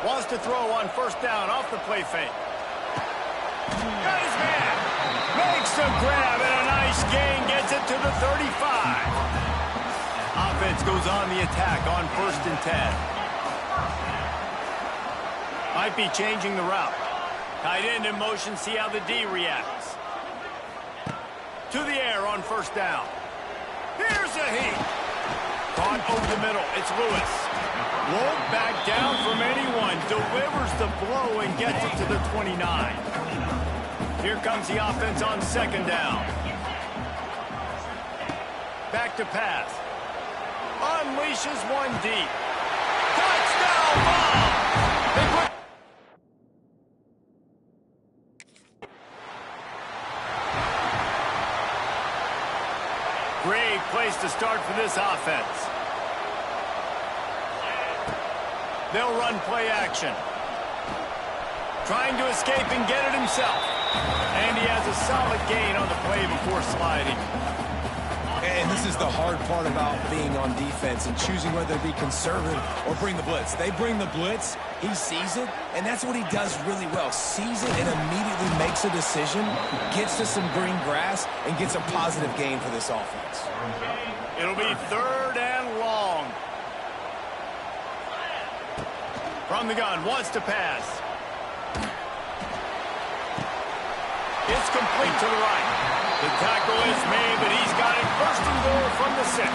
Wants to throw on first down off the play fake. Got his man. Makes the grab and a nice gain. Gets it to the 35. Offense goes on the attack on 1st and 10. Might be changing the route. Tight end in motion, see how the D reacts. To the air on first down. Here's a heat. Caught over the middle. It's Lewis. Won't back down from anyone. Delivers the blow and gets it to the 29. Here comes the offense on 2nd down. Back to pass. Unleashes one deep. Touchdown ball! They put Great place to start for this offense. They'll run play action. Trying to escape and get it himself. And he has a solid gain on the play before sliding. And this is the hard part about being on defense and choosing whether to be conservative or bring the blitz. They bring the blitz, he sees it, and that's what he does really well. Sees it and immediately makes a decision, gets to some green grass, and gets a positive gain for this offense. It'll be 3rd and long. From the gun, wants to pass. It's complete to the right. The tackle is made, but he's got it 1st and goal from the 6.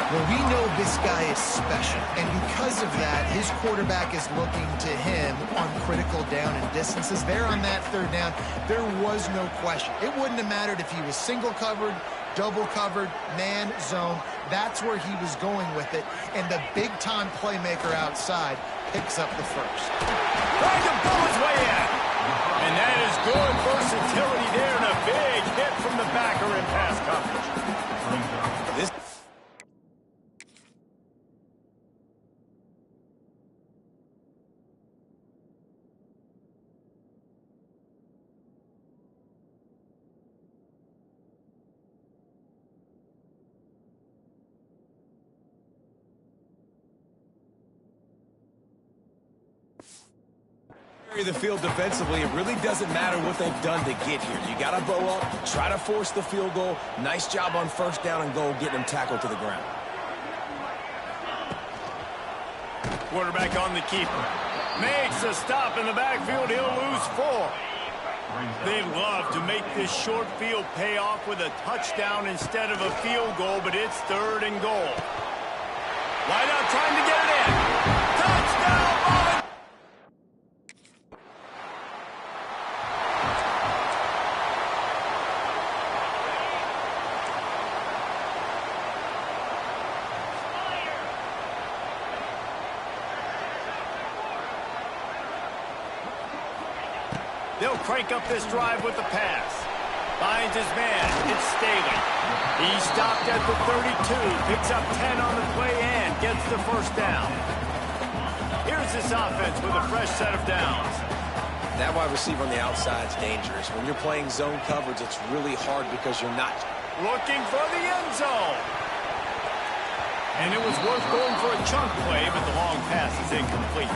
Well, we know this guy is special, and because of that, his quarterback is looking to him on critical down and distances. There on that 3rd down, there was no question. It wouldn't have mattered if he was single covered, double covered, man, zone. That's where he was going with it, and the big-time playmaker outside picks up the 1st. Trying to pull his way in. And that is good versatility there, and a big hit from the backer in pass coverage. This the field defensively, it really doesn't matter what they've done to get here. You got to bow up, try to force the field goal. Nice job on 1st down and goal, getting them tackled to the ground. Quarterback on the keeper. Makes a stop in the backfield. He'll lose 4. They'd love to make this short field pay off with a touchdown instead of a field goal, but it's 3rd and goal. Wide out trying to get it in. Touchdown ball! They'll crank up this drive with the pass. Finds his man. It's Staley. He stopped at the 32. Picks up 10 on the play and gets the 1st down. Here's this offense with a fresh set of downs. That wide receiver on the outside is dangerous. When you're playing zone coverage, it's really hard because you're not looking for the end zone. And it was worth going for a chunk play, but the long pass is incomplete.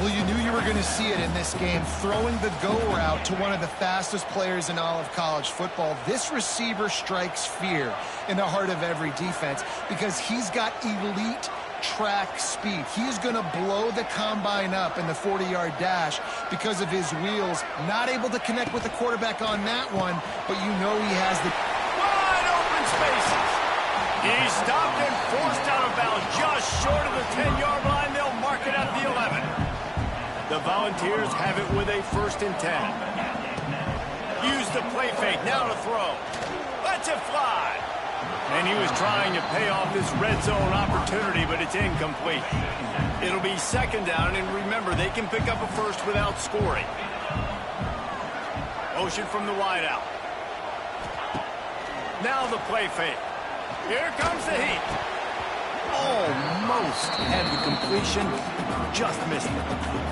Well, you knew you were going to see it in this game, throwing the go route to one of the fastest players in all of college football. This receiver strikes fear in the heart of every defense because he's got elite track speed. He's going to blow the combine up in the 40-yard dash because of his wheels. Not able to connect with the quarterback on that one, but you know he has the wide open spaces. He's stopped and forced out of bounds just short of the 10-yard line. They'll mark it at the 11. The Volunteers have it with a 1st and 10. Use the play fake, now to throw. Lets it fly. And he was trying to pay off this red zone opportunity, but it's incomplete. It'll be 2nd down, and remember, they can pick up a 1st without scoring. Motion from the wide out. Now the play fake. Here comes the heat. Almost had the completion, just missed it.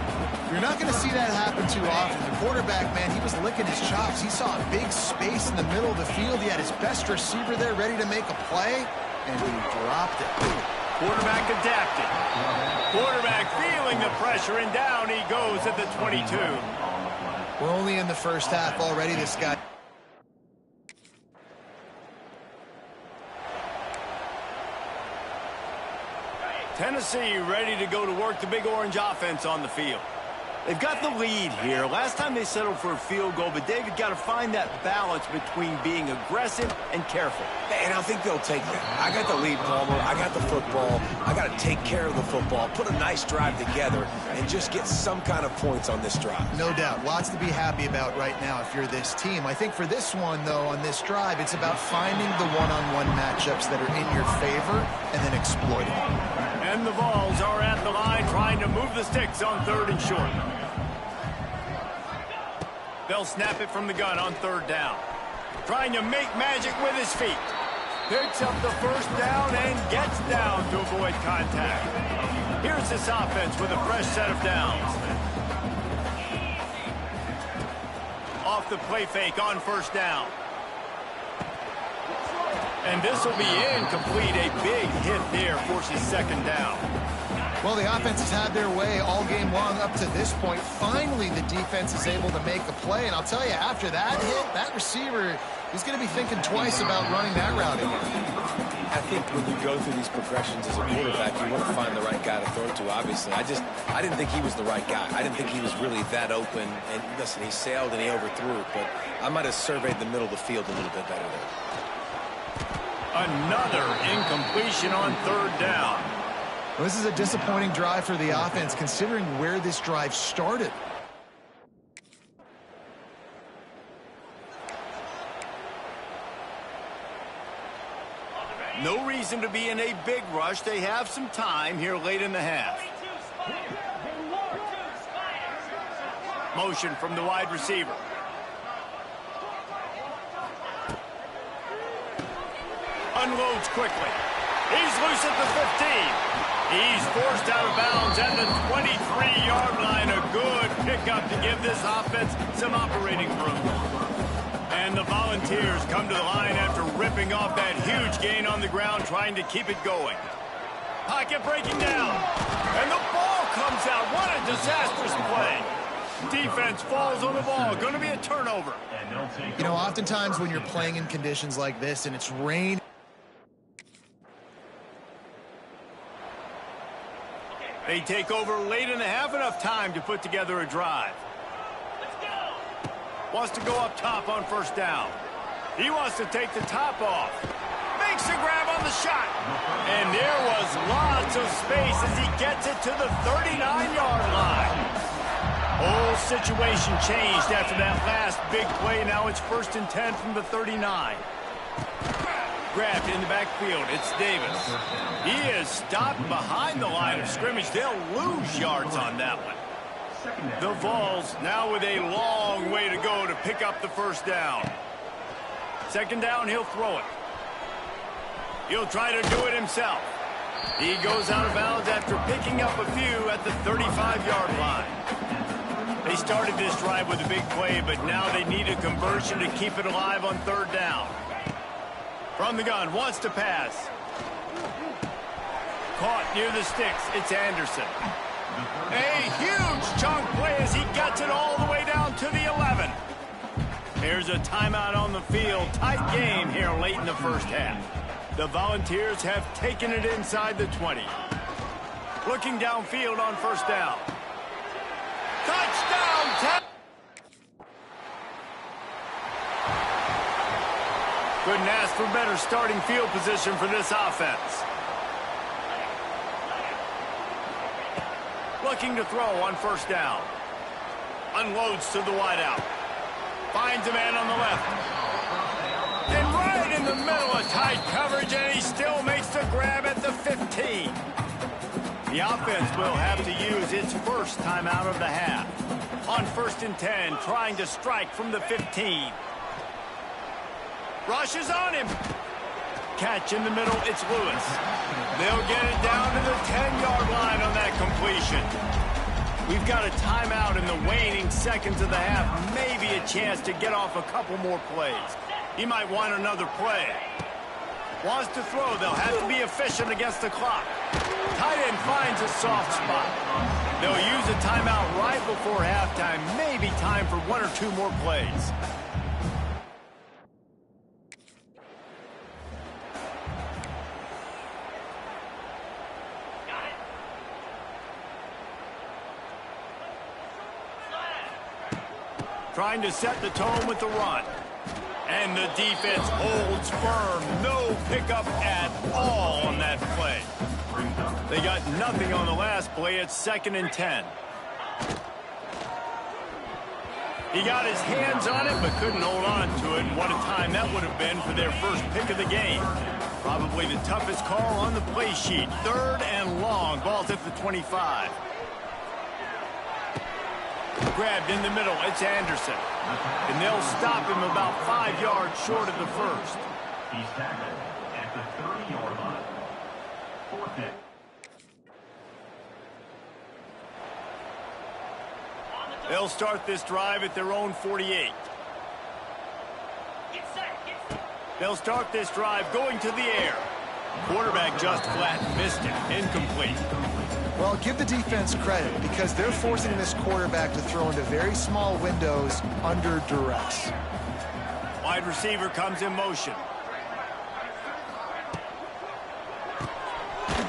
You're not going to see that happen too often. The quarterback, man, he was licking his chops. He saw a big space in the middle of the field. He had his best receiver there ready to make a play, and he dropped it. Quarterback adapting. Quarterback feeling the pressure, and down he goes at the 22. We're only in the first half already. This guy. Tennessee ready to go to work the Big Orange offense on the field. They've got the lead here. Last time they settled for a field goal, but David got to find that balance between being aggressive and careful. And I think they'll take that. I got the lead, Palmer. I got the football. I got to take care of the football, put a nice drive together, and just get some kind of points on this drive. No doubt. Lots to be happy about right now if you're this team. I think for this one, though, on this drive, it's about finding the one-on-one matchups that are in your favor and then exploiting them. And the Vols are at the line trying to move the sticks on 3rd and short. They'll snap it from the gun on 3rd down. Trying to make magic with his feet. Picks up the first down and gets down to avoid contact. Here's this offense with a fresh set of downs. Off the play fake on 1st down. And this will be incomplete. A big hit there forces 2nd down. Well, the offense has had their way all game long up to this point. Finally, the defense is able to make a play. And I'll tell you, after that hit, that receiver is going to be thinking twice about running that route again. I think when you go through these progressions as a quarterback, you want to find the right guy to throw to, obviously. I didn't think he was the right guy. I didn't think he was really that open. And listen, he sailed and he overthrew it, but I might have surveyed the middle of the field a little bit better there. Another incompletion on 3rd down. Well, this is a disappointing drive for the offense, considering where this drive started. No reason to be in a big rush. They have some time here late in the half. Motion from the wide receiver. Unloads quickly. He's loose at the 15. He's forced out of bounds at the 23-yard line. A good pickup to give this offense some operating room. And the Volunteers come to the line after ripping off that huge gain on the ground, trying to keep it going. Pocket breaking down. And the ball comes out. What a disastrous play. Defense falls on the ball. Going to be a turnover. You know, oftentimes when you're playing in conditions like this and it's raining, they take over late in the half, enough time to put together a drive. Wants to go up top on 1st down. He wants to take the top off. Makes a grab on the shot. And there was lots of space as he gets it to the 39-yard line. Whole situation changed after that last big play. Now it's 1st and 10 from the 39. Grabbed in the backfield. It's Davis. He is stopped behind the line of scrimmage. They'll lose yards on that one. The Vols now with a long way to go to pick up the 1st down. 2nd down, he'll throw it. He'll try to do it himself. He goes out of bounds after picking up a few at the 35-yard line. They started this drive with a big play, but now they need a conversion to keep it alive on 3rd down. From the gun, wants to pass. Caught near the sticks. It's Anderson. A huge chunk play as he gets it all the way down to the 11. There's a timeout on the field. Tight game here late in the first half. The Volunteers have taken it inside the 20. Looking downfield on 1st down. Touchdown! Couldn't ask for better starting field position for this offense. Looking to throw on 1st down. Unloads to the wideout. Finds a man on the left. And right in the middle of tight coverage, and he still makes the grab at the 15. The offense will have to use its first timeout of the half. On 1st and 10, trying to strike from the 15. Rushes on him. Catch in the middle, it's Lewis. They'll get it down to the 10-yard line on that completion. We've got a timeout in the waning seconds of the half. Maybe a chance to get off a couple more plays. He might want another play. Wants to throw. They'll have to be efficient against the clock. Tight end finds a soft spot. They'll use a timeout right before halftime. Maybe time for 1 or 2 more plays. Trying to set the tone with the run. And the defense holds firm. No pickup at all on that play. They got nothing on the last play. It's 2nd and 10. He got his hands on it, but couldn't hold on to it. What a time that would have been for their first pick of the game. Probably the toughest call on the play sheet. 3rd and long. Ball's at the 25. Grabbed in the middle. It's Anderson. And they'll stop him about 5 yards short of the first. He's tackled at the 30-yard line. 4th down. They'll start this drive at their own 48. They'll start this drive going to the air. Quarterback just flat missed it. Incomplete. Well, give the defense credit because they're forcing this quarterback to throw into very small windows under duress. Wide receiver comes in motion.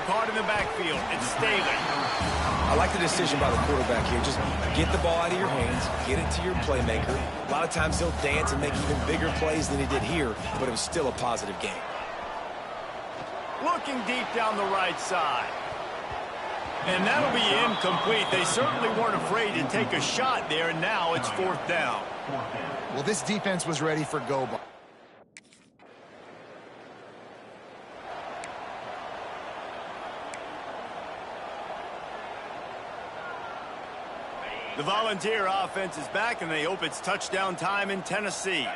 Caught in the backfield. It's Staley. I like the decision by the quarterback here. Just get the ball out of your hands, get it to your playmaker. A lot of times he'll dance and make even bigger plays than he did here, but it was still a positive game. Looking deep down the right side. And that'll be incomplete. They certainly weren't afraid to take a shot there, and now it's 4th down. Well, this defense was ready for go ball. The Volunteer offense is back, and they hope it's touchdown time in Tennessee.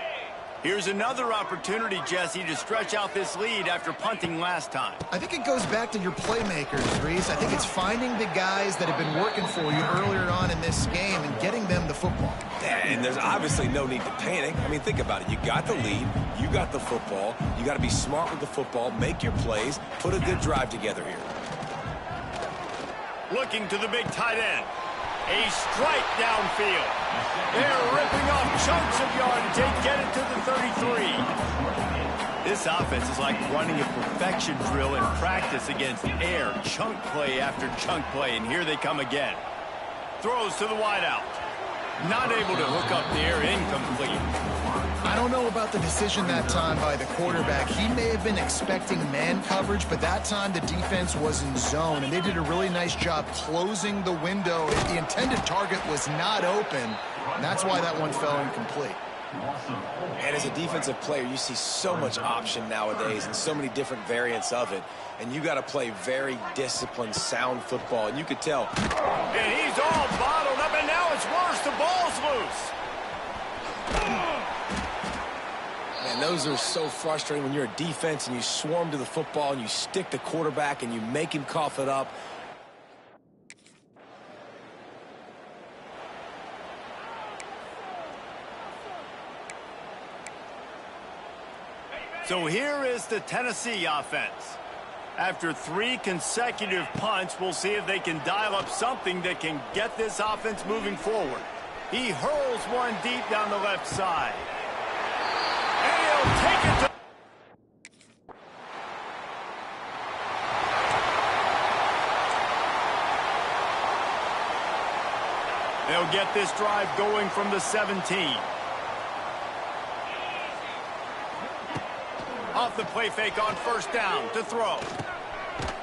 Here's another opportunity, Jesse, to stretch out this lead after punting last time. I think it goes back to your playmakers, Reese. I think it's finding the guys that have been working for you earlier on in this game and getting them the football. And there's obviously no need to panic. I mean, think about it. You got the lead. You got the football. You got to be smart with the football, make your plays, put a good drive together here. Looking to the big tight end. A strike downfield. They're ripping off chunks of yardage. They get it to the 33. This offense is like running a perfection drill in practice against air. Chunk play after chunk play, and here they come again. Throws to the wideout. Not able to hook up there. Incomplete. I don't know about the decision that time by the quarterback. He may have been expecting man coverage, but that time the defense was in zone, and they did a really nice job closing the window. The intended target was not open, and that's why that one fell incomplete. And as a defensive player, you see so much option nowadays and so many different variants of it, and you got to play very disciplined, sound football, and you could tell. And he's all bottled up, and now it's worse. The ball's loose. And those are so frustrating when you're a defense and you swarm to the football and you stick the quarterback and you make him cough it up. So here is the Tennessee offense. After 3 consecutive punts, we'll see if they can dial up something that can get this offense moving forward. He hurls one deep down the left side. And he'll take it to... They'll get this drive going from the 17. Off the play fake on 1st down to throw.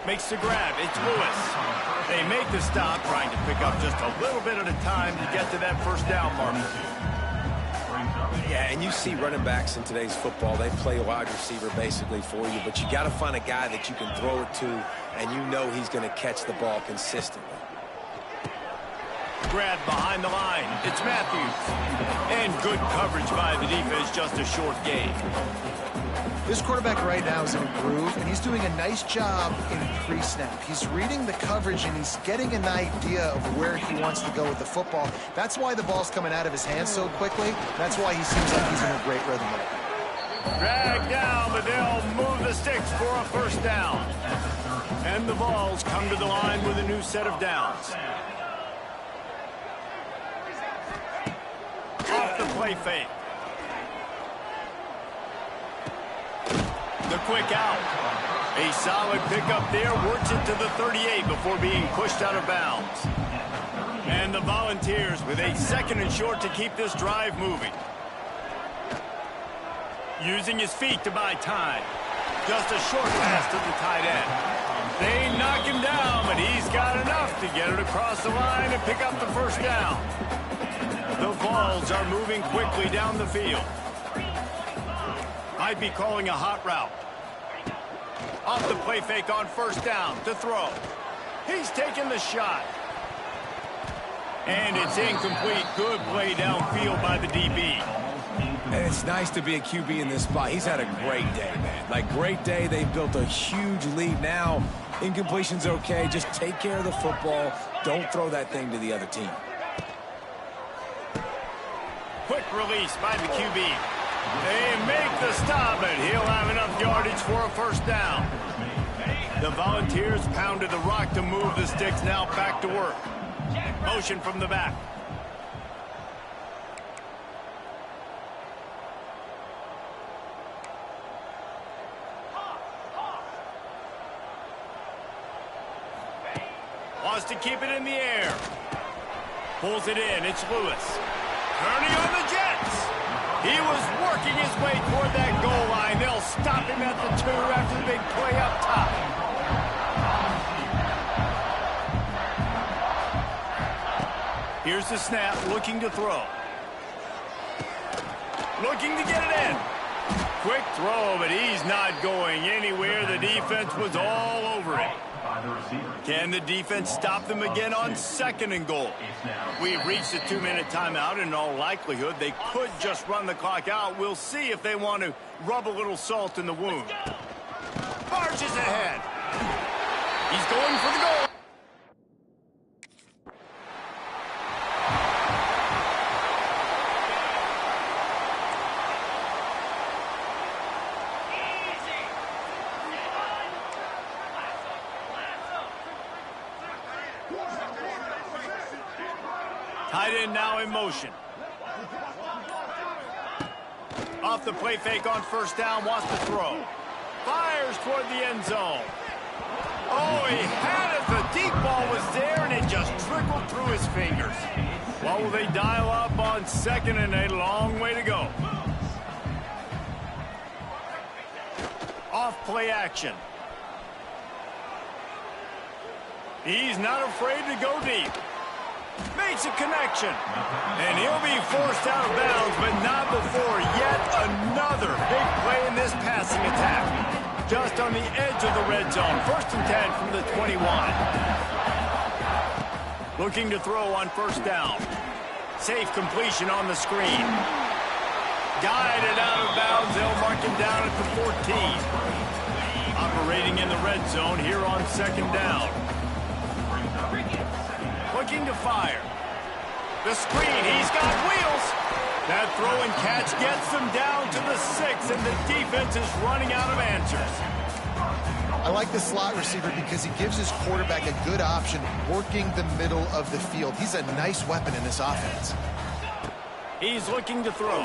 Makes the grab. It's Lewis. They make the stop, trying to pick up just a little bit at a time to get to that 1st down marker. Yeah, and you see running backs in today's football, they play a wide receiver basically for you, but you got to find a guy that you can throw it to, and you know he's going to catch the ball consistently. Grab behind the line. It's Matthews. And good coverage by the defense, just a short gain. This quarterback right now is in a groove, and he's doing a nice job in pre-snap. He's reading the coverage, and he's getting an idea of where he wants to go with the football. That's why the ball's coming out of his hands so quickly. That's why he seems like he's in a great rhythm. Dragged down, but they'll move the sticks for a first down. And the Vols come to the line with a new set of downs. Off the play fake. The quick out. A solid pickup there, works it to the 38 before being pushed out of bounds. And the Volunteers with a second and short to keep this drive moving. Using his feet to buy time. Just a short pass to the tight end. They knock him down, but he's got enough to get it across the line and pick up the first down. The Vols are moving quickly down the field. Might be calling a hot route. Off the play fake on first down to throw. He's taking the shot. And it's incomplete. Good play downfield by the DB. And it's nice to be a QB in this spot. He's had a great day, man. Like, great day. They've built a huge lead now. Incompletion's okay. Just take care of the football. Don't throw that thing to the other team. Quick release by the QB. They make the stop, but he'll have enough yardage for a first down. The Volunteers pounded the rock to move the sticks, now back to work. Motion from the back. Wants to keep it in the air. Pulls it in. It's Lewis. Turning on the Jets. He was working his way toward that goal line. They'll stop him at the 2 after the big play up top. Here's the snap, looking to throw. Looking to get it in. Quick throw, but he's not going anywhere. The defense was all over it. Can the defense stop them again on second and goal? We've reached a 2-minute timeout. In all likelihood, they could just run the clock out. We'll see if they want to rub a little salt in the wound. Marches ahead. He's going for the goal. Tight end now in motion. Off the play fake on first down, wants to throw. Fires toward the end zone. Oh, he had it. The deep ball was there, and it just trickled through his fingers. What will they dial up on second and a long way to go? Off play action. He's not afraid to go deep. Makes a connection. And he'll be forced out of bounds, but not before yet another big play in this passing attack. Just on the edge of the red zone. 1st and 10 from the 21. Looking to throw on first down. Safe completion on the screen. Guided out of bounds. They'll mark him down at the 14. Operating in the red zone here on second down. Looking to fire. The screen, he's got wheels. That throw and catch gets them down to the 6, and the defense is running out of answers. I like the slot receiver because he gives his quarterback a good option working the middle of the field. He's a nice weapon in this offense. He's looking to throw.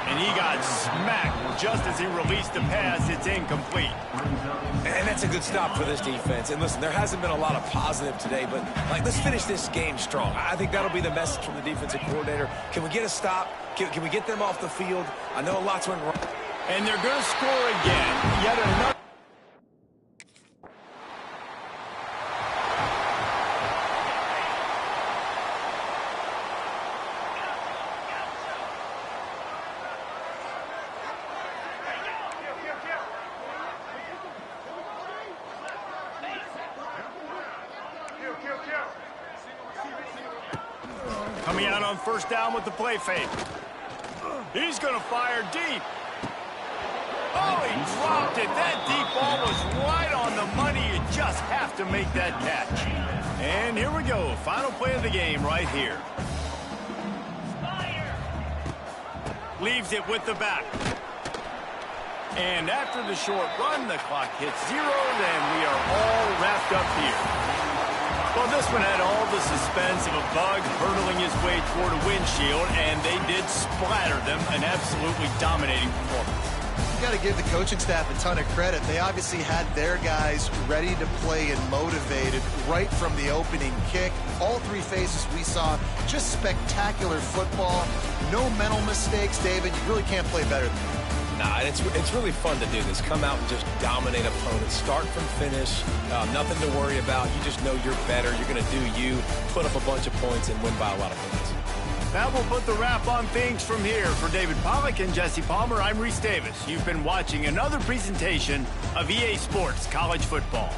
And he got smacked just as he released the pass. It's incomplete. And that's a good stop for this defense. And listen, there hasn't been a lot of positive today, but let's finish this game strong. I think that'll be the message from the defensive coordinator. Can we get a stop? Can we get them off the field? I know lots went wrong. And they're going to score again. Yet another. Coming out on first down with the play fake. He's going to fire deep. Oh, he dropped it. That deep ball was right on the money. You just have to make that catch. And here we go. Final play of the game right here. Leaves it with the back. And after the short run, the clock hits 0, and we are all wrapped up here. Well, this one had all the suspense of a bug hurtling his way toward a windshield, and they did splatter them. An absolutely dominating performance. You got to give the coaching staff a ton of credit. They obviously had their guys ready to play and motivated right from the opening kick. All three phases we saw, just spectacular football. No mental mistakes, David. You really can't play better than that. Nah, it's really fun to do this. Come out and just dominate opponents. Start from finish. Nothing to worry about. You just know you're better. You're going to do you, put up a bunch of points, and win by a lot of points. That will put the wrap on things from here. For David Pollack and Jesse Palmer, I'm Reese Davis. You've been watching another presentation of EA Sports College Football.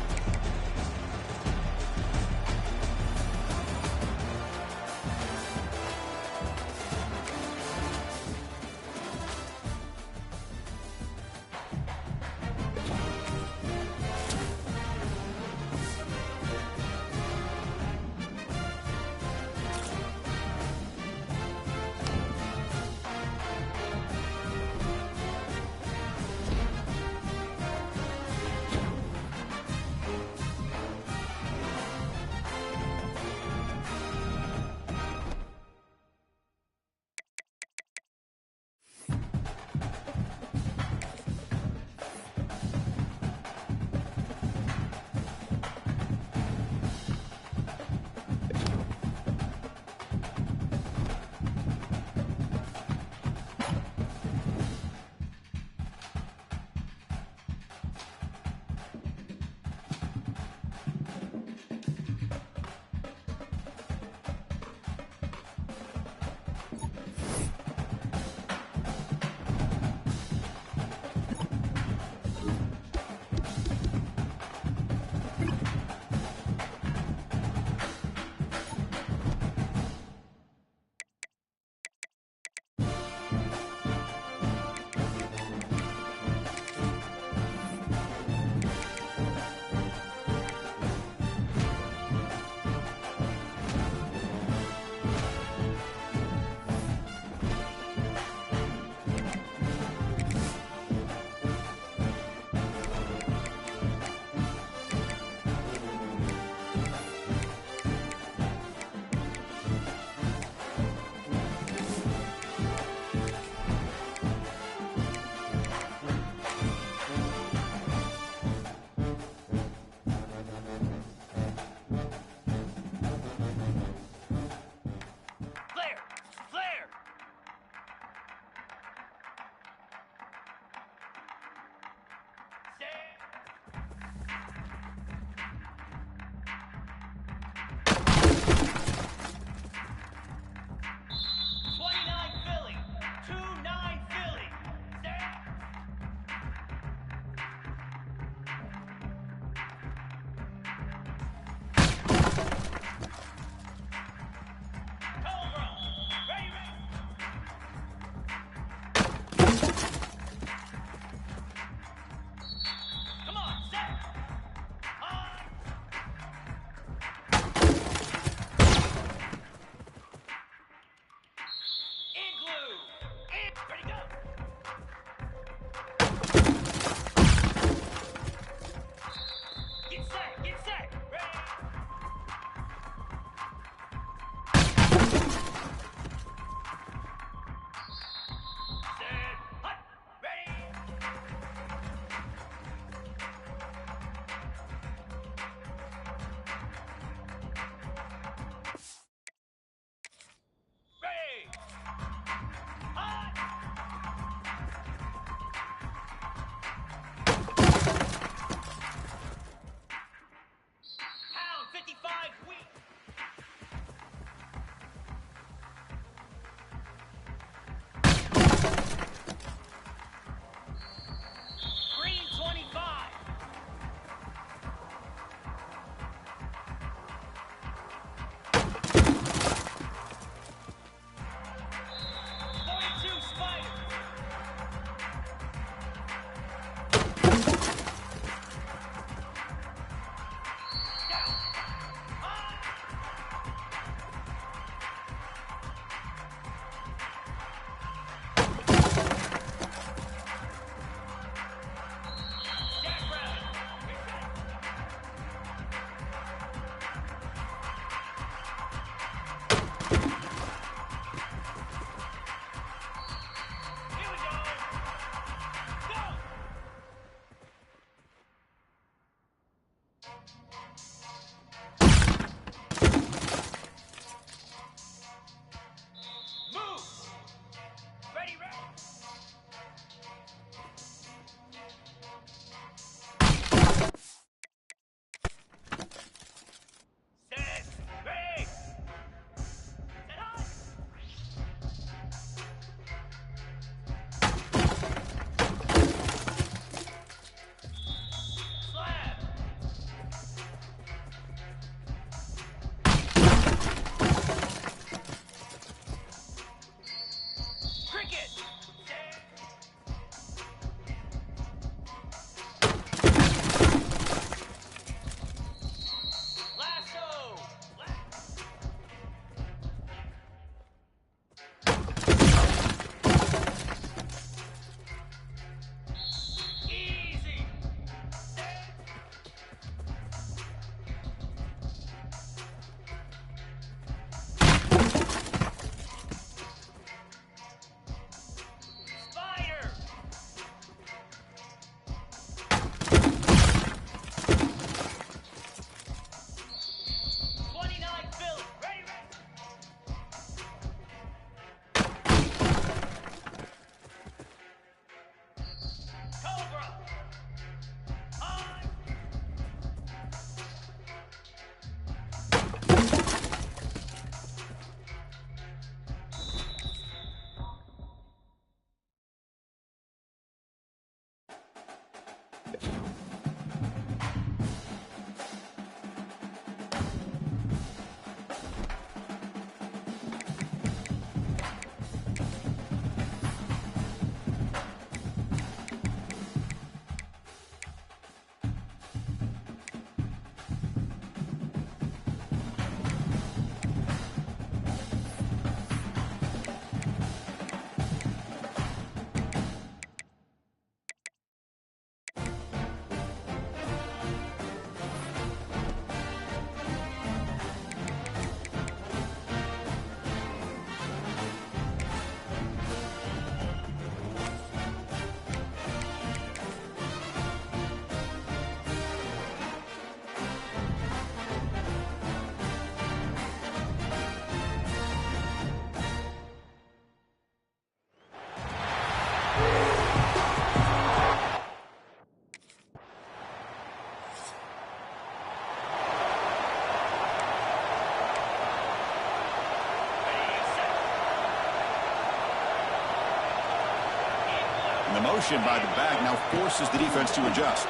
And the motion by the back now forces the defense to adjust.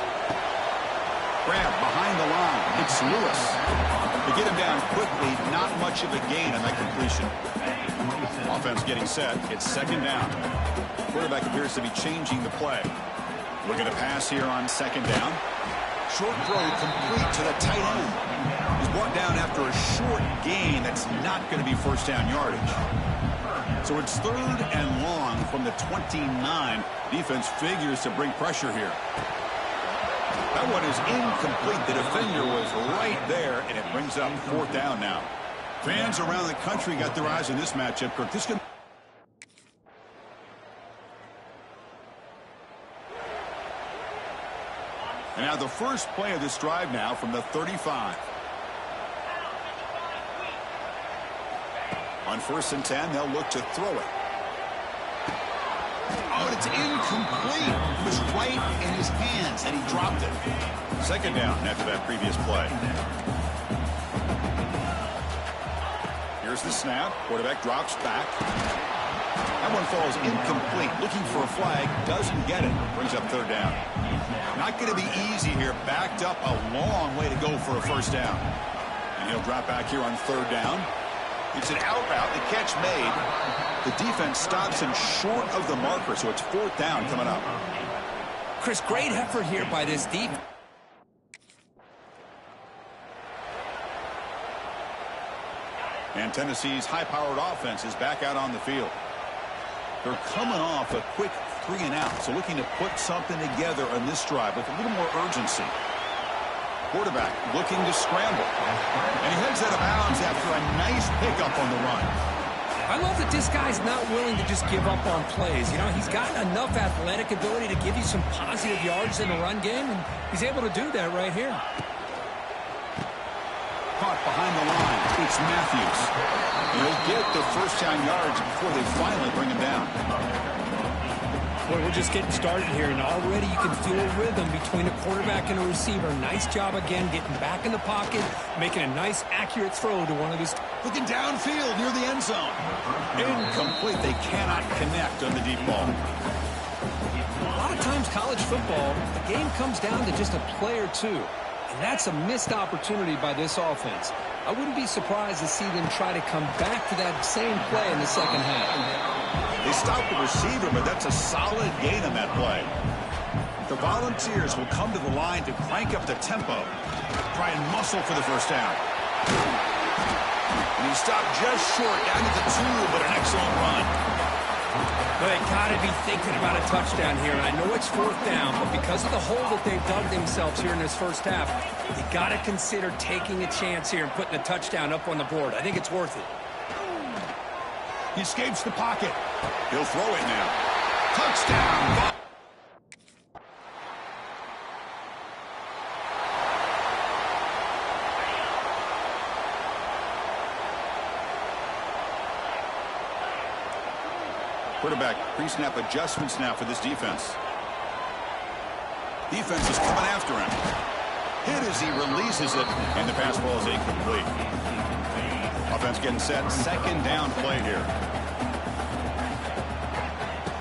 Grab behind the line. It's Lewis. They get him down quickly. Not much of a gain on that completion. Offense getting set. It's second down. Quarterback appears to be changing the play. Looking to pass here on second down. Short throw complete to the tight end. He's brought down after a short gain. That's not going to be first down yardage. So it's third and long from the 29. Defense figures to bring pressure here. That one is incomplete. The defender was right there, and it brings up fourth down now. Fans around the country got their eyes on this matchup. Kirk, this can... And now the first play of this drive now from the 35. On 1st and 10, they'll look to throw it. Oh, and it's incomplete. It was right in his hands, and he dropped it. Second down after that previous play. Here's the snap. Quarterback drops back. That one falls incomplete. Looking for a flag. Doesn't get it. Brings up third down. Not going to be easy here. Backed up a long way to go for a first down. And he'll drop back here on third down. It's an out route. The catch made. The defense stops him short of the marker, so it's fourth down coming up. Chris, great effort here by this defense. And Tennessee's high-powered offense is back out on the field. They're coming off a quick 3-and-out, so looking to put something together on this drive with a little more urgency. Quarterback looking to scramble. And he heads out of bounds after a nice pickup on the run. I love that this guy's not willing to just give up on plays. You know, he's got enough athletic ability to give you some positive yards in the run game, and he's able to do that right here. Caught behind the line. It's Matthews. He'll get the first down yards before they finally bring him down. Boy, we're just getting started here, and already you can feel a rhythm between a quarterback and a receiver. Nice job again getting back in the pocket, making a nice, accurate throw to one of these. Looking downfield near the end zone. Incomplete. They cannot connect on the deep ball. A lot of times college football, the game comes down to just a play or two. And that's a missed opportunity by this offense. I wouldn't be surprised to see them try to come back to that same play in the second half. They stopped the receiver, but that's a solid gain on that play. The Volunteers will come to the line to crank up the tempo. Try and muscle for the first down. And he stopped just short down to the 2, but an excellent run. Well, they got to be thinking about a touchdown here, and I know it's fourth down, but because of the hole that they've dug themselves here in this first half, you got to consider taking a chance here and putting a touchdown up on the board. I think it's worth it. He escapes the pocket. He'll throw it now. Touchdown! Quarterback pre-snap adjustments now for this defense. Defense is coming after him. Hit as he releases it, and the pass ball is incomplete. Offense getting set. Second down play here.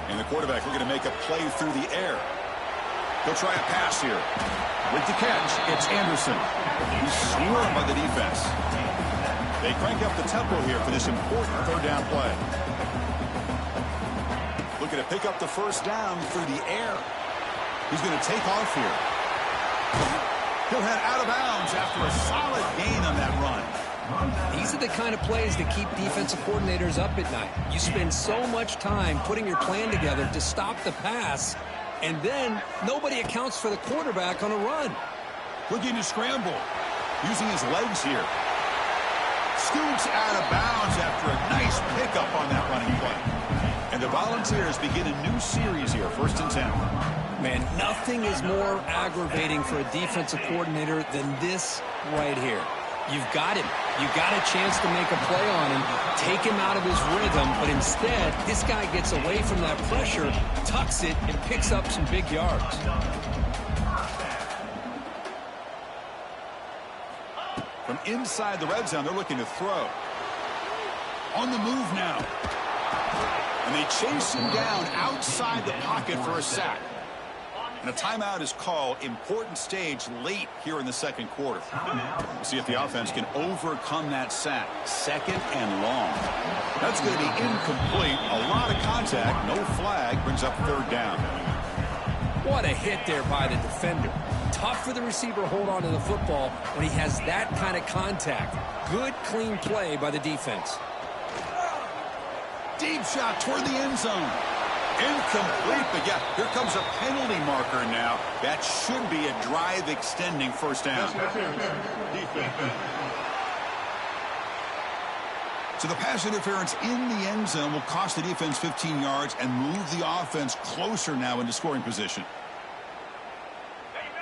And the quarterback looking to make a play through the air. He'll try a pass here. With the catch, it's Anderson. He's swarmed by the defense. They crank up the tempo here for this important third down play. Looking to pick up the first down through the air. He's going to take off here. He'll head out of bounds after a solid gain on that run. These are the kind of plays that keep defensive coordinators up at night. You spend so much time putting your plan together to stop the pass, and then nobody accounts for the quarterback on a run. Looking to scramble. Using his legs here. Scoots out of bounds after a nice pickup on that running play. And the Volunteers begin a new series here, 1st and 10. Man, nothing is more aggravating for a defensive coordinator than this right here. You've got him. You've got a chance to make a play on him, take him out of his rhythm, but instead, this guy gets away from that pressure, tucks it, and picks up some big yards. From inside the red zone, they're looking to throw. On the move now. And they chase him down outside the pocket for a sack. And a timeout is called. Important stage late here in the second quarter. We'll see if the offense can overcome that sack. Second and long. That's going to be incomplete. A lot of contact. No flag. Brings up third down. What a hit there by the defender. Tough for the receiver to hold on to the football when he has that kind of contact. Good, clean play by the defense. Deep shot toward the end zone. Incomplete, but yeah, here comes a penalty marker now. That should be a drive-extending first down. So the pass interference in the end zone will cost the defense 15 yards and move the offense closer now into scoring position.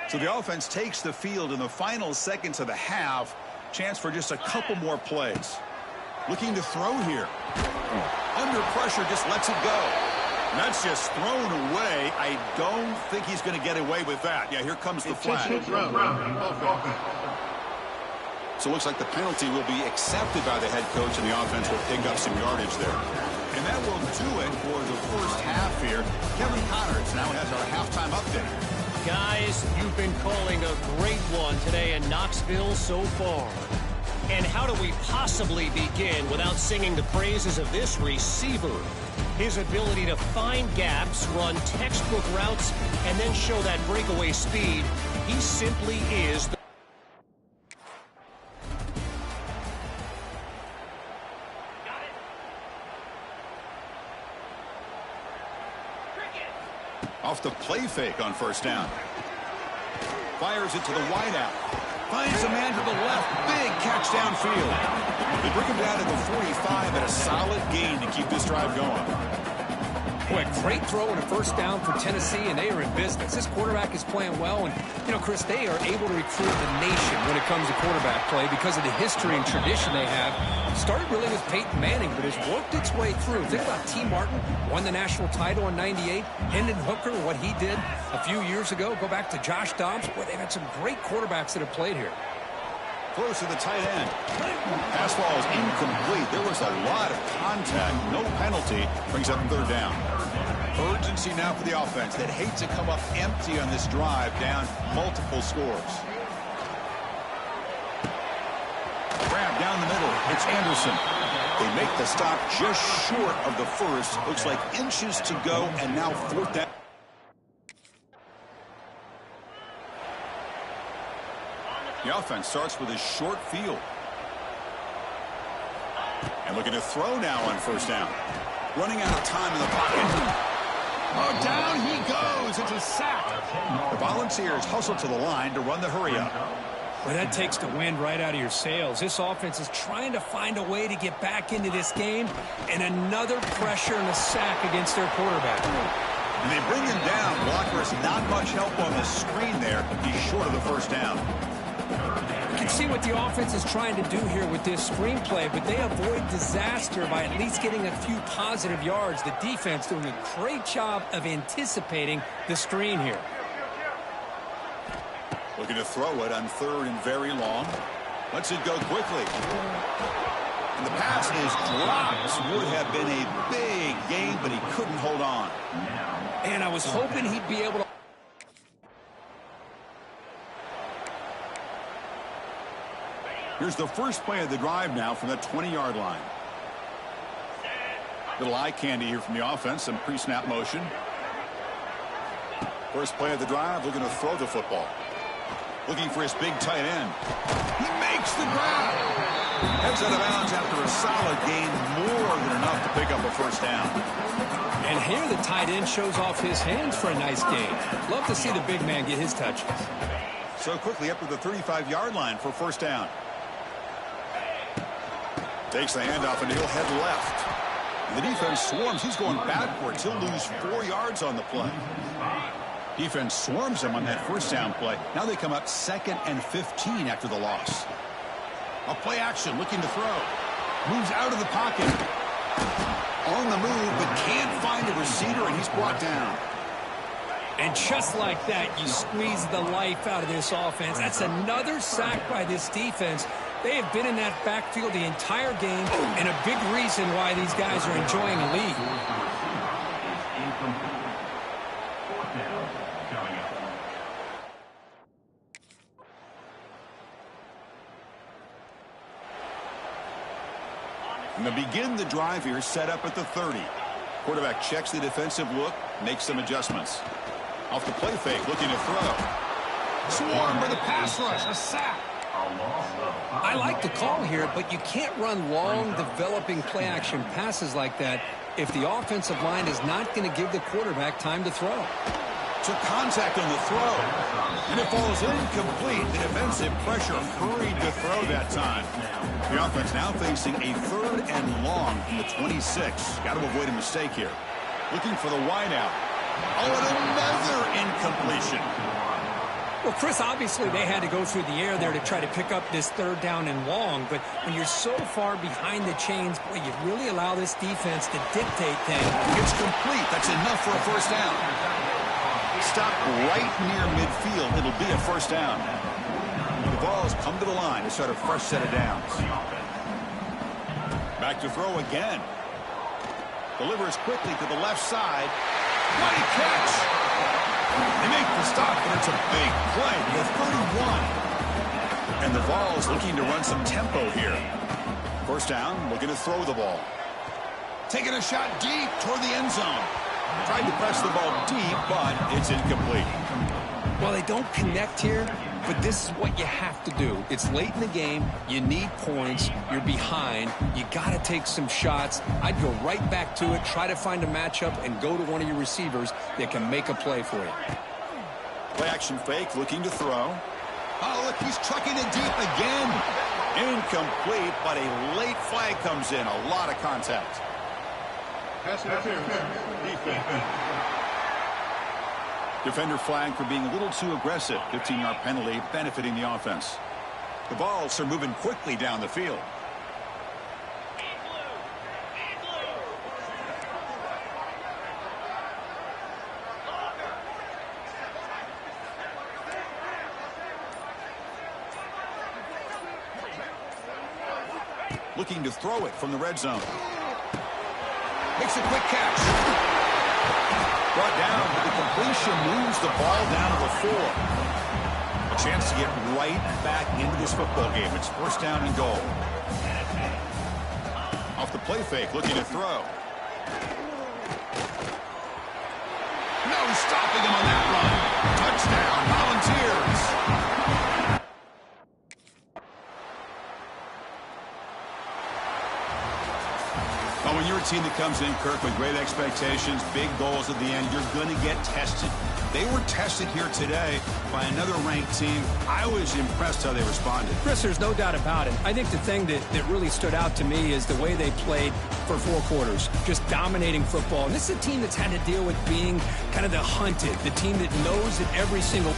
So the offense takes the field in the final seconds of the half. Chance for just a couple more plays. Looking to throw here. Under pressure, just lets it go. And that's just thrown away. I don't think he's going to get away with that. Yeah, here comes the flag. So it looks like the penalty will be accepted by the head coach, and the offense will pick up some yardage there. And that will do it for the first half here. Kevin Connors now has our halftime update. Guys, you've been calling a great one today in Knoxville so far. And how do we possibly begin without singing the praises of this receiver? His ability to find gaps, run textbook routes, and then show that breakaway speed. He simply is the... Off the play fake on first down. Fires it to the wideout. Finds a man to the left. Big catch downfield. They bring him down to the 45 and a solid gain to keep this drive going. Boy, great throw and a first down for Tennessee, and they are in business. This quarterback is playing well, and, you know, Chris, they are able to recruit the nation when it comes to quarterback play because of the history and tradition they have. Started really with Peyton Manning, but has worked its way through. Think about T. Martin, won the national title in '98. Hendon Hooker, what he did a few years ago. Go back to Josh Dobbs. Boy, they've had some great quarterbacks that have played here. Close to the tight end. Pass ball is incomplete. There was a lot of contact. No penalty. Brings up third down. Urgency now for the offense that hates to come up empty on this drive, down multiple scores. Grab down the middle. It's Anderson. They make the stop just short of the first. Looks like inches to go, and now fourth down. The offense starts with a short field. And looking to throw now on first down. Running out of time in the pocket. Oh, down he goes. It's a sack. The Volunteers hustle to the line to run the hurry-up. Well, that takes the wind right out of your sails. This offense is trying to find a way to get back into this game, and another pressure and a sack against their quarterback. And they bring him down. Blockers not much help on the screen there. He's short of the first down. You can see what the offense is trying to do here with this screenplay, but they avoid disaster by at least getting a few positive yards. The defense doing a great job of anticipating the screen here. Looking to throw it on third and very long. Lets it go quickly. And the pass is dropped. Would have been a big gain, but he couldn't hold on. And I was hoping he'd be able to... Here's the first play of the drive now from the 20-yard line. Little eye candy here from the offense. Some pre-snap motion. First play of the drive, looking to throw the football. Looking for his big tight end. He makes the grab. Heads out of bounds after a solid gain, more than enough to pick up a first down. And here the tight end shows off his hands for a nice gain. Love to see the big man get his touches. So quickly up to the 35-yard line for first down. Takes the handoff and he'll head left. And the defense swarms. He's going backwards. He'll lose 4 yards on the play. Defense swarms him on that first down play. Now they come up 2nd and 15 after the loss. A play action, looking to throw. Moves out of the pocket. On the move, but can't find a receiver, and he's brought down. And just like that, you squeeze the life out of this offense. That's another sack by this defense. They have been in that backfield the entire game, and a big reason why these guys are enjoying a lead. Fourth down coming up. And to begin the drive here, set up at the 30. Quarterback checks the defensive look, makes some adjustments. Off the play fake, looking to throw. Swarm with a pass rush, a sack. I like the call here, but you can't run long, developing play-action passes like that if the offensive line is not going to give the quarterback time to throw. Took contact on the throw, and it falls incomplete. The defensive pressure hurried to throw that time. The offense now facing a 3rd and long from the 26. Got to avoid a mistake here. Looking for the wideout. Oh, and another incompletion. Well, Chris, obviously they had to go through the air there to try to pick up this 3rd down and long, but when you're so far behind the chains, boy, you really allow this defense to dictate things. It's complete. That's enough for a first down. Stop right near midfield. It'll be a first down. The Vols come to the line to start a fresh set of downs. Back to throw again. Delivers quickly to the left side. What a catch! They make the stop, but it's a big play to the 31. And the Vols looking to run some tempo here. First down, looking to throw the ball. Taking a shot deep toward the end zone. Tried to press the ball deep, but it's incomplete. Well, they don't connect here, but this is what you have to do. It's late in the game. You need points. You're behind. You got to take some shots. I'd go right back to it, try to find a matchup, and go to one of your receivers that can make a play for you. Play action fake, looking to throw. Oh, look, he's trucking it deep again. Incomplete, but a late flag comes in. A lot of contact. Defender flag for being a little too aggressive. 15-yard penalty benefiting the offense. The Vols are moving quickly down the field. Looking to throw it from the red zone. Makes a quick catch. Brought down, but the completion moves the ball down to the 4. A chance to get right back into this football game. It's first down and goal. Off the play fake, looking to throw. No stopping him on that run. Touchdown, Volunteers. Well, when you're a team that comes in, Kirk, with great expectations, big goals at the end, you're going to get tested. They were tested here today by another ranked team. I was impressed how they responded. Chris, there's no doubt about it. I think the thing that really stood out to me is the way they played for 4 quarters, just dominating football. And this is a team that's had to deal with being kind of the hunted, the team that knows that every single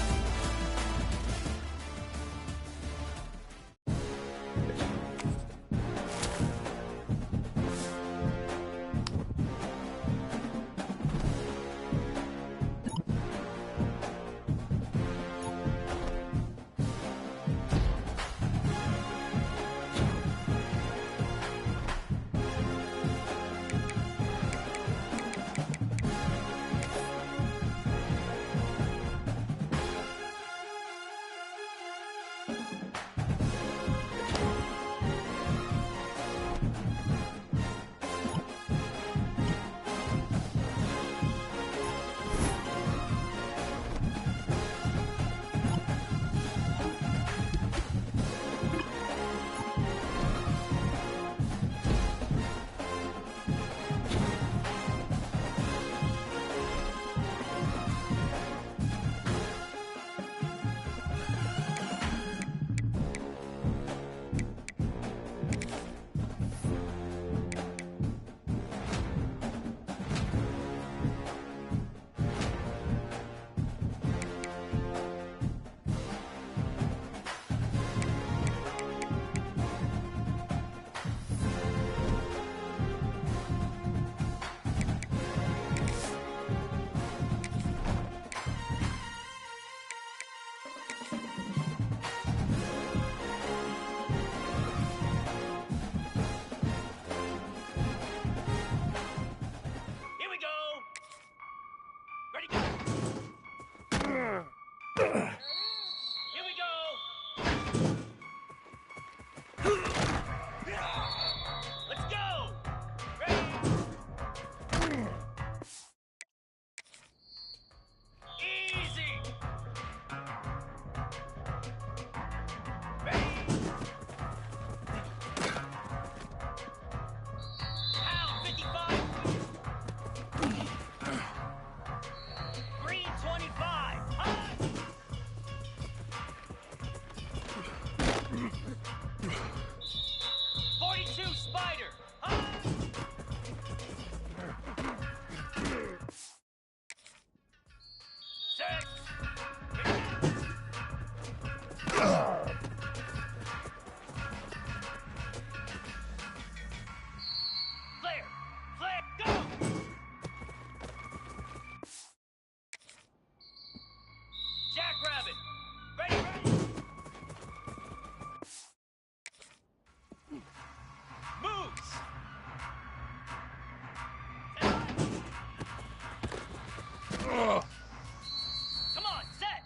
Come on, set.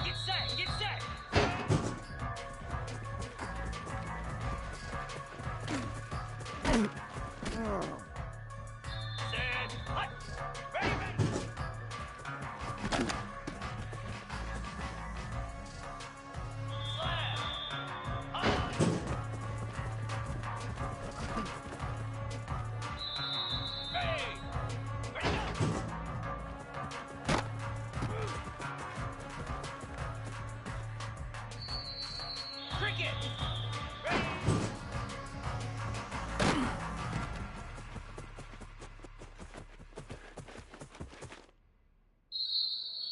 Get set, get set. Set, hut. Ready, ready.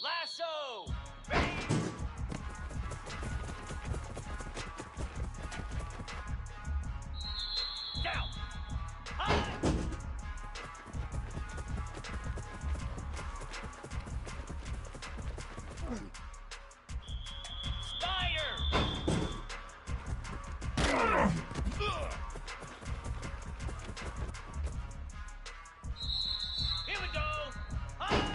Lasso! Ready! Down! High! Spider! Here we go! High!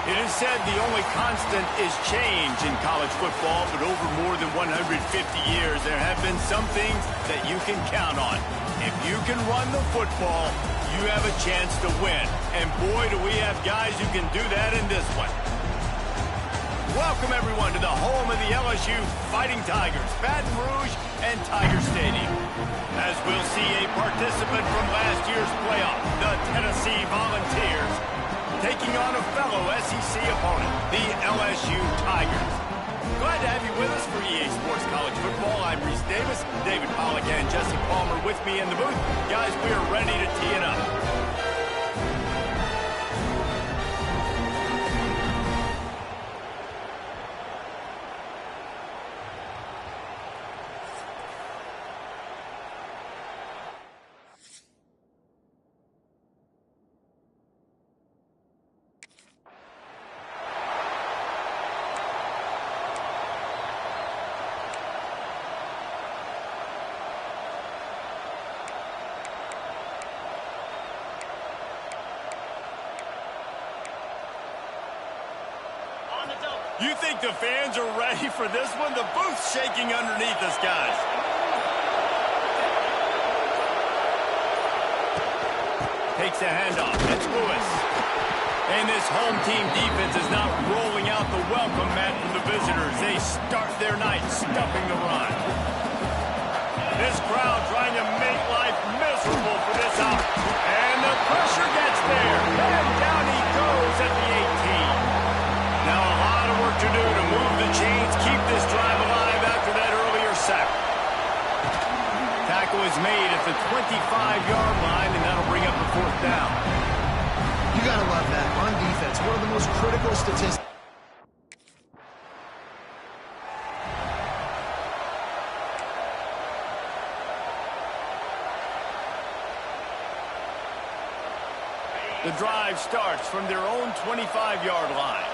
It is said the only constant is change in college football, but over more than 150 years, there have been some things that you can count on. If you can run the football, you have a chance to win. And boy, do we have guys who can do that in this one. Welcome, everyone, to the home of the LSU Fighting Tigers, Baton Rouge and Tiger Stadium. As we'll see a participant from last year's playoff, the Tennessee Volunteers, taking on a fellow SEC opponent, the LSU Tigers. Glad to have you with us for EA Sports College Football. I'm Reese Davis, David Pollack and Jesse Palmer with me in the booth. Guys, we are ready to tee it up. You think the fans are ready for this one? The booth's shaking underneath us, guys. Takes a handoff. It's Lewis. And this home team defense is not rolling out the welcome mat for the visitors. They start their night stuffing the run. This crowd trying to make life miserable for this out. And the pressure gets there. And down he goes at the 18. Now a lot of work to do to move the chains, keep this drive alive after that earlier sack. Tackle is made at the 25-yard line, and that'll bring up the fourth down. You gotta love that. On defense, one of the most critical statistics. The drive starts from their own 25-yard line.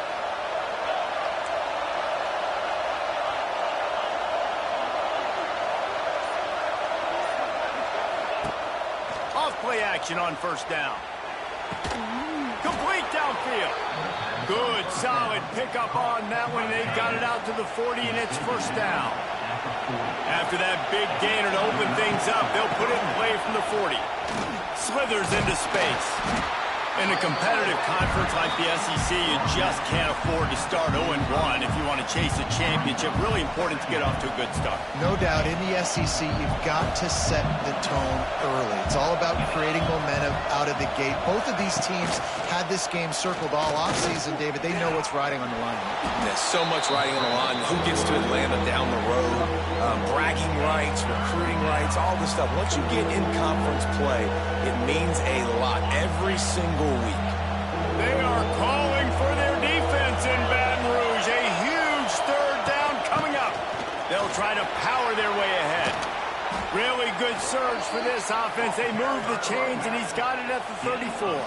Play action on first down. Complete downfield. Good, solid pickup on that one. They got it out to the 40, and it's first down. After that big gainer to open things up, they'll put it in play from the 40. Slithers into space. In a competitive conference like the SEC, you just can't afford to start 0-1 if you want to chase a championship. Really important to get off to a good start. No doubt, in the SEC, you've got to set the tone early. It's all about creating momentum out of the gate. Both of these teams had this game circled all offseason, David. They know what's riding on the line. There's so much riding on the line. Who gets to Atlanta down the road? Bragging rights, recruiting rights, all this stuff. Once you get in conference play, it means a lot every single week. They are calling for their defense in Baton Rouge. A huge third down coming up. They'll try to power their way ahead. Really good surge for this offense. They move the chains, and he's got it at the 34.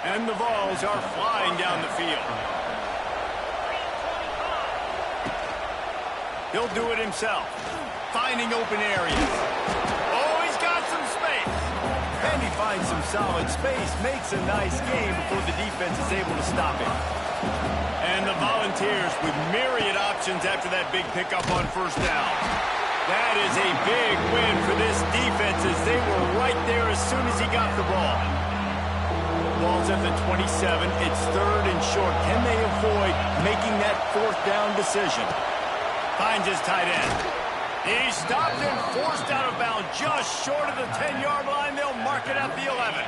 And the Vols are flying down the field. He'll do it himself, finding open areas. Oh, he's got some space. And he finds some solid space, makes a nice game before the defense is able to stop him. And the Volunteers with myriad options after that big pickup on first down. That is a big win for this defense as they were right there as soon as he got the ball. Ball's at the 27. It's third and short. Can they avoid making that fourth down decision? Finds his tight end. He's stopped and forced out of bounds just short of the 10-yard line. They'll mark it at the 11.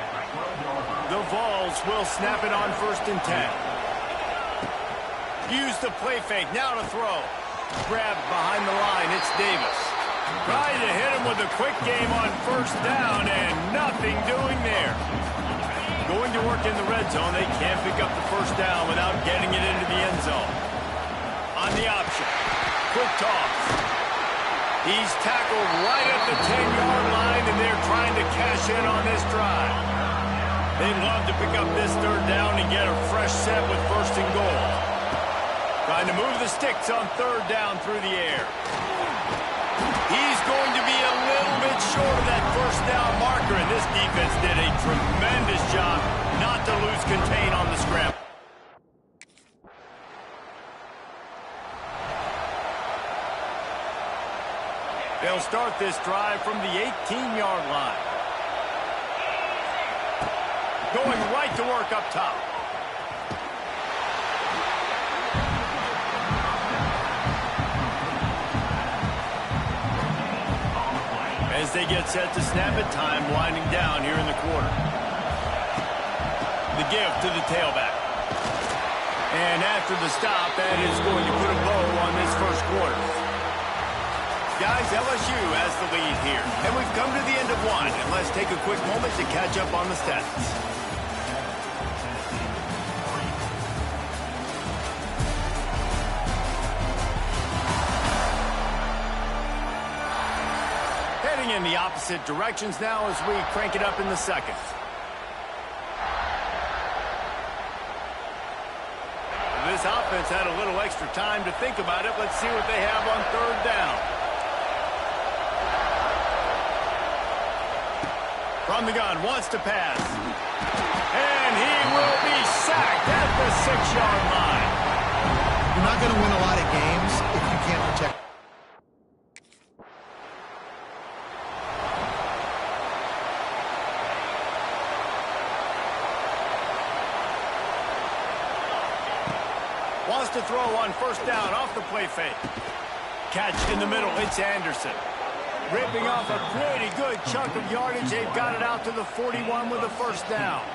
The Vols will snap it on first and 10. Use the play fake. Now to throw. Grabbed behind the line. It's Davis. Trying to hit him with a quick game on first down and nothing doing there. Going to work in the red zone. They can't pick up the first down without getting it into the end zone. On the option. Quick toss. He's tackled right at the 10-yard line, and they're trying to cash in on this drive. They'd love to pick up this third down and get a fresh set with first and goal. Trying to move the sticks on third down through the air. He's going to be a little bit short of that first down marker, and this defense did a tremendous job not to lose contain on the scramble. They'll start this drive from the 18-yard line. Going right to work up top. As they get set to snap it, time winding down here in the quarter. The give to the tailback. And after the stop, that is going to put a bow on this first quarter. Guys, LSU has the lead here. And we've come to the end of one. And let's take a quick moment to catch up on the stats. Heading in the opposite directions now as we crank it up in the second. This offense had a little extra time to think about it. Let's see what they have on third down. From the gun, wants to pass. And he will be sacked at the 6-yard line. You're not going to win a lot of games if you can't protect. Wants to throw on first down off the play fake. Catch in the middle, it's Anderson. Ripping off a pretty good chunk of yardage. They've got it out to the 41 with a first down.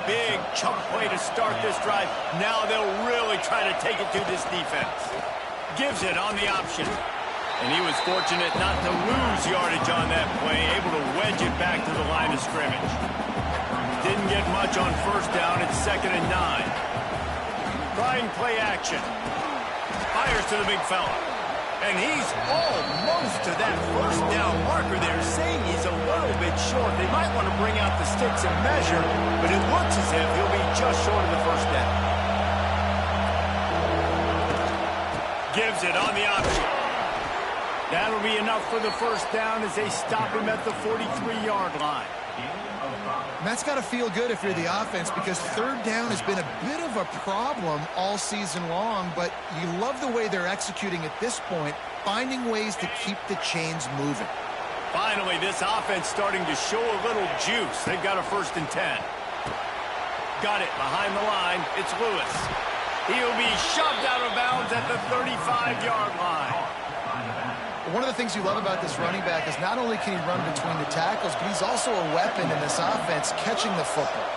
Big chunk play to start this drive. Now they'll really try to take it to this defense. Gives it on the option. And he was fortunate not to lose yardage on that play. Able to wedge it back to the line of scrimmage. Didn't get much on first down. It's 2nd and 9. Trying play action. Fires to the big fella. And he's almost to that first down marker there, saying he's a little bit short. They might want to bring out the sticks and measure, but it looks as if he'll be just short of the first down. Gives it on the option. That'll be enough for the first down as they stop him at the 43-yard line. And that's got to feel good if you're the offense, because third down has been a bit of a problem all season long, but you love the way they're executing at this point finding ways to keep the chains moving. Finally, this offense starting to show a little juice. They've got a 1st and 10. Got it behind the line. It's Lewis. He'll be shoved out of bounds at the 35-yard line. One of the things you love about this running back is not only can he run between the tackles, but he's also a weapon in this offense catching the football.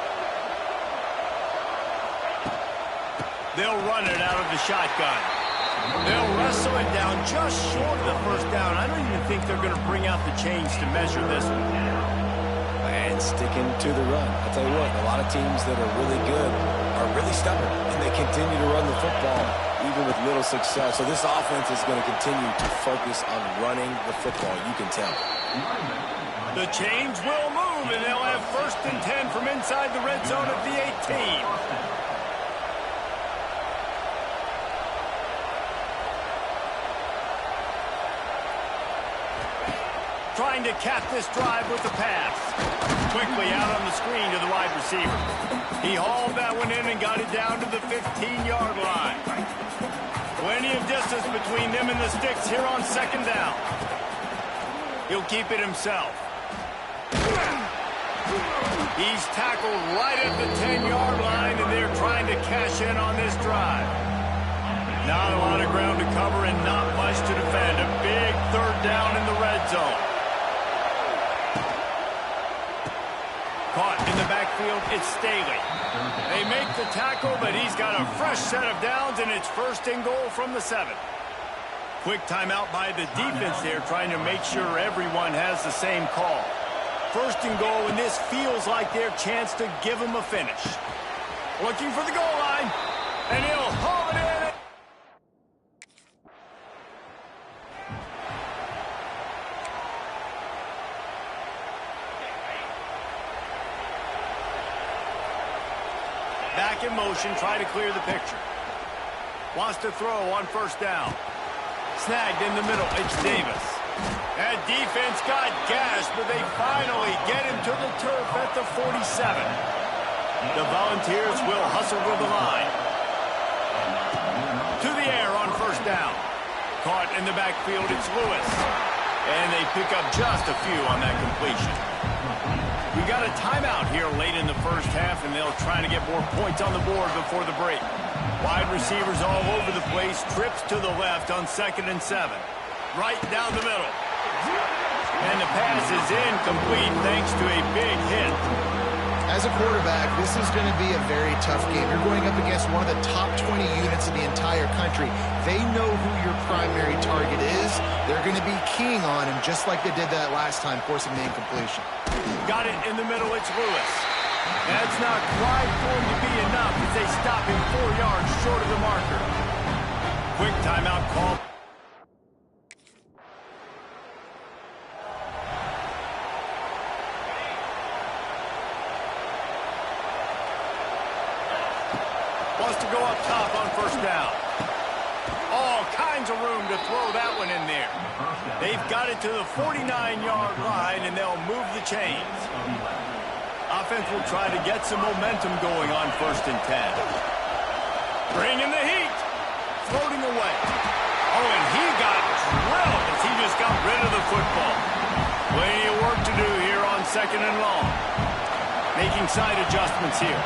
They'll run it out of the shotgun. They'll wrestle it down just short of the 1st down. I don't even think they're going to bring out the chains to measure this one. And sticking to the run. I'll tell you what, a lot of teams that are really good are really stubborn, and they continue to run the football even with little success. So this offense is going to continue to focus on running the football, you can tell. The chains will move, and they'll have 1st and 10 from inside the red zone at the 18. Trying to cap this drive with the pass. Quickly out on the screen to the wide receiver. He hauled that one in and got it down to the 15-yard line. Plenty of distance between them and the sticks here on 2nd down. He'll keep it himself. He's tackled right at the 10-yard line, and they're trying to cash in on this drive. Not a lot of ground to cover and not much to defend. A big 3rd down in the red zone. Caught in the backfield, it's Staley. They make the tackle, but he's got a fresh set of downs, and it's 1st and goal from the 7. Quick timeout by the defense there, trying to make sure everyone has the same call. 1st and goal, and this feels like their chance to give them a finish. Looking for the goal line, and he'll haul it in. Back in motion, try to clear the picture. Wants to throw on 1st down. Snagged in the middle, it's Davis. That defense got gashed, but they finally get him to the turf at the 47. The Volunteers will hustle to the line. To the air on 1st down. Caught in the backfield, it's Lewis. And they pick up just a few on that completion. We got a timeout here late in the 1st half, and they'll try to get more points on the board before the break. Wide receivers all over the place. Trips to the left on 2nd and 7. Right down the middle. And the pass is incomplete thanks to a big hit. As a quarterback, this is going to be a very tough game. You're going up against one of the top 20 units in the entire country. They know who your primary target is. They're going to be keying on him, just like they did that last time, forcing the incompletion. Got it in the middle, it's Lewis. That's not quite going to be enough as they stop him 4 yards short of the marker. Quick timeout call. Wants to go up top on 1st down. All kinds of room to throw that one in there. They've got it to the 49-yard line, and they'll move the chains. Offense will try to get some momentum going on 1st and 10. Bringing the heat. Floating away. Oh, and he got drilled as he just got rid of the football. Plenty of work to do here on 2nd and long. Making side adjustments here.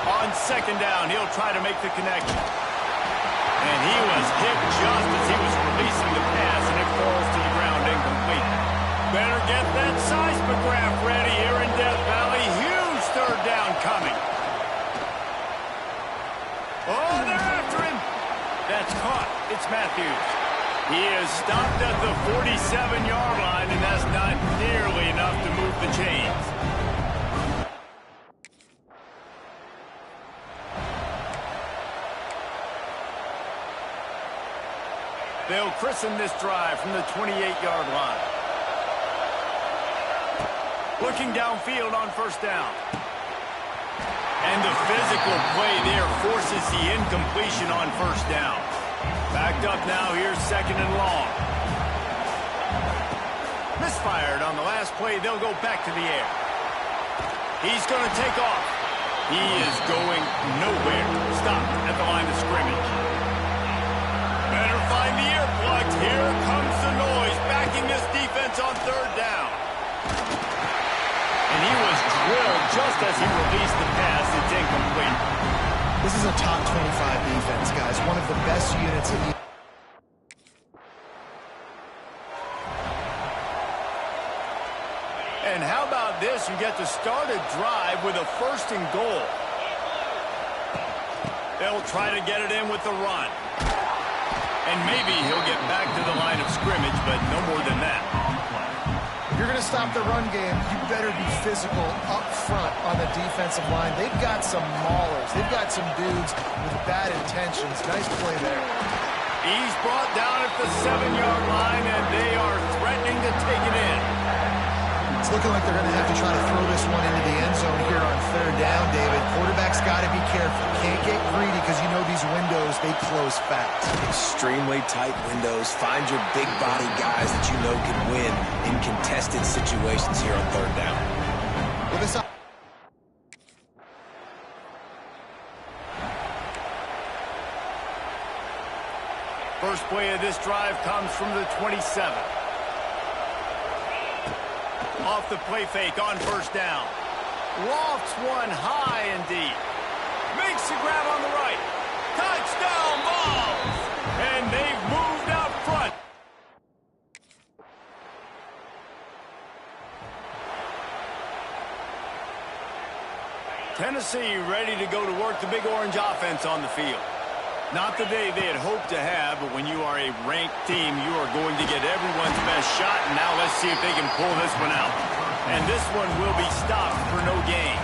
On 2nd down, he'll try to make the connection. And he was hit just as he was releasing the pass, and it falls to the ground incomplete. Better get that seismograph ready here in Death Valley. Huge 3rd down coming. Oh, they're after him. That's caught. It's Matthews. He is stopped at the 47-yard line, and that's not nearly enough to move the chains. They'll christen this drive from the 28-yard line. Looking downfield on 1st down. And the physical play there forces the incompletion on 1st down. Backed up now, here's 2nd and long. Misfired on the last play, they'll go back to the air. He's going to take off. He is going nowhere. Stopped at the line of scrimmage. Better find the earplugs. Here comes the noise, backing this defense on third down. And he was drilled just as he released the pass. It's incomplete. This is a top 25 defense, guys. One of the best units in the... And how about this? You get to start a drive with a 1st and goal. They'll try to get it in with the run. And maybe he'll get back to the line of scrimmage, but no more than that. If you're going to stop the run game, you better be physical up front on the defensive line. They've got some maulers. They've got some dudes with bad intentions. Nice play there. He's brought down at the 7-yard line, and they are threatening to take it in. It's looking like they're going to have to try to throw this one into the end zone here on 3rd down, David. Quarterback's got to be careful. Can't get greedy because you know these windows, they close fast. Extremely tight windows. Find your big body guys that you know can win in contested situations here on 3rd down. With this First play of this drive comes from the 27. Off the play fake on 1st down. Lofts one high and deep. Makes the grab on the right. Touchdown balls! And they've moved out front. Tennessee ready to go to work the Big Orange offense on the field. Not the day they had hoped to have, but when you are a ranked team, you are going to get everyone's best shot, and now let's see if they can pull this one out. And this one will be stopped for no gain.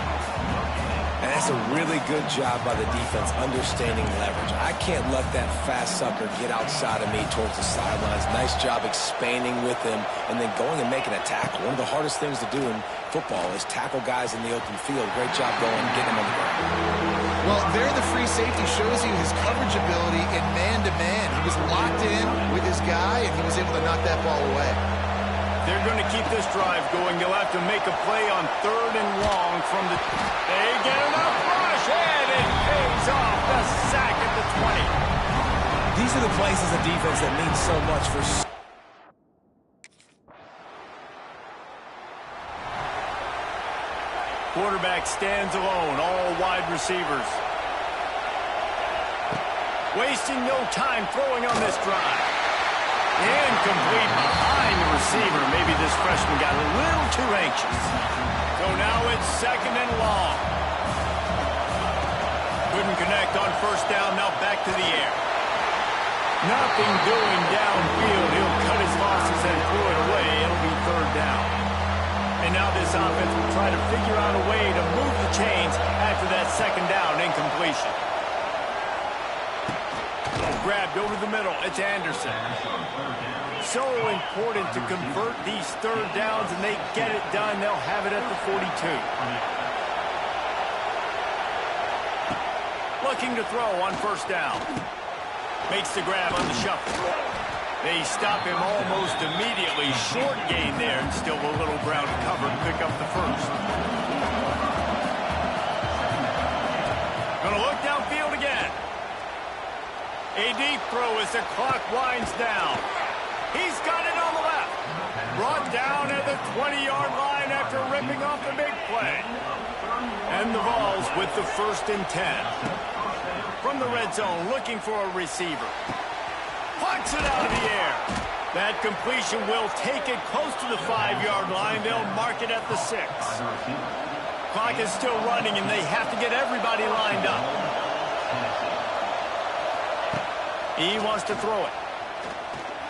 And that's a really good job by the defense understanding leverage. I can't let that fast sucker get outside of me towards the sidelines. Nice job expanding with him and then going and making a tackle. One of the hardest things to do in football is tackle guys in the open field. Great job going and getting them on the ground. Well, there the free safety shows you his coverage ability in man-to-man. He was locked in with his guy, and he was able to knock that ball away. They're going to keep this drive going. They'll have to make a play on 3rd and long from the... They get enough rush, and it pays off the sack at the 20. These are the plays as a defense that mean so much for... Quarterback stands alone, all wide receivers. Wasting no time throwing on this drive. Incomplete behind the receiver. Maybe this freshman got a little too anxious. So now it's 2nd and long. Couldn't connect on 1st down, now back to the air. Nothing doing downfield. He'll cut his losses and throw it away. It'll be 3rd down. And now this offense will try to figure out a way to move the chains after that 2nd down incompletion. Grabbed over the middle. It's Anderson. So important to convert these 3rd downs, and they get it done. They'll have it at the 42. Looking to throw on 1st down. Makes the grab on the shuffle. They stop him almost immediately. Short gain there, and still a little ground to cover to pick up the 1st. Gonna look downfield again. A deep throw as the clock winds down. He's got it on the left. Brought down at the 20-yard line after ripping off the big play. And the Vols with the 1st and 10. From the red zone, looking for a receiver. Punts it out of the air. That completion will take it close to the 5-yard line. They'll mark it at the 6. Clock is still running, and they have to get everybody lined up. He wants to throw it.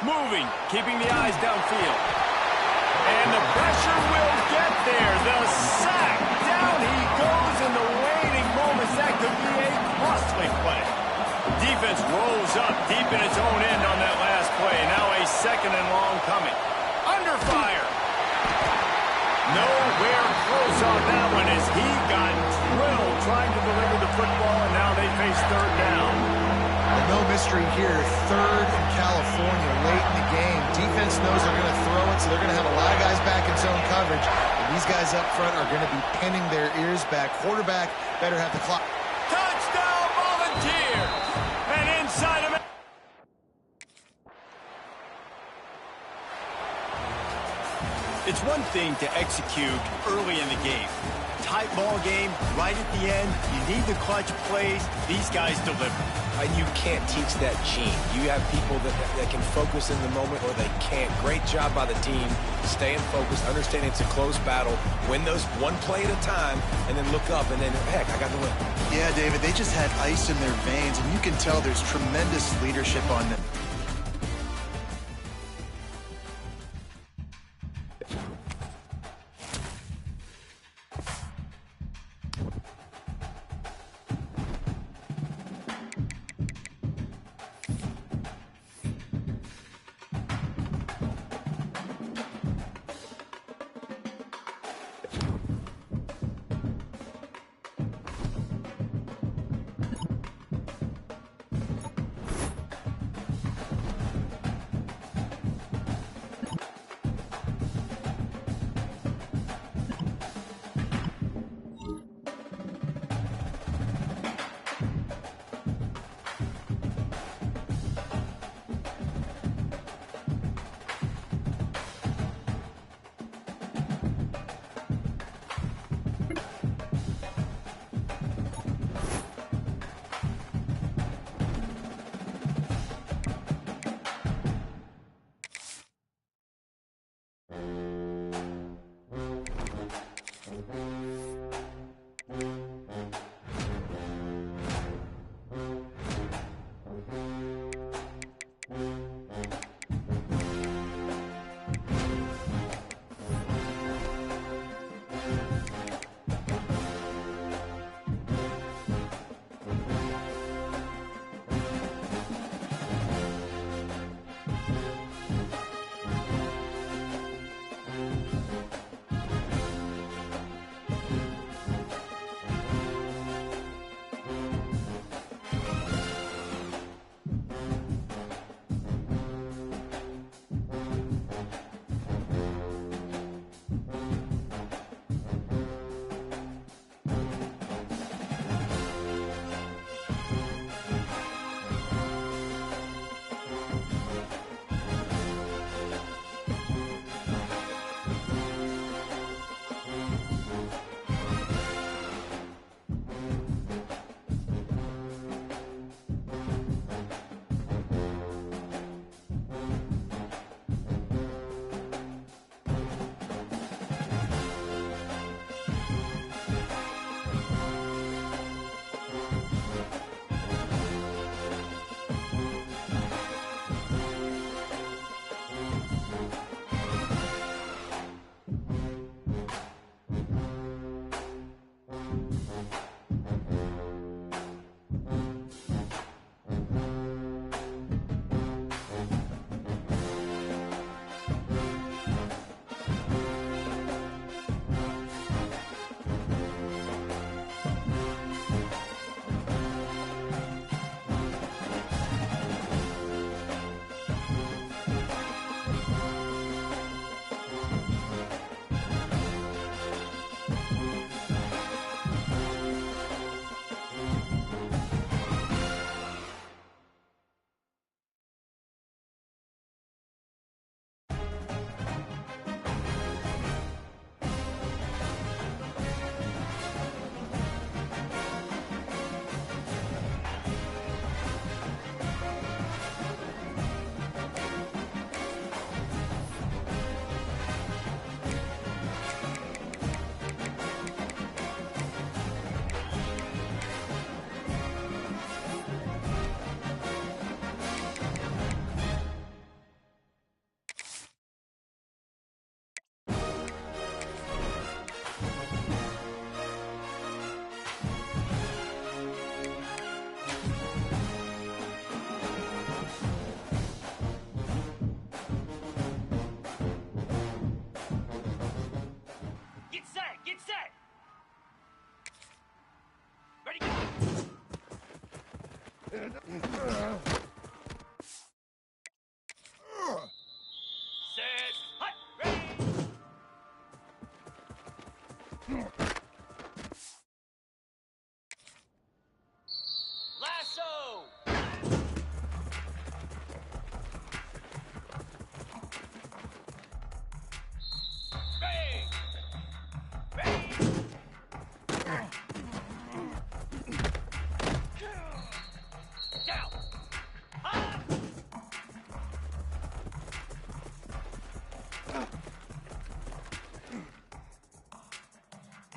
Moving, keeping the eyes downfield. And the pressure will get there. The sack. Down he goes in the waiting moments. That could be a costly play. Defense rolls up deep in its own end on that last play. Now a 2nd and long coming. Under fire. Nowhere close on that one as he got drilled trying to deliver the football, and now they face 3rd down. Well, no mystery here. 3rd in California late in the game. Defense knows they're going to throw it, so they're going to have a lot of guys back in zone coverage. And these guys up front are going to be pinning their ears back. Quarterback better have the clock. Touchdown, Volunteers! And inside of it. It's one thing to execute early in the game. Tight ball game, right at the end, you need the clutch plays. These guys deliver. And you can't teach that gene. You have people that can focus in the moment or they can't. Great job by the team, staying focused, understanding it's a close battle, win those one play at a time, and then look up and then, heck, I got the win. Yeah, David, they just had ice in their veins, and you can tell there's tremendous leadership on them.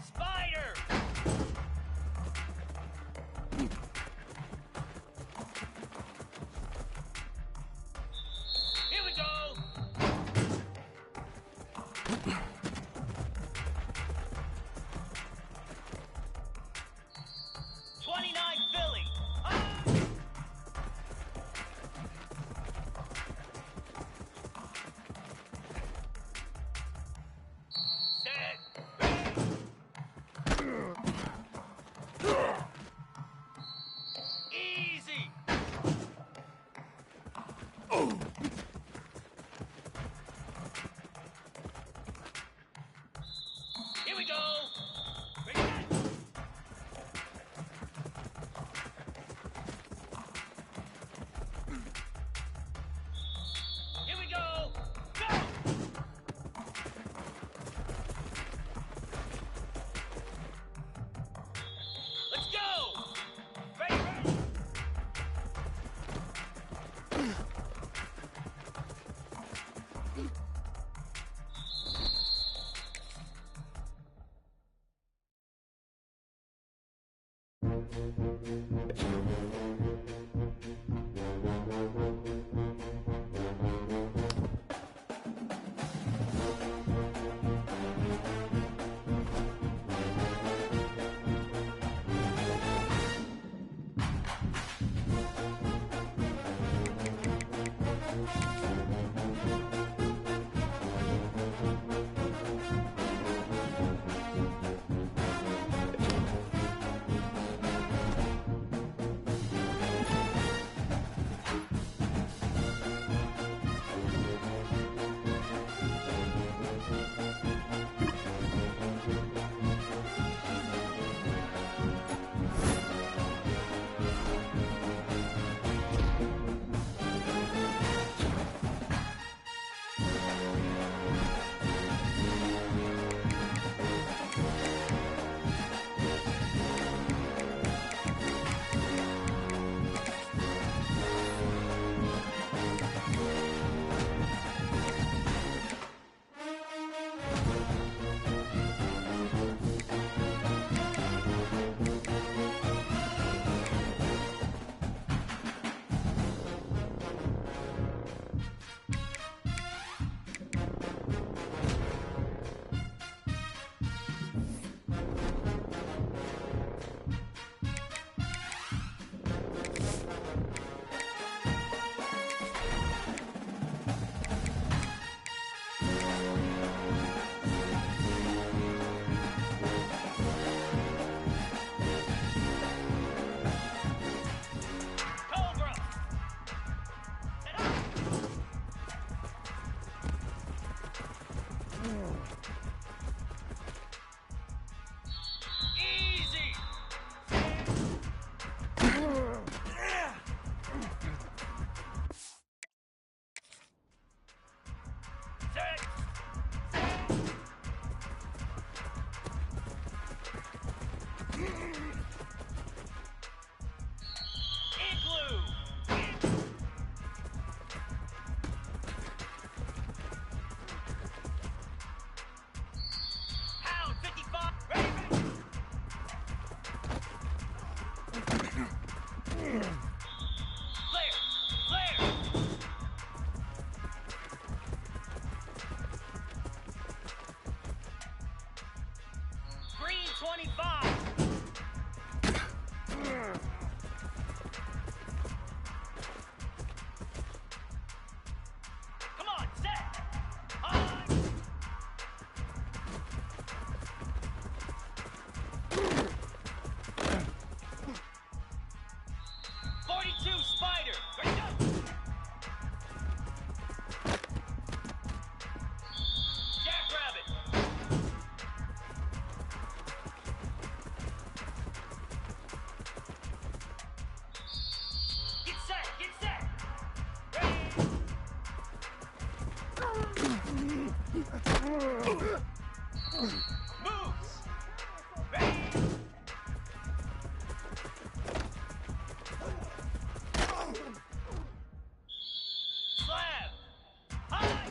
Spider! Here we go! 29 Philly! Ah! Set! Easy! Here we go! Ready, set! Here we go! Go! Let's go! Ready, ready! Cobra! Set up! Easy! Set! Igloo! Hound 55! Ready, ready! Flare! Flare! Green 25! Come on, set! High! .42 Spider! Ready, go! Jackrabbit! Get set! Get set! Ready! Moves! Ready! Slab! High!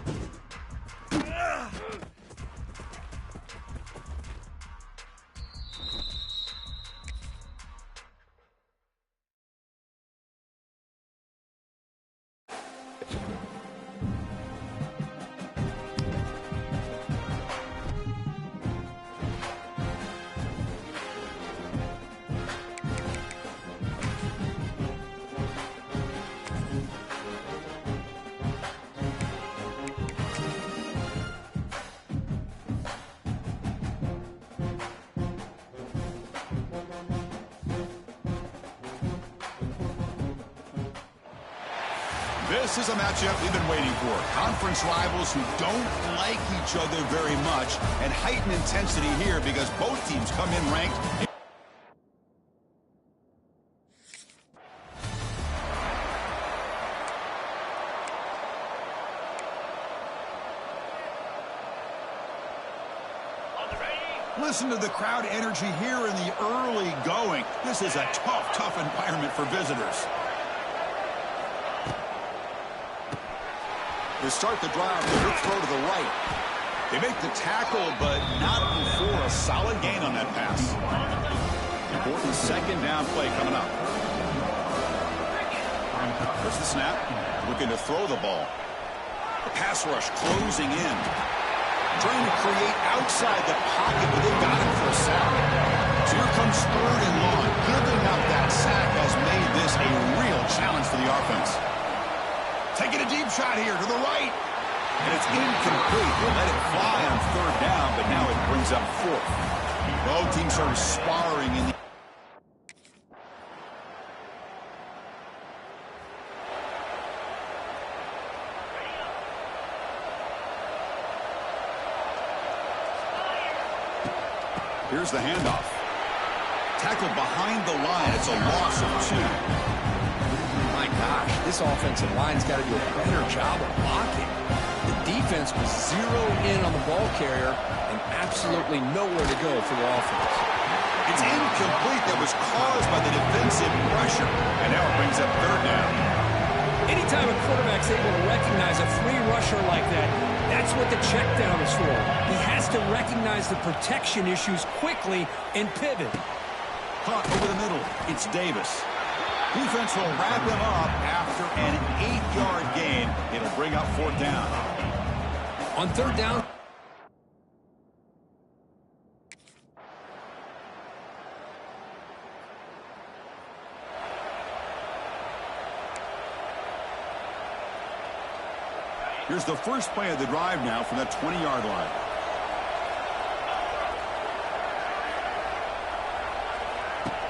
This is a matchup we've been waiting for. Conference rivals who don't like each other very much, and heightened intensity here because both teams come in ranked. Listen to the crowd energy here in the early going. This is a tough environment for visitors. To start the drive, the quick throw to the right. They make the tackle, but not before a solid gain on that pass. Important second down play coming up. There's the snap. Looking to throw the ball. The pass rush closing in. Trying to create outside the pocket, but they got him for a sack. So here comes 3rd and long. Giving up that sack has made this a real challenge for the offense. Taking a deep shot here to the right. And it's incomplete. They let it fly on 3rd down, but now it brings up 4th. Both teams are sparring in the... Here's the handoff. Tackled behind the line. It's a loss of 2. My gosh, this offensive line's got to do a better job of blocking. The defense was zeroed in on the ball carrier and absolutely nowhere to go for the offense. It's incomplete. That was caused by the defensive pressure. And now it brings up 3rd down. Anytime a quarterback's able to recognize a free rusher like that, that's what the check down is for. He has to recognize the protection issues quickly and pivot. Caught over the middle. It's Davis. Defense will wrap him up after an 8-yard gain. It'll bring up 4th down. On 3rd down. Here's the first play of the drive now from that 20-yard line.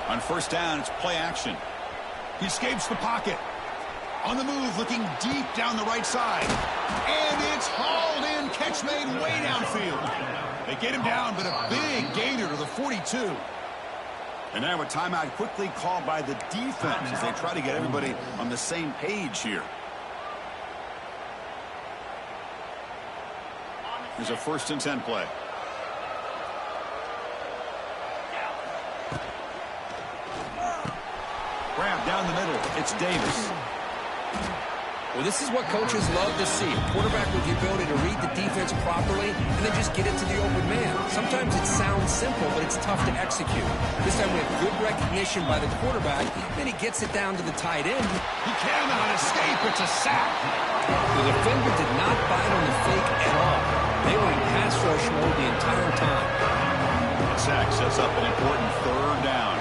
On 1st down, it's play action. He escapes the pocket. On the move, looking deep down the right side. And it's hauled in. Catch made way downfield. They get him down, but a big gainer to the 42. And now a timeout quickly called by the defense as they try to get everybody on the same page here. Here's a 1st and 10 play. Grab down the middle. It's Davis. Well, this is what coaches love to see. A quarterback with the ability to read the defense properly and then just get it to the open man. Sometimes it sounds simple, but it's tough to execute. This time we have good recognition by the quarterback, then he gets it down to the tight end. He cannot escape. It's a sack. The defender did not bite on the fake at all. They were in pass rush mode the entire time. Sack sets up an important 3rd down.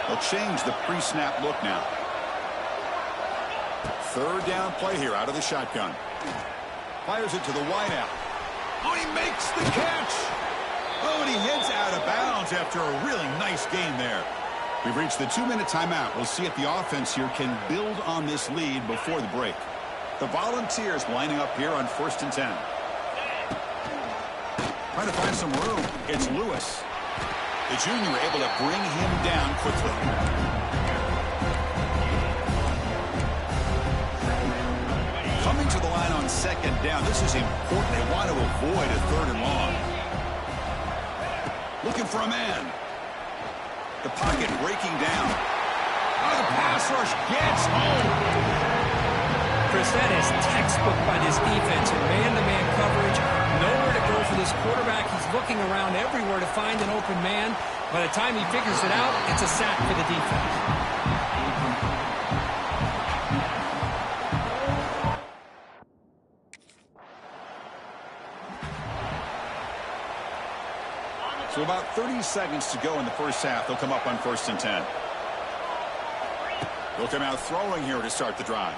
They'll change the pre-snap look now. 3rd down play here out of the shotgun. Fires it to the wideout. Oh, he makes the catch. Oh, and he heads out of bounds after a really nice gain there. We've reached the 2-minute timeout. We'll see if the offense here can build on this lead before the break. The Volunteers lining up here on 1st and 10. Trying to find some room. It's Lewis. The junior able to bring him down quickly. Coming to the line on 2nd down. This is important. They want to avoid a 3rd and long. Looking for a man. The pocket breaking down. Oh, the pass rush gets home. Chris, that is textbook by this defense. Man-to-man coverage. Nowhere to go for this quarterback. He's looking around everywhere to find an open man. By the time he figures it out, it's a sack for the defense. So about 30 seconds to go in the first half. They'll come up on 1st and 10. They'll come out throwing here to start the drive.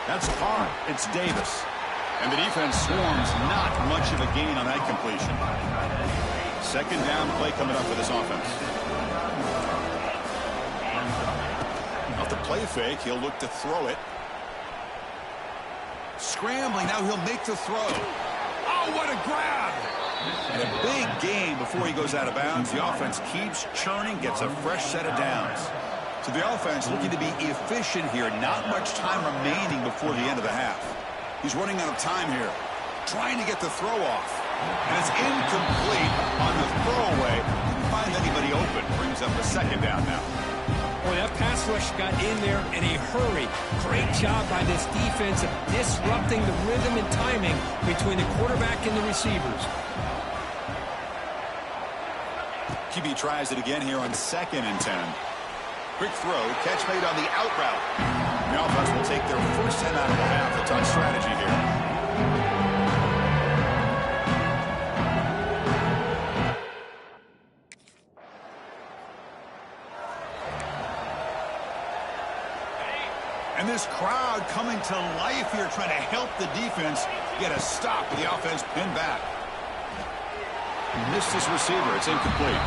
That's hard. It's Davis. And the defense swarms. Not much of a gain on that completion. 2nd down play coming up for this offense. play fake. He'll look to throw it. Scrambling. Now he'll make the throw. Oh, what a grab. And a big gain before he goes out of bounds. The offense keeps churning, gets a fresh set of downs. So the offense looking to be efficient here. Not much time remaining before the end of the half. He's running out of time here. Trying to get the throw off. And it's incomplete on the throwaway. Didn't find anybody open. Brings up a second down now. Boy, that pass rush got in there in a hurry. Great job by this defense of disrupting the rhythm and timing between the quarterback and the receivers. QB tries it again here on 2nd and 10. Quick throw, catch made on the out route. The offense will take their first 10 out of the half. A tough strategy here. And this crowd coming to life here, trying to help the defense get a stop with the offense pinned back. He missed his receiver. It's incomplete.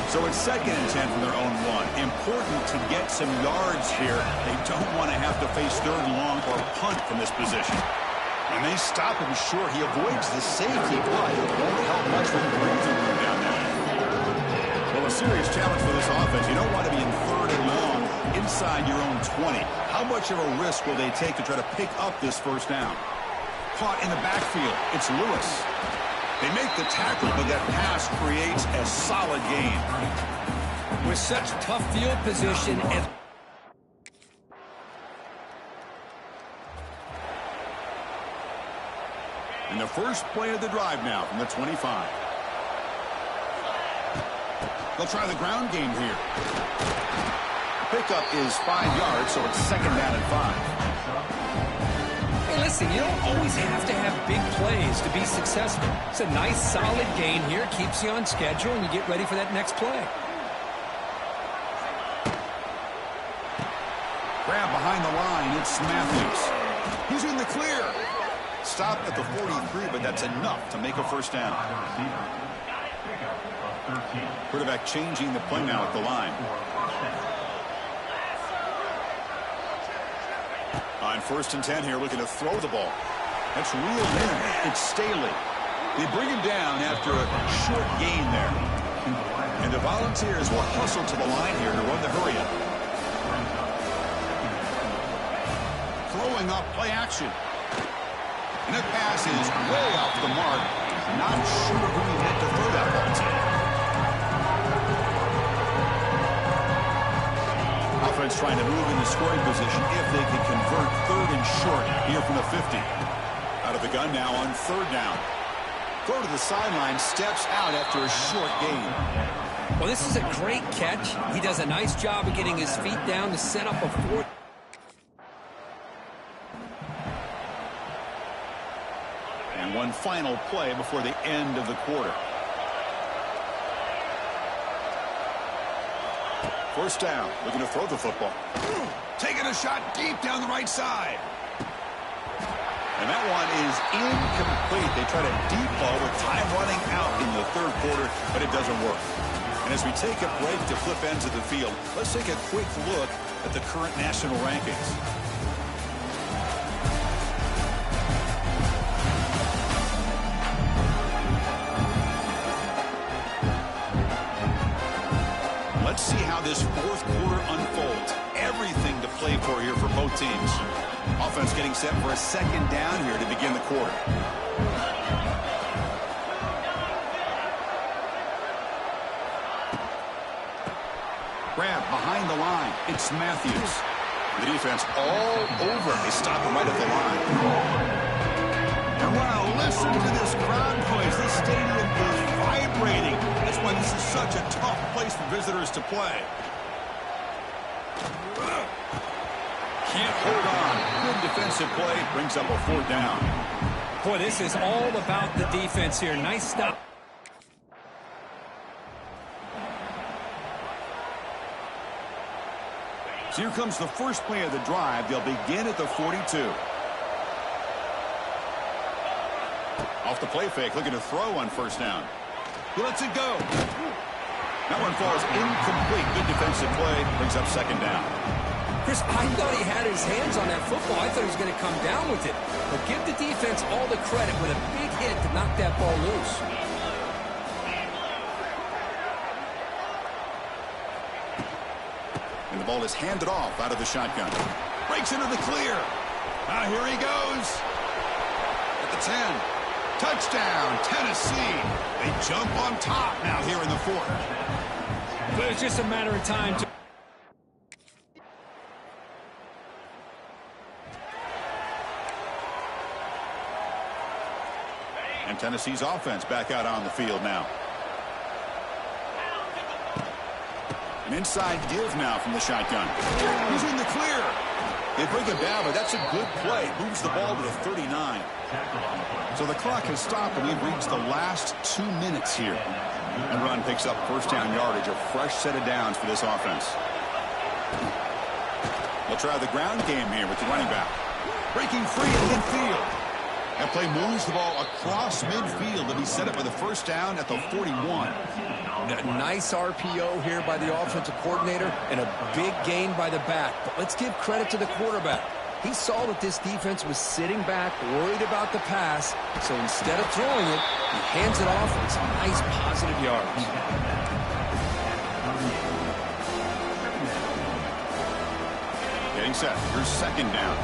So it's 2nd and 10 from their own 1. Important to get some yards here. They don't want to have to face 3rd and long or punt from this position. And they stop him short. He avoids the safety, but it won't help much with the breathing room down there. Well, a serious challenge for this offense. You don't want to be in 3rd and long inside your own 20. How much of a risk will they take to try to pick up this first down? Caught in the backfield. It's Lewis. They make the tackle, but that pass creates a solid gain. With such tough field position and... And the first play of the drive now from the 25. They'll try the ground game here. Pickup is 5 yards, so it's 2nd down and 5. Hey, listen, you don't always have to have big plays to be successful. It's a nice, solid gain here. Keeps you on schedule, and you get ready for that next play. Grab behind the line. It's Matthews. He's in the clear. Stop at the 43, but that's enough to make a first down. Quarterback changing the play now at the line. On 1st and 10 here, looking to throw the ball. That's reeled in. It's Staley. They bring him down after a short gain there. And the Volunteers will hustle to the line here to run the hurry-up. Throwing up play action. And that pass is way off the mark. Not sure who he meant to throw that ball to. Offense trying to move in the scoring position if they can convert 3rd and short here from the 50. Out of the gun now on 3rd down. Throw to the sideline, steps out after a short gain. Well, this is a great catch. He does a nice job of getting his feet down to set up a 4th. And one final play before the end of the quarter. First down, looking to throw the football. Taking a shot deep down the right side. And that one is incomplete. They try to deep ball with time running out in the 3rd quarter, but it doesn't work. And as we take a break to flip ends of the field, let's take a quick look at the current national rankings. Let's see how this 4th quarter unfolds. Everything to play for here for both teams. Offense getting set for a 2nd down here to begin the quarter. Grab behind the line. It's Matthews. The defense all over. They stop him right at the line. And wow, listen to this crowd noise. This stadium is vibrating. That's why this is such a tough place for visitors to play. Can't hold on. Good defensive play. Brings up a 4th down. Boy, this is all about the defense here. Nice stop. So here comes the first play of the drive. They'll begin at the 42. Off the play fake, looking to throw on 1st down. He lets it go. That one falls incomplete. Good defensive play. Brings up second down. Chris, I thought he had his hands on that football. I thought he was going to come down with it. But give the defense all the credit with a big hit to knock that ball loose. And the ball is handed off out of the shotgun. Breaks into the clear. Now here he goes. At the 10. Touchdown, Tennessee. They jump on top now here in the fourth. But it's just a matter of time to... And Tennessee's offense back out on the field now. An inside give now from the shotgun. He's in the clear. They bring him down, but that's a good play. Moves the ball to the 39. So the clock has stopped, and we've reached the last 2 minutes here. And run picks up first down yardage, a fresh set of downs for this offense. They'll try the ground game here with the running back. Breaking free in midfield. That play moves the ball across midfield to be set up with a first down at the 41. A nice RPO here by the offensive coordinator and a big gain by the back. But let's give credit to the quarterback. He saw that this defense was sitting back, worried about the pass. So instead of throwing it, he hands it off with some nice positive yards. Getting set. Here's second down.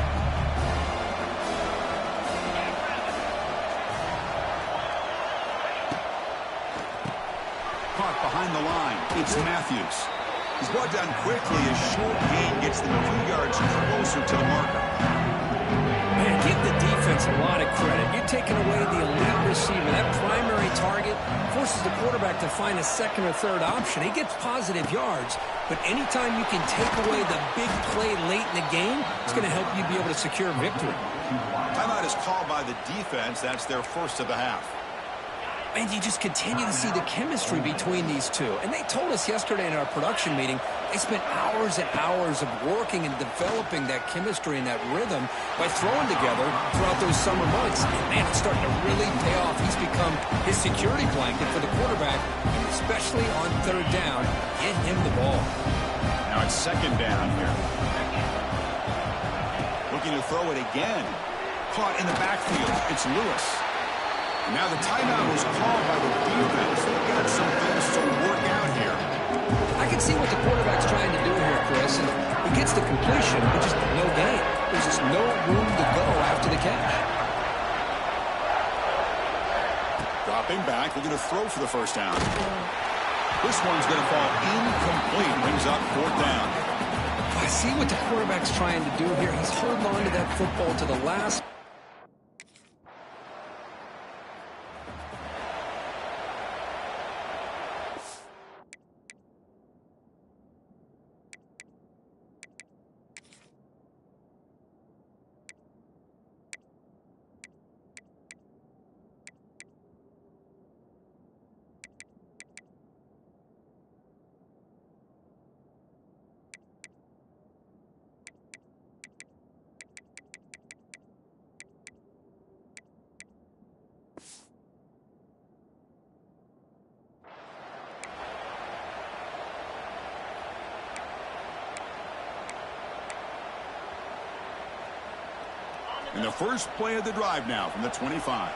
Caught behind the line. It's Matthews. He's brought down quickly. His short gain gets them a few yards closer to the marker. Man, give the defense a lot of credit. You're taking away the elite receiver. That primary target forces the quarterback to find a second or third option. He gets positive yards, but anytime you can take away the big play late in the game, it's going to help you be able to secure victory. Timeout is called by the defense. That's their first of the half. And you just continue to see the chemistry between these two. And they told us yesterday in our production meeting, they spent hours and hours of working and developing that chemistry and that rhythm by throwing together throughout those summer months. And man, it's starting to really pay off. He's become his security blanket for the quarterback, and especially on third down, get him the ball. Now it's second down here. Looking to throw it again. Caught in the backfield. It's Lewis. Now the timeout was called by the defense. They've got some things to work out here. I can see what the quarterback's trying to do here, Chris. And he gets the completion, but just no gain. There's just no room to go after the catch. Dropping back, looking to throw for the first down. This one's going to fall incomplete. Brings up fourth down. I see what the quarterback's trying to do here. He's holding on to that football to the last. And the first play of the drive now from the 25.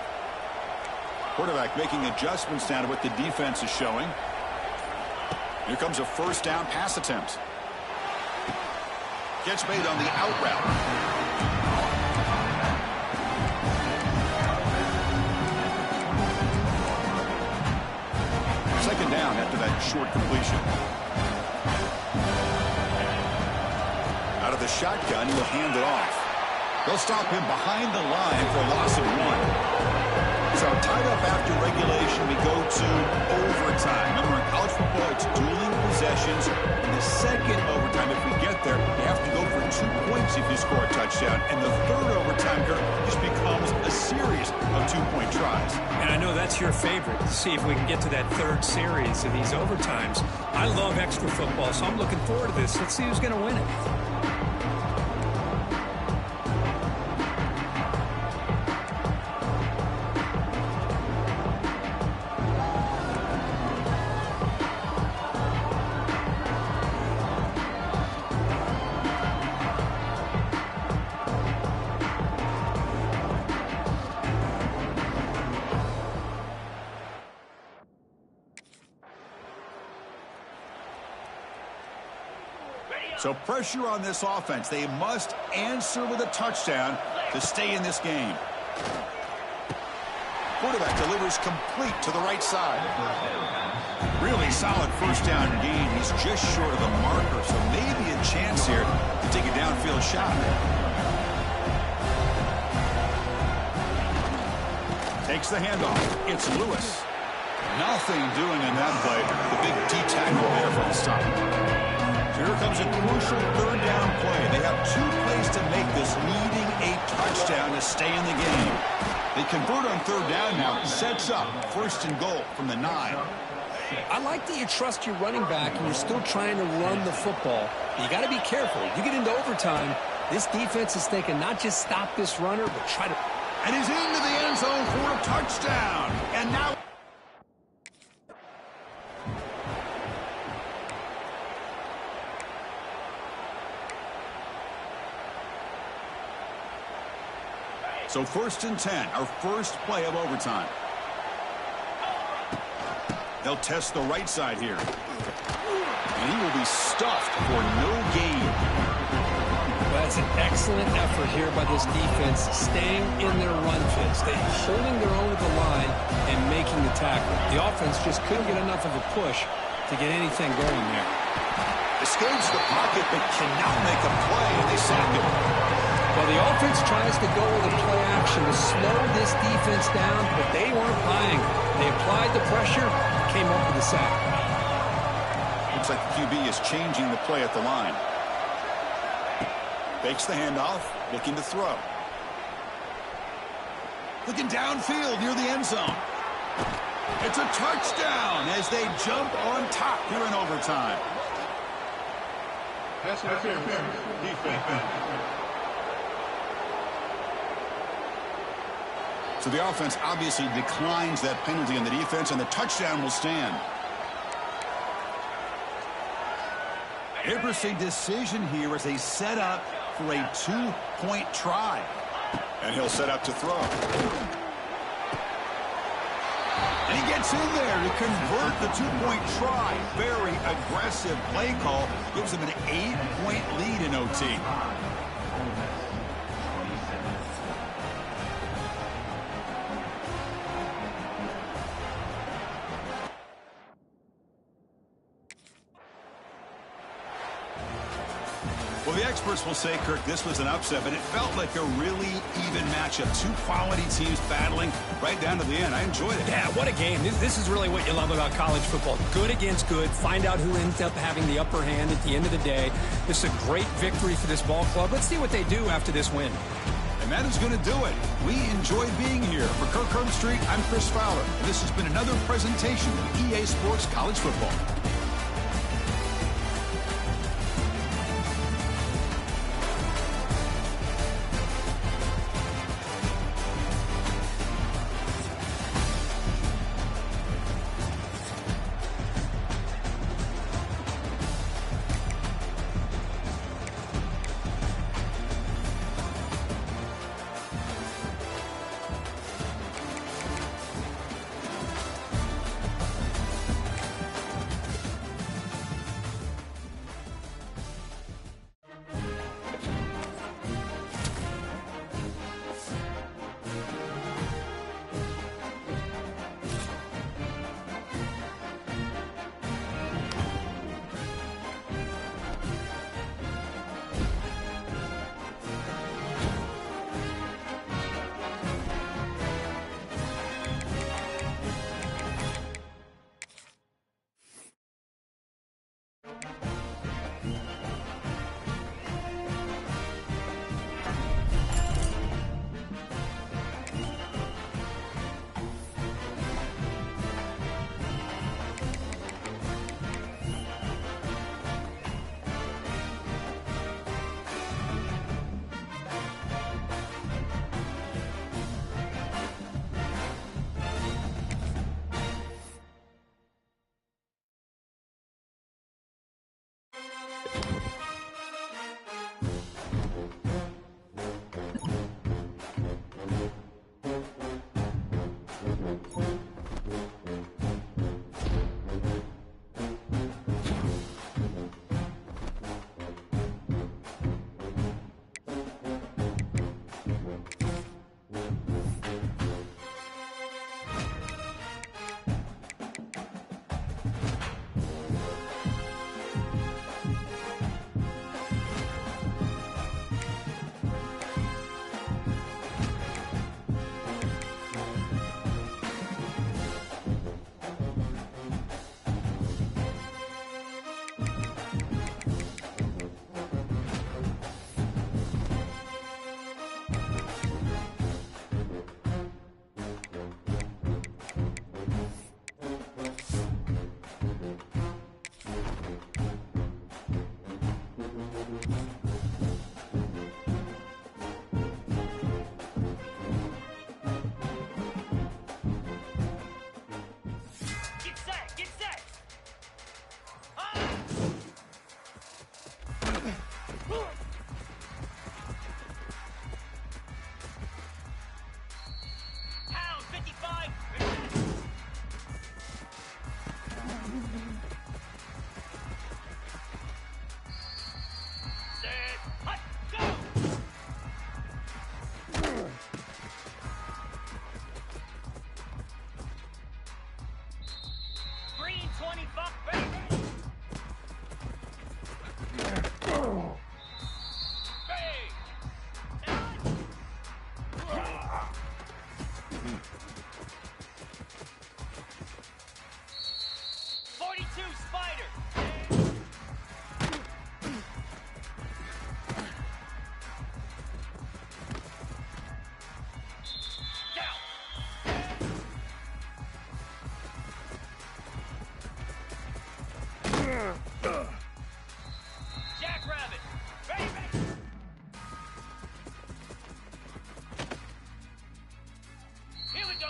Quarterback making adjustments down to what the defense is showing. Here comes a first down pass attempt. Gets made on the out route. Second down after that short completion. Out of the shotgun, he'll hand it off. They'll stop him behind the line for a loss of 1. So tied up after regulation, we go to overtime. Remember, in college football, it's dueling possessions. In the second overtime, if we get there, you have to go for 2 points if you score a touchdown. And the third overtime just becomes a series of 2-point tries. And I know that's your favorite, to see if we can get to that third series of these overtimes. I love extra football, so I'm looking forward to this. Let's see who's going to win it. So pressure on this offense. They must answer with a touchdown to stay in this game. Quarterback delivers complete to the right side. Really solid first down gain. He's just short of the marker, so maybe a chance here to take a downfield shot. Takes the handoff. It's Lewis. Nothing doing in that play. The big D-tackle there from the stop. So here comes a crucial third down play. They have 2 plays to make this, needing a touchdown to stay in the game. They convert on third down now. Sets up first and goal from the 9. I like that you trust your running back and you're still trying to run the football. You got to be careful. You get into overtime, this defense is thinking not just stop this runner, but try to... And he's into the end zone for a touchdown. And now... So first and 10, our first play of overtime. They'll test the right side here. And he will be stuffed for no gain. That's an excellent effort here by this defense, staying in their run fits. They're holding their own at the line and making the tackle. The offense just couldn't get enough of a push to get anything going there. Escapes the pocket, but cannot make a play, and they sack him. Well, the offense tries to go with a play action to slow this defense down, but they weren't buying it. They applied the pressure, came up with a sack. Looks like the QB is changing the play at the line. Fakes the handoff, looking to throw. Looking downfield near the end zone. It's a touchdown as they jump on top here in overtime. Pass interference. Defense. So the offense obviously declines that penalty on the defense, and the touchdown will stand. Interesting decision here as they set up for a 2-point try. And he'll set up to throw. And he gets in there to convert the 2-point try. Very aggressive play call. Gives them an 8-point lead in OT. Well, the experts will say, Kirk, this was an upset, but it felt like a really even matchup. 2 quality teams battling right down to the end. I enjoyed it. Yeah, what a game. This is really what you love about college football. Good against good. Find out who ends up having the upper hand at the end of the day. This is a great victory for this ball club. Let's see what they do after this win. And that is going to do it. We enjoyed being here. For Kirk Herbstreit, I'm Chris Fowler. And this has been another presentation of EA Sports College Football. Get set! Get set! Pound 55! Set! Hut! Go! Green 25! Bang! Spider! Down! Jackrabbit! Baby! Here we go!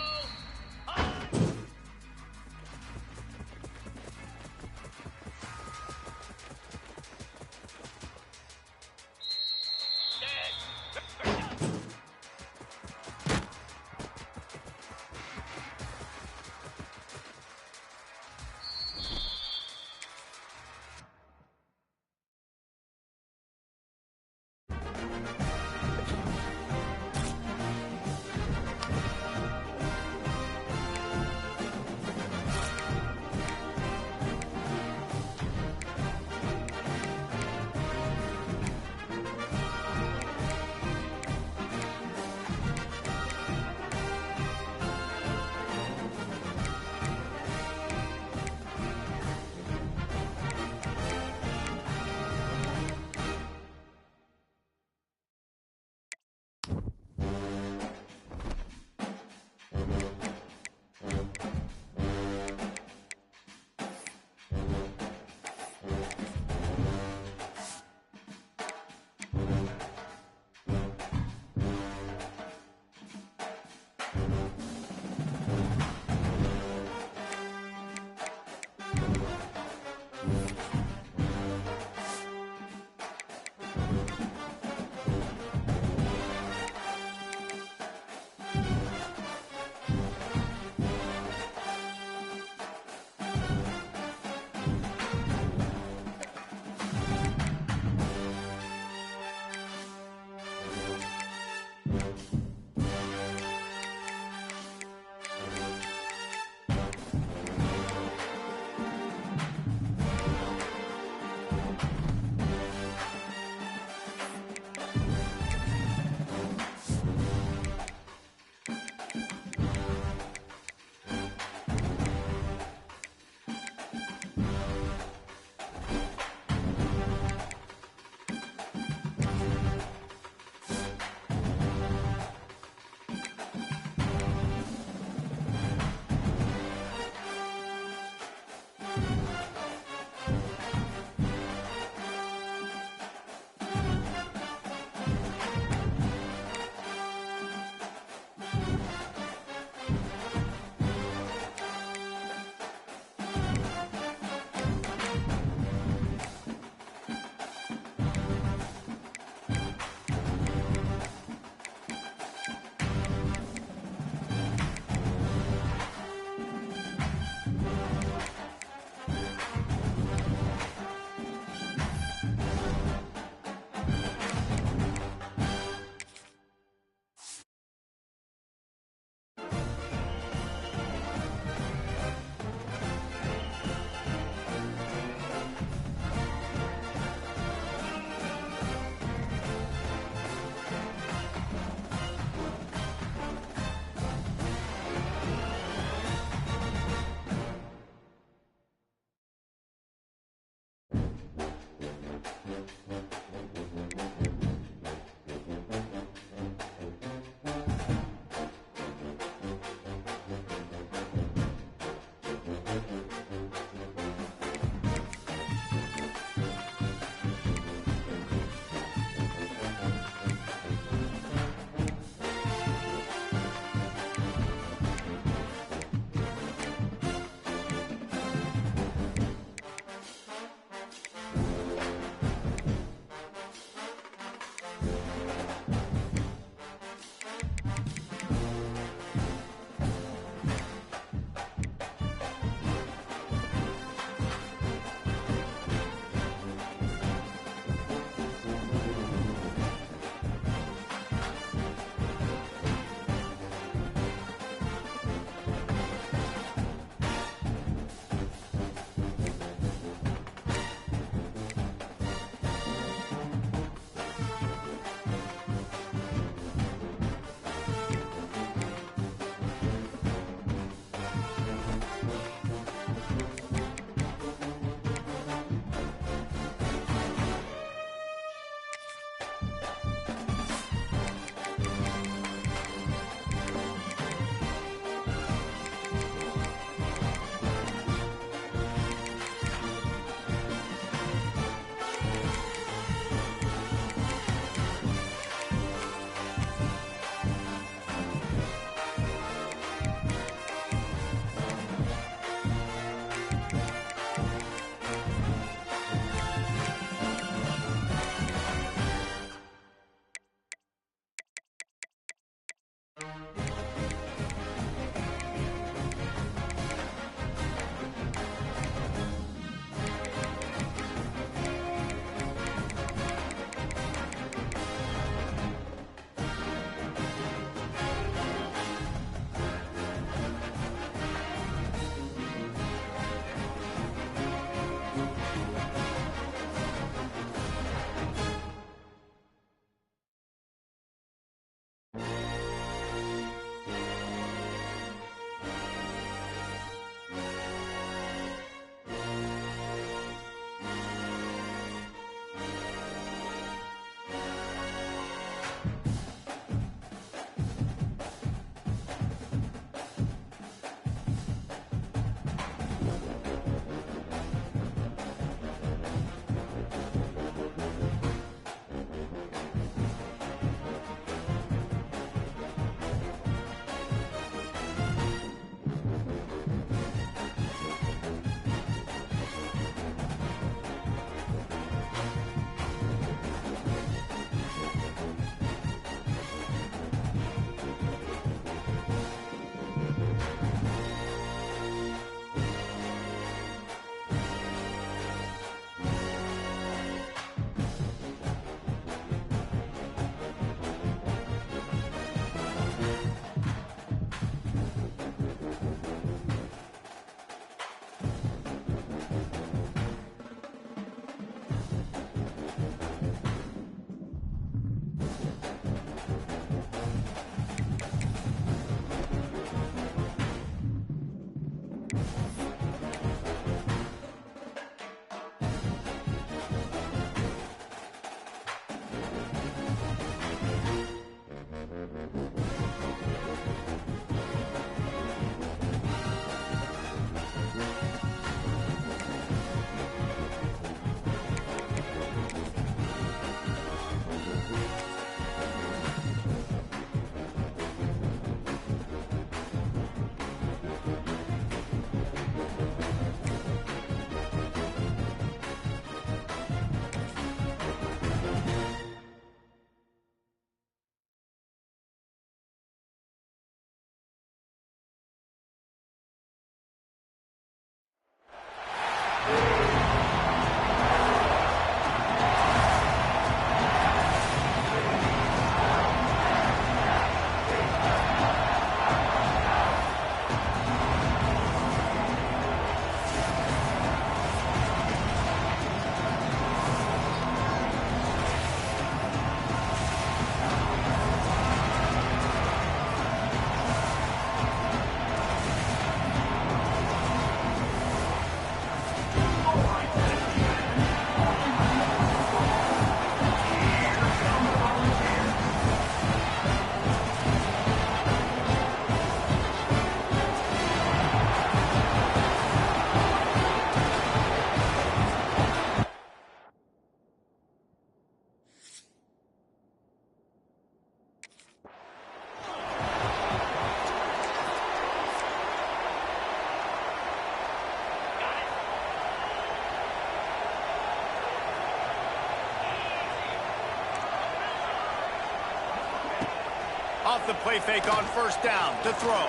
Off the play fake on first down to throw.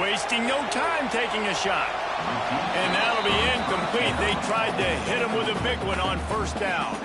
Wasting no time taking a shot. And that'll be incomplete. They tried to hit him with a big one on first down.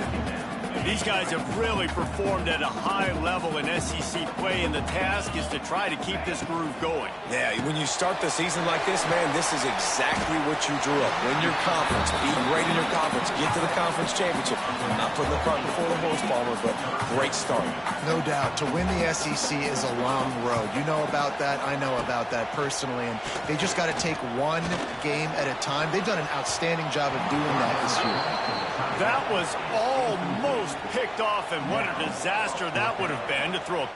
These guys have really performed at a high level in SEC play, and the task is to try to keep this groove going. Yeah, when you start the season like this, man, this is exactly what you drew up. Win your conference, be great in your conference, get to the conference championship. Not putting the cart before the horse, Palmer, but great start. No doubt. To win the SEC is a long road. You know about that. I know about that personally. And they just got to take one game at a time. They've done an outstanding job of doing that this year. That was almost picked off, and what a disaster that would have been to throw.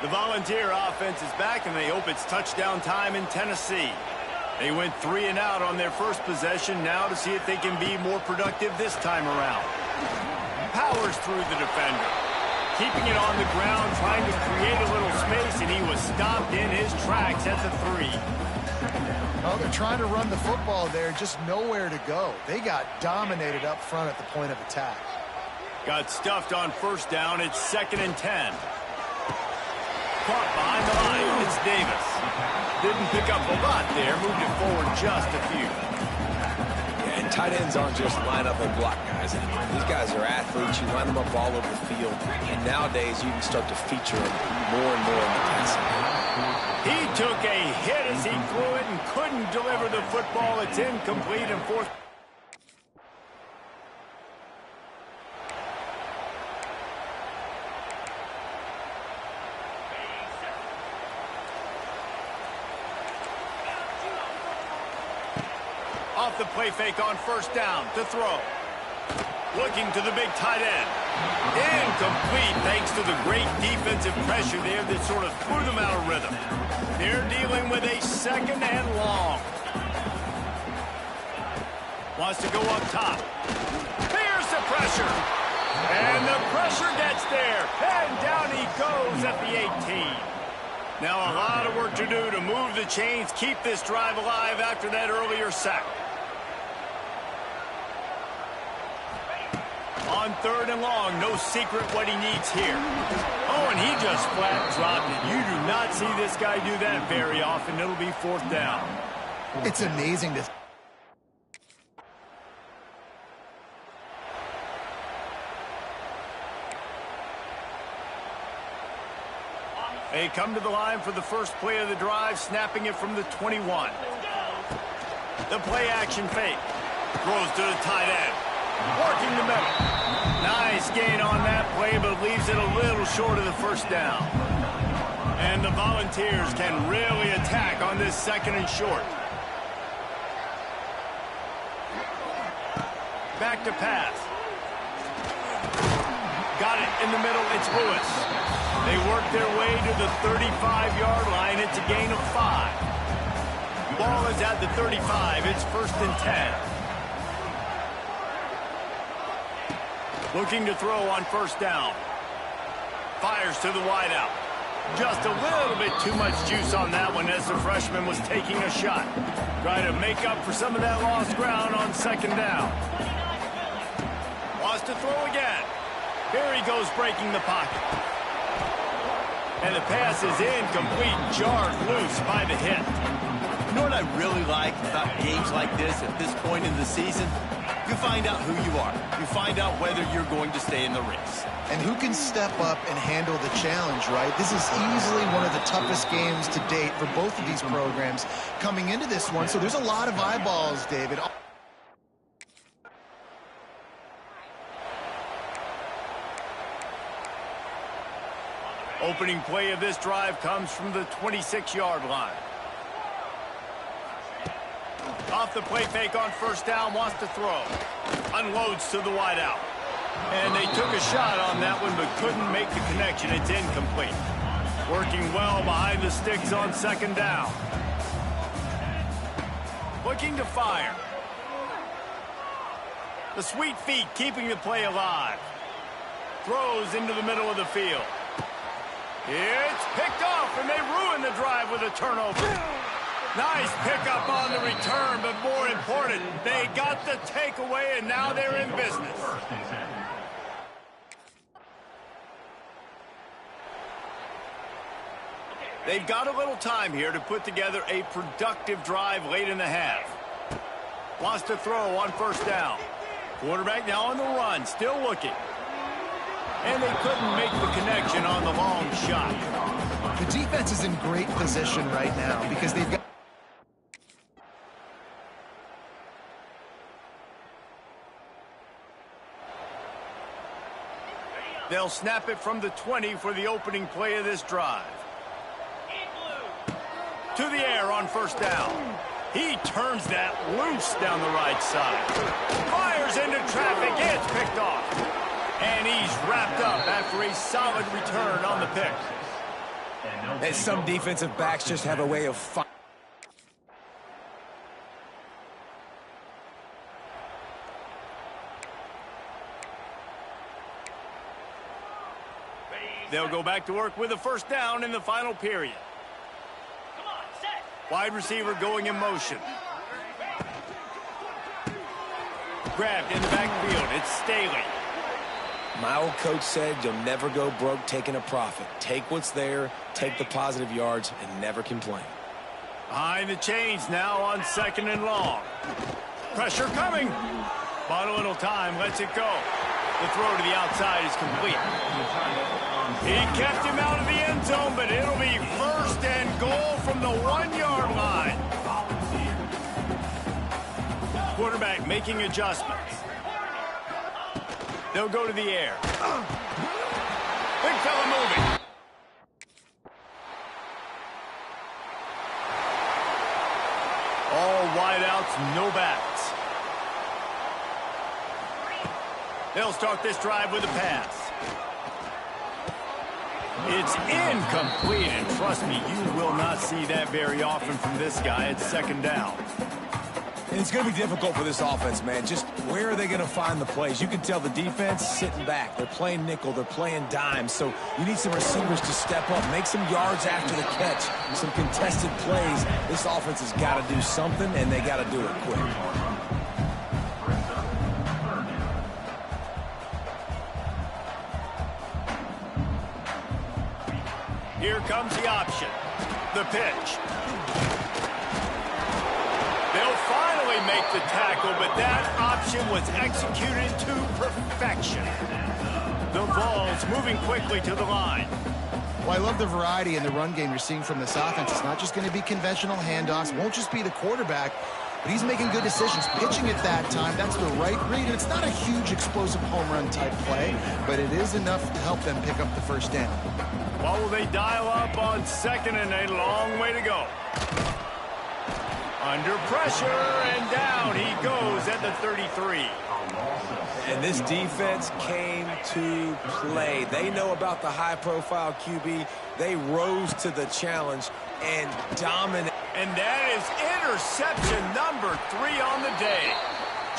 The Volunteer offense is back, and they hope it's touchdown time in Tennessee. They went 3 and out on their first possession, now to see if they can be more productive this time around. Powers through the defender. Keeping it on the ground, trying to create a little space, and he was stopped in his tracks at the 3. Oh, they're trying to run the football there, just nowhere to go. They got dominated up front at the point of attack. Got stuffed on first down. It's 2nd and 10. Caught behind the line. It's Davis. Didn't pick up a lot there. Moved it forward just a few. Yeah, and tight ends aren't just line up and block guys. These guys are athletes. You line them up all over the field. And nowadays, you can start to feature them more and more in the passing game. He took a hit as he threw it and couldn't deliver the football. It's incomplete and 4th. Off the play fake on first down to throw. Looking to the big tight end. Incomplete thanks to the great defensive pressure there that sort of threw them out of rhythm. They're dealing with a 2nd and long. Wants to go up top. Here's the pressure. And the pressure gets there. And down he goes at the 18. Now a lot of work to do to move the chains, keep this drive alive after that earlier sack. On 3rd and long, no secret what he needs here. Oh, and he just flat dropped it. You do not see this guy do that very often. It'll be 4th down. It's amazing to... They come to the line for the first play of the drive, snapping it from the 21. The play action fake. Throws to the tight end. Working the middle. Nice gain on that play, but leaves it a little short of the first down. And the Volunteers can really attack on this 2nd and short. Back to pass. Got it in the middle. It's Lewis. They work their way to the 35-yard line. It's a gain of 5. Ball is at the 35. It's 1st and 10. Looking to throw on first down. Fires to the wideout. Just a little bit too much juice on that one as the freshman was taking a shot. Trying to make up for some of that lost ground on 2nd down. Wants to throw again. Here he goes breaking the pocket. And the pass is incomplete, jarred loose by the hit. You know what I really like about games like this at this point in the season? You find out who you are. You find out whether you're going to stay in the race. And who can step up and handle the challenge, right? This is easily one of the toughest games to date for both of these programs coming into this one. So there's a lot of eyeballs, David. Opening play of this drive comes from the 26-yard line. Off the play fake on first down, wants to throw. Unloads to the wideout. And they took a shot on that one, but couldn't make the connection. It's incomplete. Working well behind the sticks on 2nd down. Looking to fire. The sweet feet keeping the play alive. Throws into the middle of the field. It's picked off, and they ruin the drive with a turnover. Nice pickup on the return, but more important, they got the takeaway, and now they're in business. They've got a little time here to put together a productive drive late in the half. Lost a throw on first down. Quarterback now on the run, still looking. And they couldn't make the connection on the long shot. The defense is in great position right now because they've got... They'll snap it from the 20 for the opening play of this drive. To the air on first down. He turns that loose down the right side. Fires into traffic. It's picked off. And he's wrapped up after a solid return on the pick. And some defensive backs just have a way of fighting. They'll go back to work with a first down in the final period. Come on, set. Wide receiver going in motion. Grabbed in the backfield. It's Staley. My old coach said you'll never go broke taking a profit. Take what's there, take the positive yards, and never complain. Behind the chains now on 2nd and long. Pressure coming. Bought a little time, lets it go. The throw to the outside is complete. He kept him out of the end zone, but it'll be 1st and goal from the 1-yard line. Quarterback making adjustments. They'll go to the air. Big fella moving. All wideouts, no backs. They'll start this drive with a pass. It's incomplete, and trust me, you will not see that very often from this guy. It's 2nd down. And it's going to be difficult for this offense, man. Just where are they going to find the plays? You can tell the defense sitting back. They're playing nickel. They're playing dime. So you need some receivers to step up, make some yards after the catch, some contested plays. This offense has got to do something, and they got to do it quick. Here comes the option. The pitch. They'll finally make the tackle, but that option was executed to perfection. The Vols moving quickly to the line. Well, I love the variety in the run game you're seeing from this offense. It's not just going to be conventional handoffs. Won't just be the quarterback, but he's making good decisions. Pitching at that time, that's the right read. And it's not a huge explosive home run type play, but it is enough to help them pick up the first down. What will they dial up on 2nd and a long way to go? Under pressure, and down he goes at the 33. And this defense came to play. They know about the high-profile QB. They rose to the challenge and dominated. And that is interception number 3 on the day.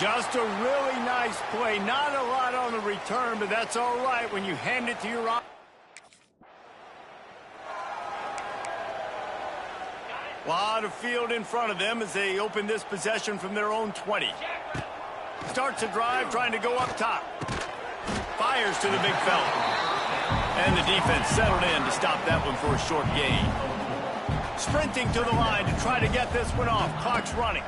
Just a really nice play. Not a lot on the return, but that's all right when you hand it to your own. Lot of field in front of them as they open this possession from their own 20. Starts a drive trying to go up top. Fires to the big fella. And the defense settled in to stop that one for a short gain. Sprinting to the line to try to get this one off. Clock's running.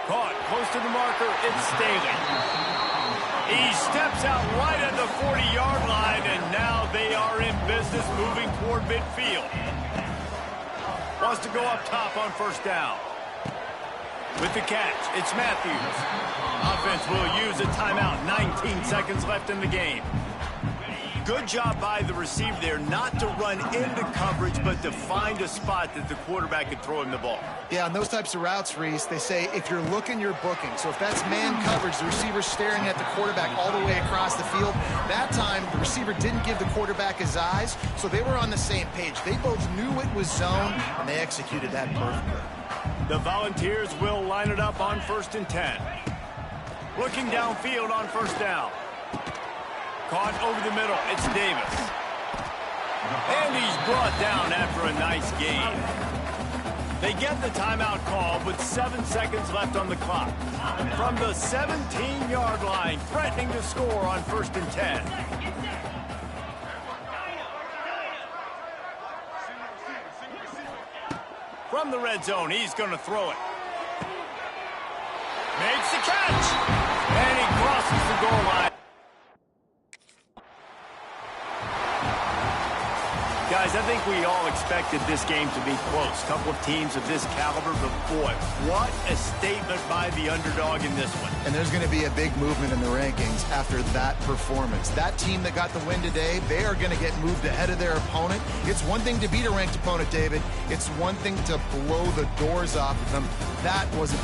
Caught close to the marker. It's Staley. He steps out right at the 40-yard line, and now they are in business moving toward midfield. Wants to go up top on first down. With the catch, it's Matthews. Offense will use a timeout. 19 seconds left in the game. Good job by the receiver there not to run into coverage, but to find a spot that the quarterback could throw him the ball. Yeah, on those types of routes, Reese, they say if you're looking, you're booking. So if that's man coverage, the receiver's staring at the quarterback all the way across the field. That time, the receiver didn't give the quarterback his eyes, so they were on the same page. They both knew it was zone, and they executed that perfectly. The Volunteers will line it up on 1st and 10. Looking downfield on first down. Caught over the middle. It's Davis. And he's brought down after a nice gain. They get the timeout call with 7 seconds left on the clock. From the 17-yard line, threatening to score on 1st and 10. From the red zone, he's going to throw it. Makes the catch. And he crosses the goal line. Guys, I think we all expected this game to be close. Couple of teams of this caliber, but boy, what a statement by the underdog in this one. And there's going to be a big movement in the rankings after that performance. That team that got the win today, they are going to get moved ahead of their opponent. It's one thing to beat a ranked opponent, David. It's one thing to blow the doors off of them. That was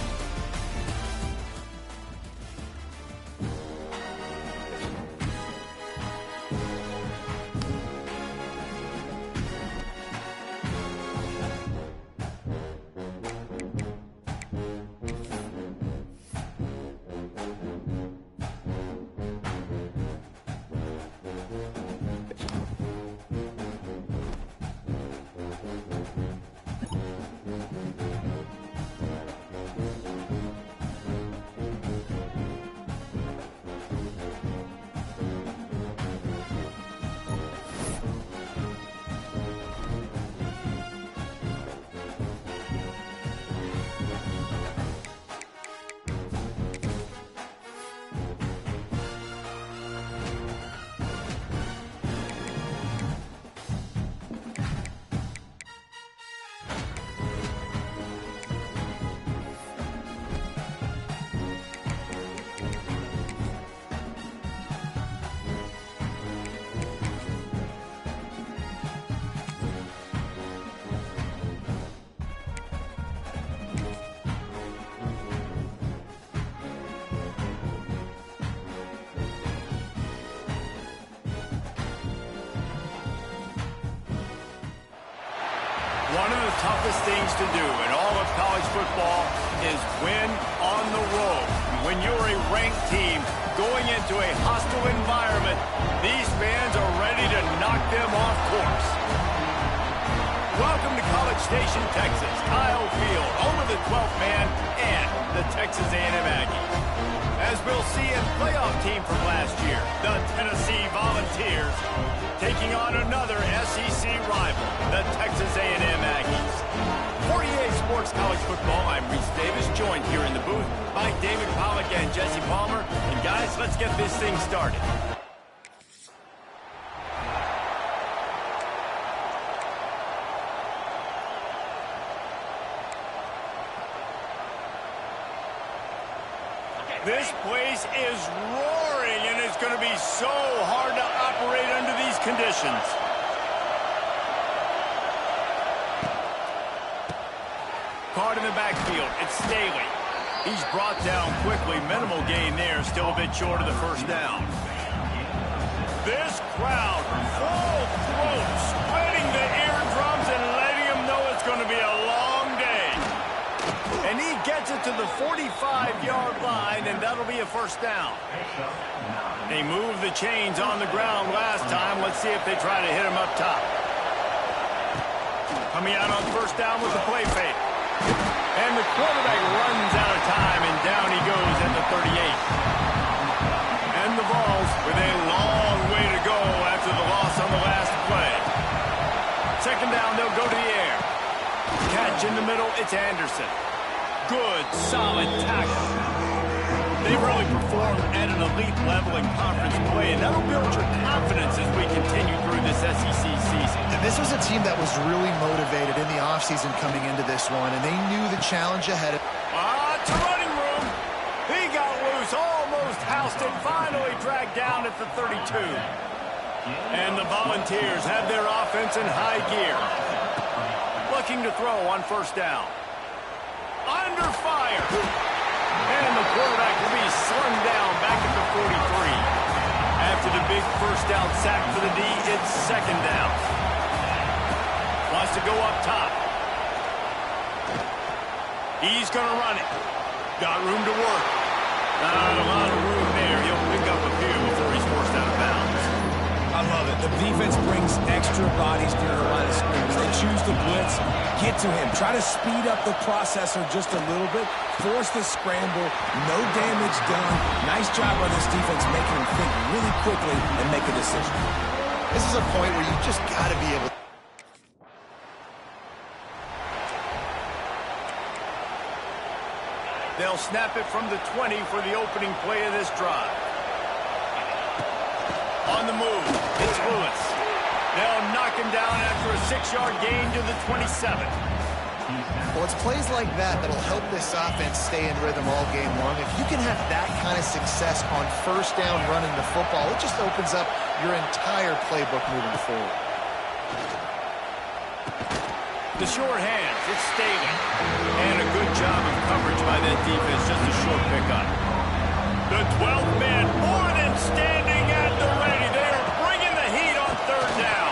One of the toughest things to do in all of college football is win on the road. When you're a ranked team going into a hostile environment, these fans are ready to knock them off course. Welcome to College Station, Texas. Kyle Field, home of the 12th man and the Texas A&M Aggies. As we'll see, a playoff team from last year, the Tennessee Volunteers, taking on another SEC rival, the Texas A&M Aggies. 48 Sports College Football, I'm Reese Davis, joined here in the booth by David Pollack and Jesse Palmer. And guys, let's get this thing started. This place is roaring, and it's going to be so hard to operate under these conditions. Caught in the backfield, it's Staley. He's brought down quickly. Minimal gain there, still a bit short of the first down. This crowd, full throat, spreading the eardrums and letting them know it's going to be a long day. And he gets it to the 45-yard line, and that'll be a first down. They moved the chains on the ground last time. Let's see if they try to hit him up top. Coming out on first down with the play fake. And the quarterback runs out of time, and down he goes at the 38. And the Vols with a long way to go after the loss on the last play. Second down, they'll go to the air. Catch in the middle, it's Anderson. Good, solid tackle. They've really performed at an elite level in conference play, and that'll build your confidence as we continue through this SEC season. And this was a team that was really motivated in the offseason coming into this one, and they knew the challenge ahead of It's a running room. He got loose, almost housed it, finally dragged down at the 32. And the Volunteers have their offense in high gear. Looking to throw on first down. Under fire. And the quarterback will be slung down back at the 43. After the big first down sack for the D, it's second down. Wants to go up top. He's going to run it. Got room to work. Not a lot of room there. He'll pick up a few before he's forced out of bounds. I love it. The defense brings extra bodies near the line of scrimmage. They choose to blitz, get to him, try to speed up the processor just a little bit, force the scramble, no damage done. Nice job by this defense making him think really quickly and make a decision. This is a point where you just got to be able to. They'll snap it from the 20 for the opening play of this drive. On the move, it's Lewis. They'll knock him down after a 6-yard gain to the 27. Well, it's plays like that that'll help this offense stay in rhythm all game long. If you can have that kind of success on first down running the football, it just opens up your entire playbook moving forward. The short hands, it's Staley. And a good job of coverage by that defense, just a short pickup. The 12th man more than standing at the ready. They are bringing the heat on third down.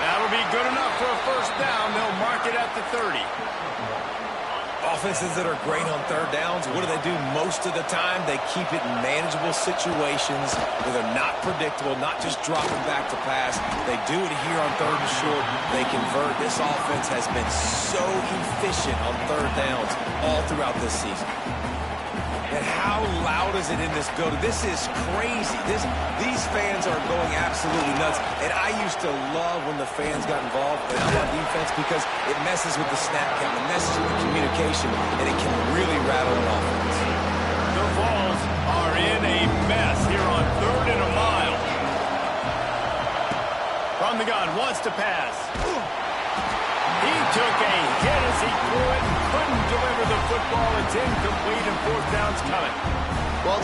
That'll be good enough for a first down. They'll mark it at the 30. Offenses that are great on third downs, what do most of the time? They keep it in manageable situations where they're not predictable, not just dropping back to pass. They do it here on third and short. They convert. This offense has been so efficient on third downs all throughout this season. And how loud is it in this building? This is crazy. These fans are going absolutely nuts. And I used to love when the fans got involved when I'm on defense because it messes with the snap count, it messes with the communication, and it can really rattle an offense. The Vols are in a mess here on third and a mile. From the gun, wants to pass. He took a hit as he threw it and couldn't deliver the football. It's incomplete and fourth down's coming. Well,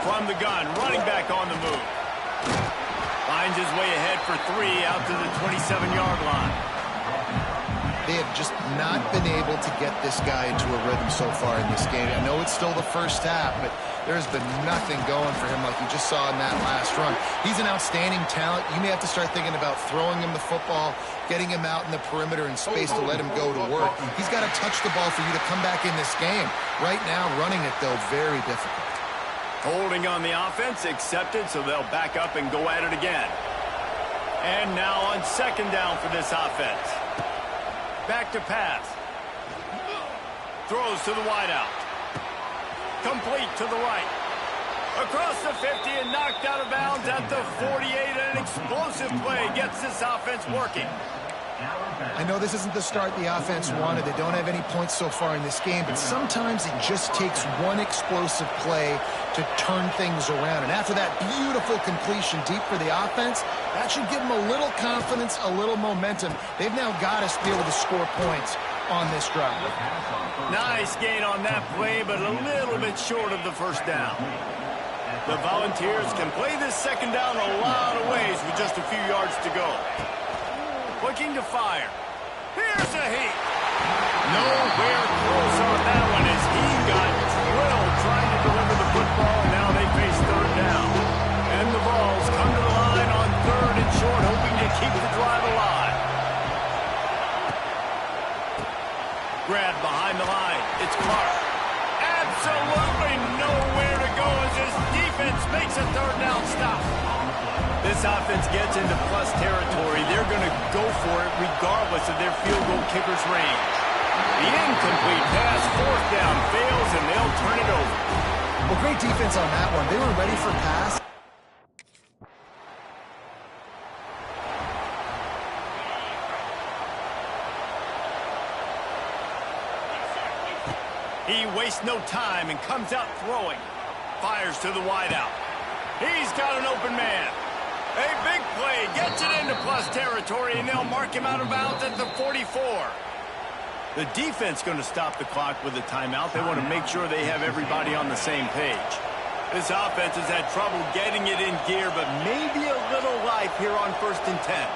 from the gun, running back on the move. Finds his way ahead for 3 out to the 27-yard line. they have just not been able to get this guy into a rhythm so far in this game. I know it's still the first half, but there's been nothing going for him like you just saw in that last run. He's an outstanding talent. You may have to start thinking about throwing him the football, getting him out in the perimeter in space to let him go to work. He's got to touch the ball for you to come back in this game. Right now, running it, though, very difficult. Holding on the offense, accepted, so they'll back up and go at it again. And now on second down for this offense. Back to pass. Throws to the wideout. Complete to the right. Across the 50 and knocked out of bounds at the 48. An explosive play gets this offense working. I know this isn't the start the offense wanted. They don't have any points so far in this game, but sometimes it just takes one explosive play to turn things around. And after that beautiful completion deep for the offense, that should give them a little confidence, a little momentum. They've now got to be able to score points on this drive. Nice gain on that play, but a little bit short of the first down. The Volunteers can play this second down a lot of ways with just a few yards to go. Looking to fire. Here's a heat. Nowhere close on that one as he got drilled trying to deliver the football. Now they face third down. And the Vols come to the line on third and short, hoping to keep the drive alive. Grab behind the line. It's Clark. Absolutely nowhere to go as his defense makes a third down stop. This offense gets into plus territory. They're going to go for it regardless of their field goal kicker's range. The incomplete pass, fourth down, fails, and they'll turn it over. Well, great defense on that one. They were ready for pass. He wastes no time and comes out throwing. Fires to the wideout. He's got an open man. A big play gets it into plus territory, and they'll mark him out of bounds at the 44. The defense going to stop the clock with a timeout. They want to make sure they have everybody on the same page. This offense has had trouble getting it in gear, but maybe a little life here on 1st and 10.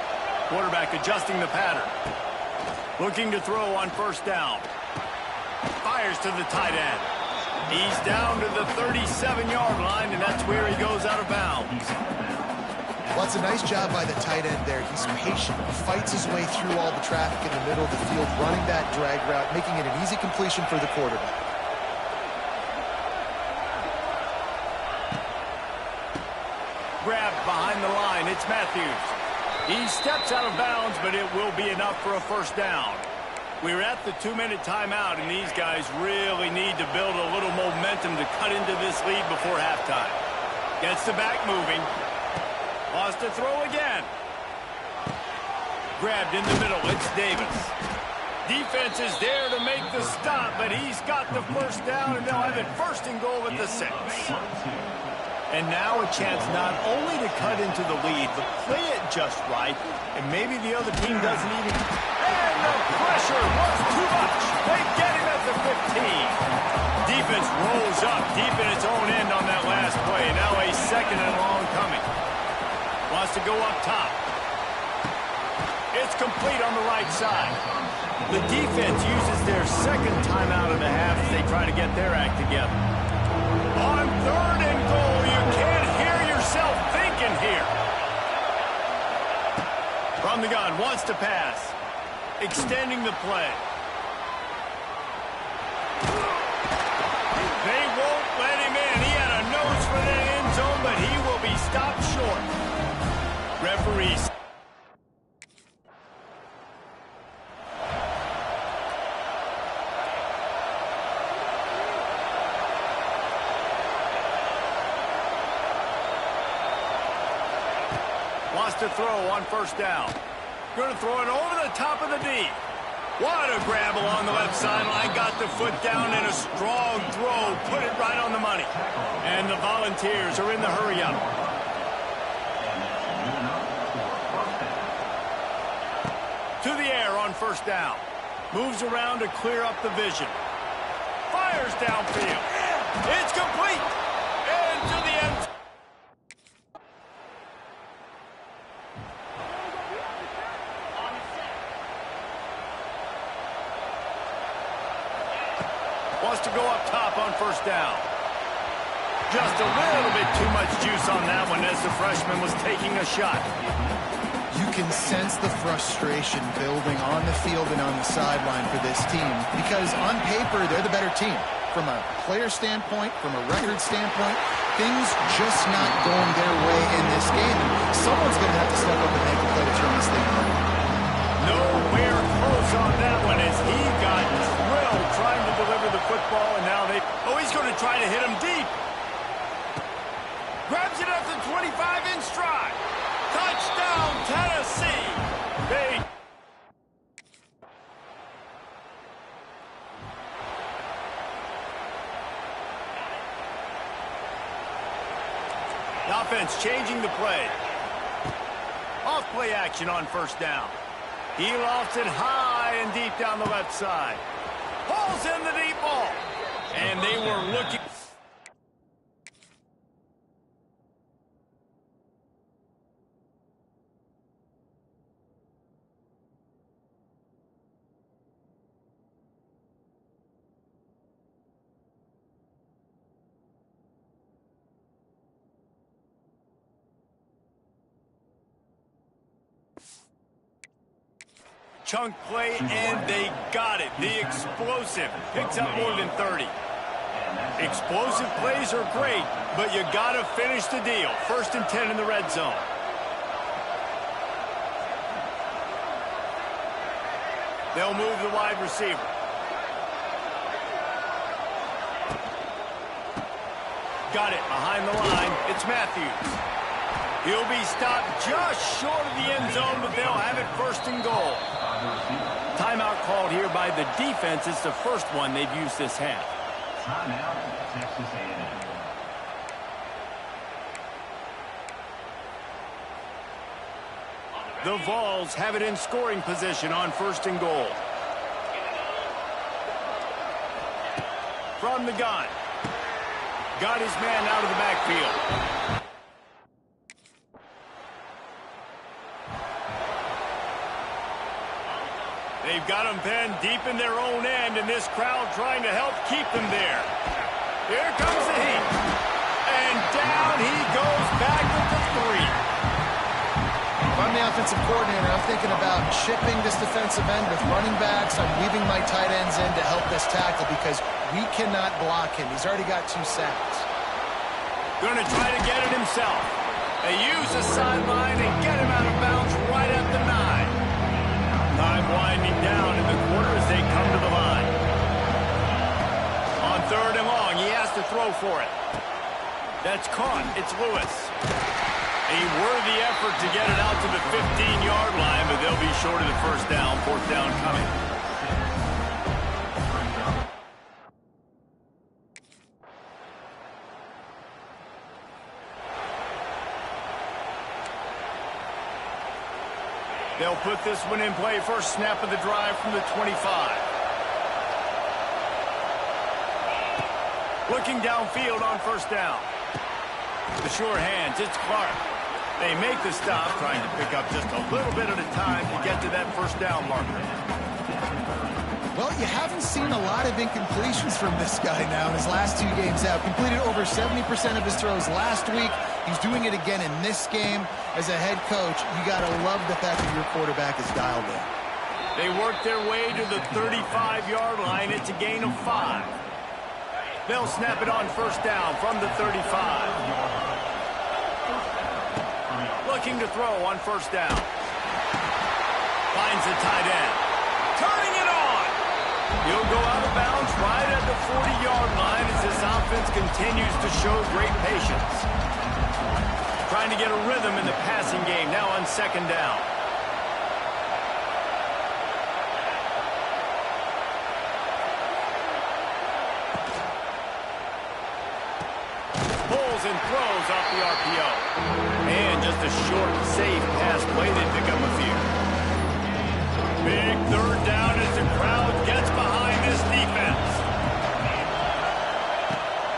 Quarterback adjusting the pattern. Looking to throw on first down. Fires to the tight end. He's down to the 37-yard line, and that's where he goes out of bounds. Well, it's a nice job by the tight end there. He's patient. He fights his way through all the traffic in the middle of the field, running that drag route, making it an easy completion for the quarterback. Grabbed behind the line. It's Matthews. He steps out of bounds, but it will be enough for a first down. We're at the 2-minute timeout, and these guys really need to build a little momentum to cut into this lead before halftime. Gets the back moving. Lost to throw again. Grabbed in the middle. It's Davis. Defense is there to make the stop, but he's got the first down, and they'll have it first and goal at the 6. And now a chance not only to cut into the lead, but play it just right, and maybe the other team doesn't even... And the pressure was too much. They get him at the 15. Defense rolls up deep in its own end on that last play. Now a second and long coming. Wants to go up top. It's complete on the right side. The defense uses their second timeout of the half as they try to get their act together. On third and goal, you can't hear yourself thinking here. From the gun, wants to pass. Extending the play. They won't let him in. He had a nose for the end zone, but he will be stopped short. Referees. Wants to throw on first down. Going to throw it over the top of the D. What a grab along the left sideline. Got the foot down in a strong throw. Put it right on the money. And the Volunteers are in the hurry-up. To the air on first down. Moves around to clear up the vision. Fires downfield. It's complete. And to the end. Wants to go up top on first down. Just a little bit too much juice on that one as the freshman was taking a shot. You can sense the frustration building on the field and on the sideline for this team because on paper, they're the better team. From a player standpoint, from a record standpoint, things just not going their way in this game. And someone's going to have to step up and make a play to turn this thing around. Nowhere close on that one as he got drilled trying to deliver the football, and now they... Oh, he's going to try to hit him deep. Grabs it at the 25 in stride. Touchdown, Tennessee. They... The offense changing the play. Off play action on first down. He lofts it high and deep down the left side. Pulls in the deep ball. And they were looking... Chunk play, and they got it. The explosive picks up more than 30. Explosive plays are great, but you got to finish the deal. First and 10 in the red zone. They'll move the wide receiver. Got it behind the line. It's Matthews. He'll be stopped just short of the end zone, but they'll have it first and goal. Timeout called here by the defense. It's the first one they've used this half. Timeout, Texas A&M. The Vols have it in scoring position on first and goal. From the gun. Got his man out of the backfield. They've got them pinned deep in their own end, and this crowd trying to help keep them there. Here comes the heat. And down he goes back with the 3. If I'm the offensive coordinator, I'm thinking about shipping this defensive end with running backs. I'm weaving my tight ends in to help this tackle because we cannot block him. He's already got 2 sacks. Going to try to get it himself. They use the sideline and get him out of bounds right at the 9. Time winding down in the quarter as they come to the line. On third and long, he has to throw for it. That's caught. It's Lewis. A worthy effort to get it out to the 15-yard line, but they'll be short of the first down. Fourth down coming. They'll put this one in play. First snap of the drive from the 25. Looking downfield on first down. The sure hands, it's Clark. They make the stop, trying to pick up just a little bit at a time to get to that first down marker. Well, you haven't seen a lot of incompletions from this guy now in his last 2 games out. Completed over 70% of his throws last week. He's doing it again in this game. As a head coach, you got to love the fact that your quarterback is dialed in. They work their way to the 35-yard line. It's a gain of 5. They'll snap it on first down from the 35. Looking to throw on first down. Finds the tight end. Turning it on. He'll go out of bounds right at the 40-yard line as this offense continues to show great patience. Trying to get a rhythm in the passing game now on second down. And throws off the RPO. And just a short, safe pass play. They pick up a few. Big third down as the crowd gets behind this defense.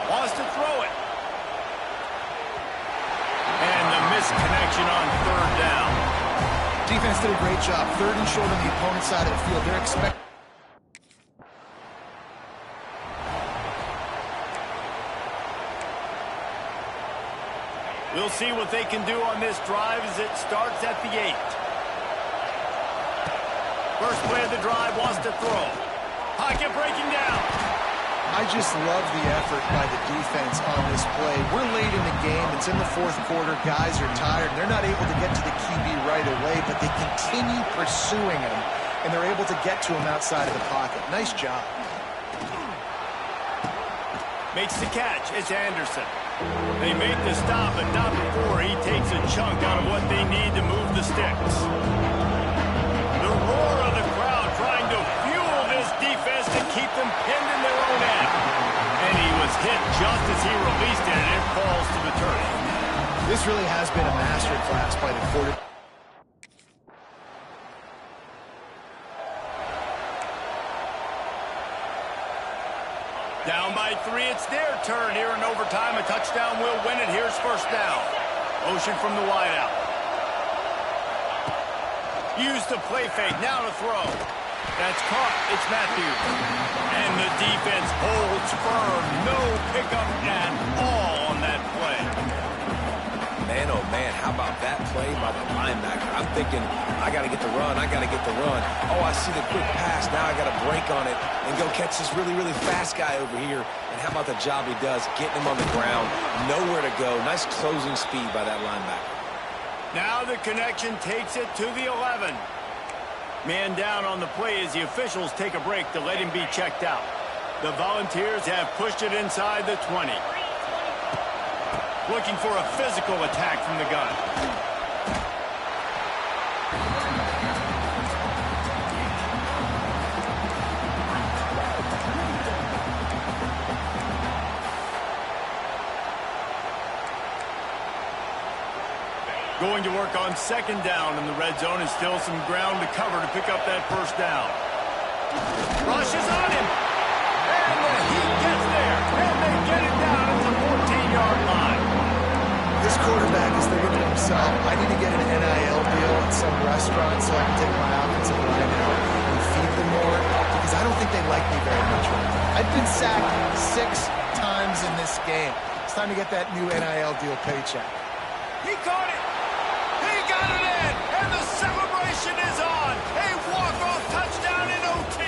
Wants to throw it. And the misconnection on third down. Defense did a great job. Third and short on the opponent's side of the field. They're expecting. We'll see what they can do on this drive as it starts at the 8. First play of the drive, wants to throw. Pocket breaking down. I just love the effort by the defense on this play. We're late in the game. It's in the fourth quarter. Guys are tired. They're not able to get to the QB right away, but they continue pursuing him, and they're able to get to him outside of the pocket. Nice job. Makes the catch. It's Anderson. They make the stop, but not before he takes a chunk out of what they need to move the sticks. The roar of the crowd trying to fuel this defense to keep them pinned in their own end. And he was hit just as he released it, and it falls to the turf. This really has been a masterclass by the quarterback. Down by 3, it's their turn here in overtime. A touchdown will win it. Here's first down. Motion from the wideout. Use the play fake. Now to throw. That's caught. It's Matthews. And the defense holds firm. No pickup at all on that play. Man, oh man, how about that play by the linebacker? I'm thinking, I got to get the run, I got to get the run. Oh, I see the quick pass, now I got to break on it and go catch this really, really fast guy over here. And how about the job he does, getting him on the ground, nowhere to go. Nice closing speed by that linebacker. Now the connection takes it to the 11. Man down on the play as the officials take a break to let him be checked out. The Volunteers have pushed it inside the 20. Looking for a physical attack from the gun. Going to work on second down in the red zone, and still some ground to cover to pick up that first down. Rush is on him. And the Heat gets there. And they get it down at the 14-yard line. This quarterback is thinking to himself, I need to get an NIL deal at some restaurant so I can take my offensive line out and feed them more, because I don't think they like me very much right now. I've been sacked 6 times in this game. It's time to get that new NIL deal paycheck. He caught it. He got it in. And the celebration is on. A walk-off touchdown in OT.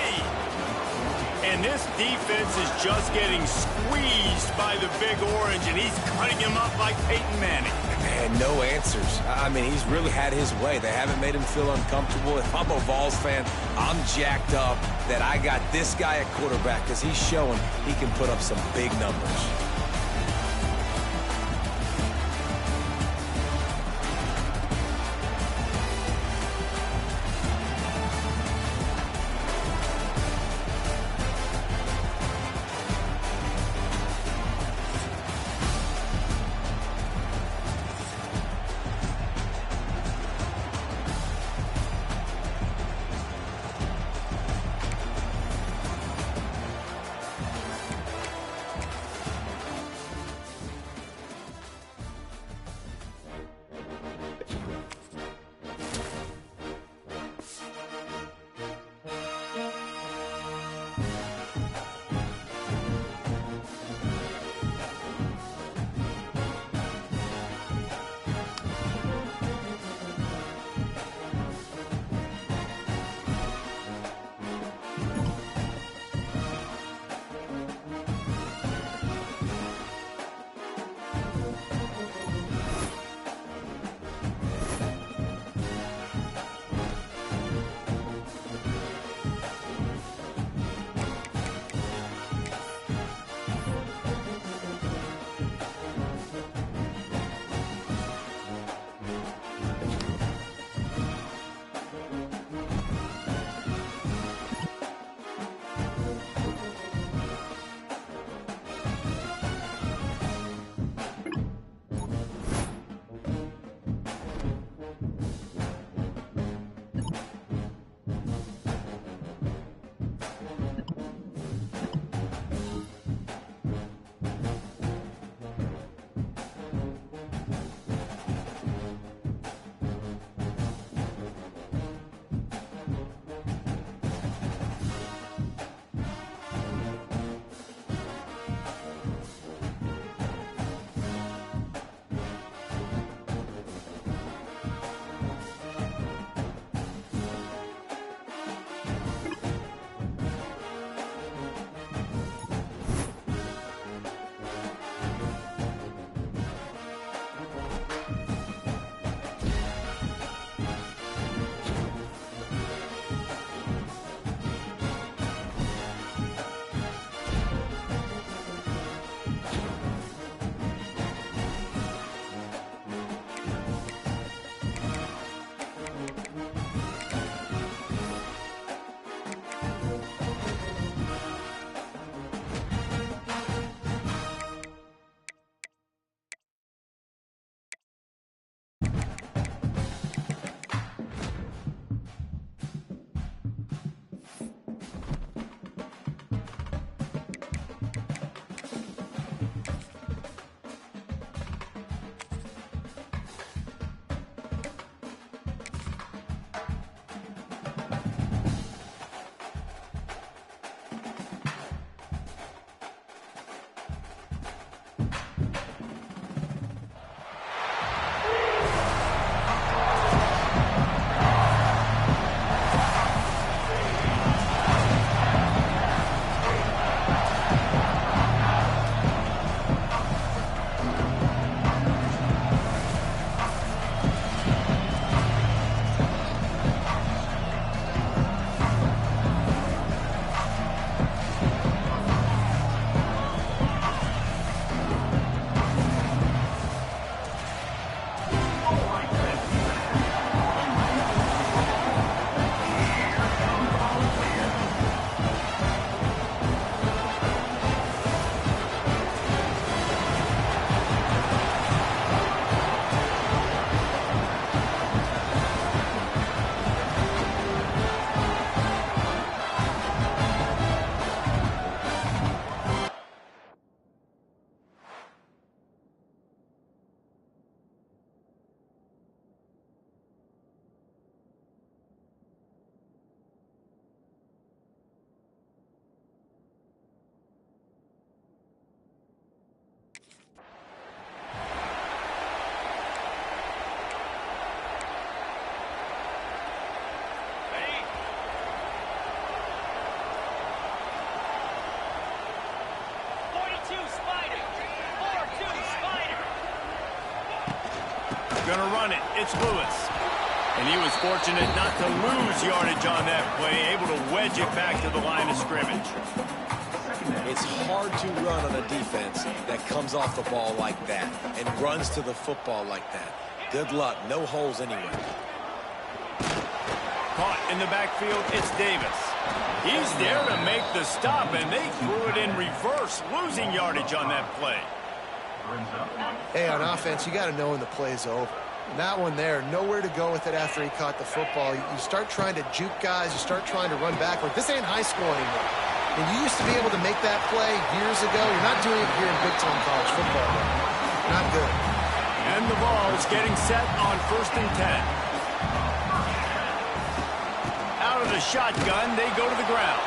And this defense is just getting squeezed by the Big Orange, and he's cutting him up like Peyton Manning. And no answers. I mean, he's really had his way. They haven't made him feel uncomfortable. If I'm a Vols fan, I'm jacked up that I got this guy at quarterback because he's showing he can put up some big numbers. Gonna run it. It's Lewis. And he was fortunate not to lose yardage on that play, able to wedge it back to the line of scrimmage. It's hard to run on a defense that comes off the ball like that and runs to the football like that. Good luck. No holes anywhere. Caught in the backfield, it's Davis. He's there to make the stop, and they threw it in reverse, losing yardage on that play. Hey, on offense, you got to know when the play's over. And that one there, nowhere to go with it after he caught the football. You start trying to juke guys. You start trying to run backward. This ain't high school anymore. And you used to be able to make that play years ago. You're not doing it here in big-time college football. Not good. And the ball is getting set on 1st and 10. Out of the shotgun, they go to the ground.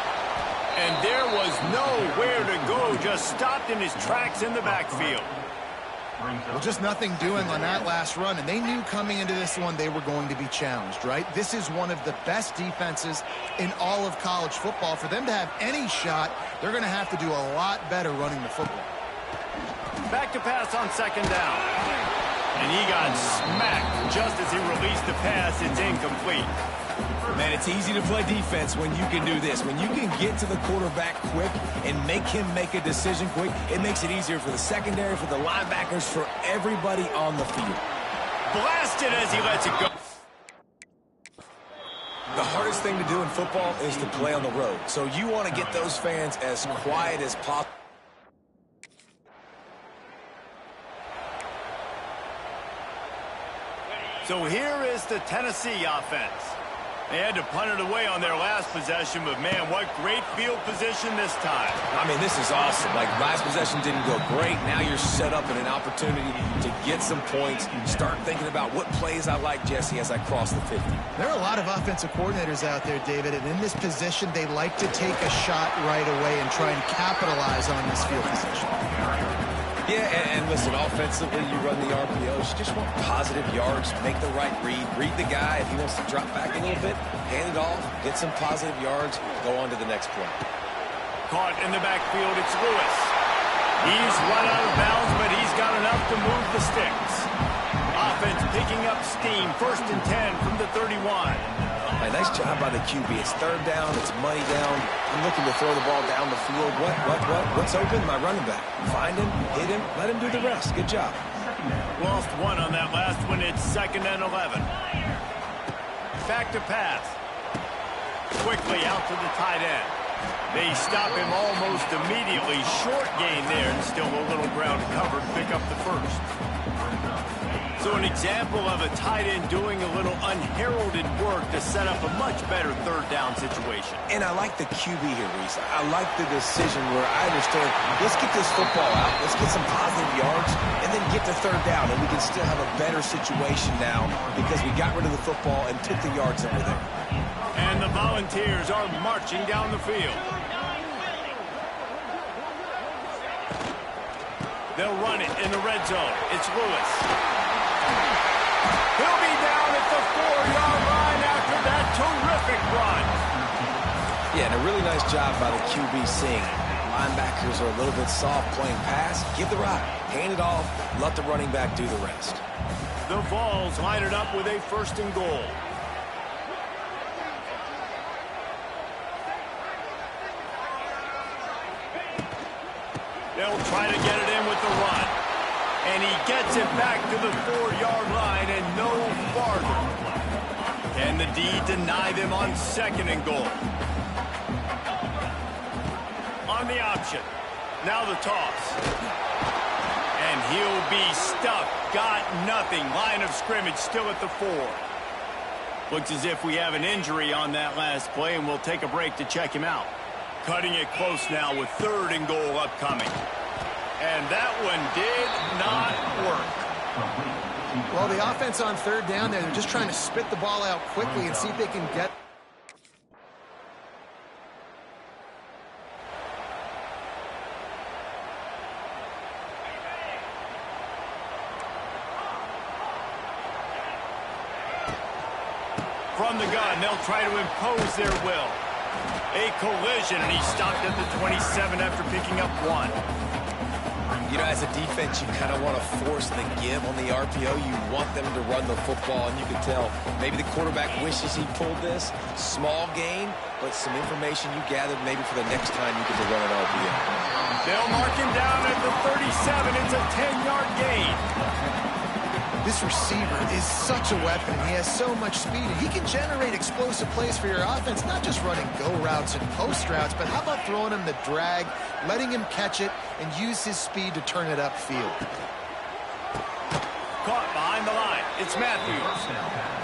And there was nowhere to go, just stopped in his tracks in the backfield. Well, just nothing doing on that last run, and they knew coming into this one they were going to be challenged, right? This is one of the best defenses in all of college football. For them to have any shot, they're going to have to do a lot better running the football. Back to pass on 2nd down. And he got smacked just as he released the pass. It's incomplete. Man, it's easy to play defense when you can do this. When you can get to the quarterback quick and make him make a decision quick, it makes it easier for the secondary, for the linebackers, for everybody on the field. Blasted as he lets it go. The hardest thing to do in football is to play on the road. So you want to get those fans as quiet as possible. So here is the Tennessee offense. They had to punt it away on their last possession, but man, what great field position this time. I mean, this is awesome. Like, last possession didn't go great. Now you're set up in an opportunity to get some points. Start thinking about what plays I like, Jesse, as I cross the 50. There are a lot of offensive coordinators out there, David, and in this position, they like to take a shot right away and try and capitalize on this field position. Yeah, and listen, offensively, you run the RPOs. You just want positive yards, make the right read the guy. If he wants to drop back a little bit, hand it off, get some positive yards, go on to the next play. Caught in the backfield, it's Lewis. He's run out of bounds, but he's got enough to move the sticks. Offense picking up steam, 1st and 10 from the 31. Hey, nice job by the QB. It's 3rd down. It's money down. I'm looking to throw the ball down the field. What's open? My running back. Find him, hit him, let him do the rest. Good job. Lost one on that last one. It's 2nd and 11. Back to pass. Quickly out to the tight end. They stop him almost immediately. Short gain there, and still a little ground covered. Pick up the 1st. So an example of a tight end doing a little unheralded work to set up a much better 3rd down situation. And I like the QB here, Reese. I like the decision where I understand, let's get this football out, let's get some positive yards, and then get to 3rd down, and we can still have a better situation now because we got rid of the football and took the yards that were there. And the Volunteers are marching down the field. They'll run it in the red zone. It's Lewis. He'll be down at the 4-yard line after that terrific run. Yeah, and a really nice job by the QB seeing. Linebackers are a little bit soft playing pass. Give the rock. Hand it off. Let the running back do the rest. The Vols line it up with a 1st and goal. They'll try to get it in with the run. And he gets it back to the 4-yard line and no farther. Can the D deny them on 2nd and goal? On the option. Now the toss. And he'll be stuffed. Got nothing. Line of scrimmage still at the 4. Looks as if we have an injury on that last play, and we'll take a break to check him out. Cutting it close now with 3rd and goal upcoming. And that one did not work. Well, the offense on 3rd down there, they're just trying to spit the ball out quickly and see if they can get... From the gun, they'll try to impose their will. A collision, and he stopped at the 27 after picking up 1. You know, as a defense, you kind of want to force the give on the RPO. You want them to run the football, and you can tell maybe the quarterback wishes he pulled this. Small gain, but some information you gathered maybe for the next time you get to run an RPO. They'll mark him down at the 37. It's a 10-yard gain. This receiver is such a weapon. He has so much speed, and he can generate explosive plays for your offense, not just running go routes and post routes, but how about throwing him the drag, letting him catch it, and use his speed to turn it upfield. Caught behind the line. It's Matthews.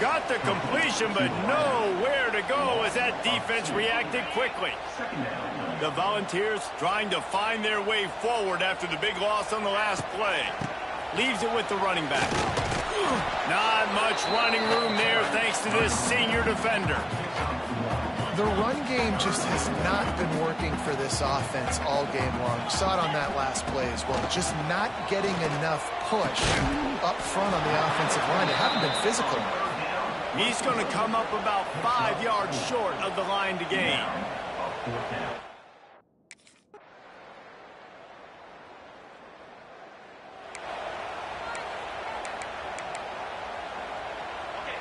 Got the completion, but nowhere to go as that defense reacted quickly. The Volunteers trying to find their way forward after the big loss on the last play. Leaves it with the running back. Not much running room there thanks to this senior defender. The run game just has not been working for this offense all game long. Saw it on that last play as well. Just not getting enough push up front on the offensive line. It hasn't been physical. He's going to come up about 5 yards short of the line to gain.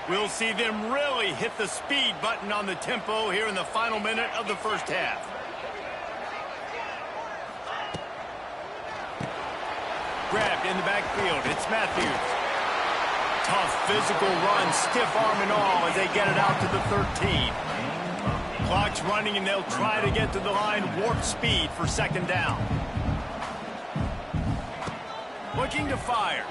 We'll see them really hit the speed button on the tempo here in the final minute of the first half. Grabbed in the backfield. It's Matthews. Tough physical run, stiff arm and all as they get it out to the 13. Clock's running and they'll try to get to the line warp speed for second down. Looking to fire.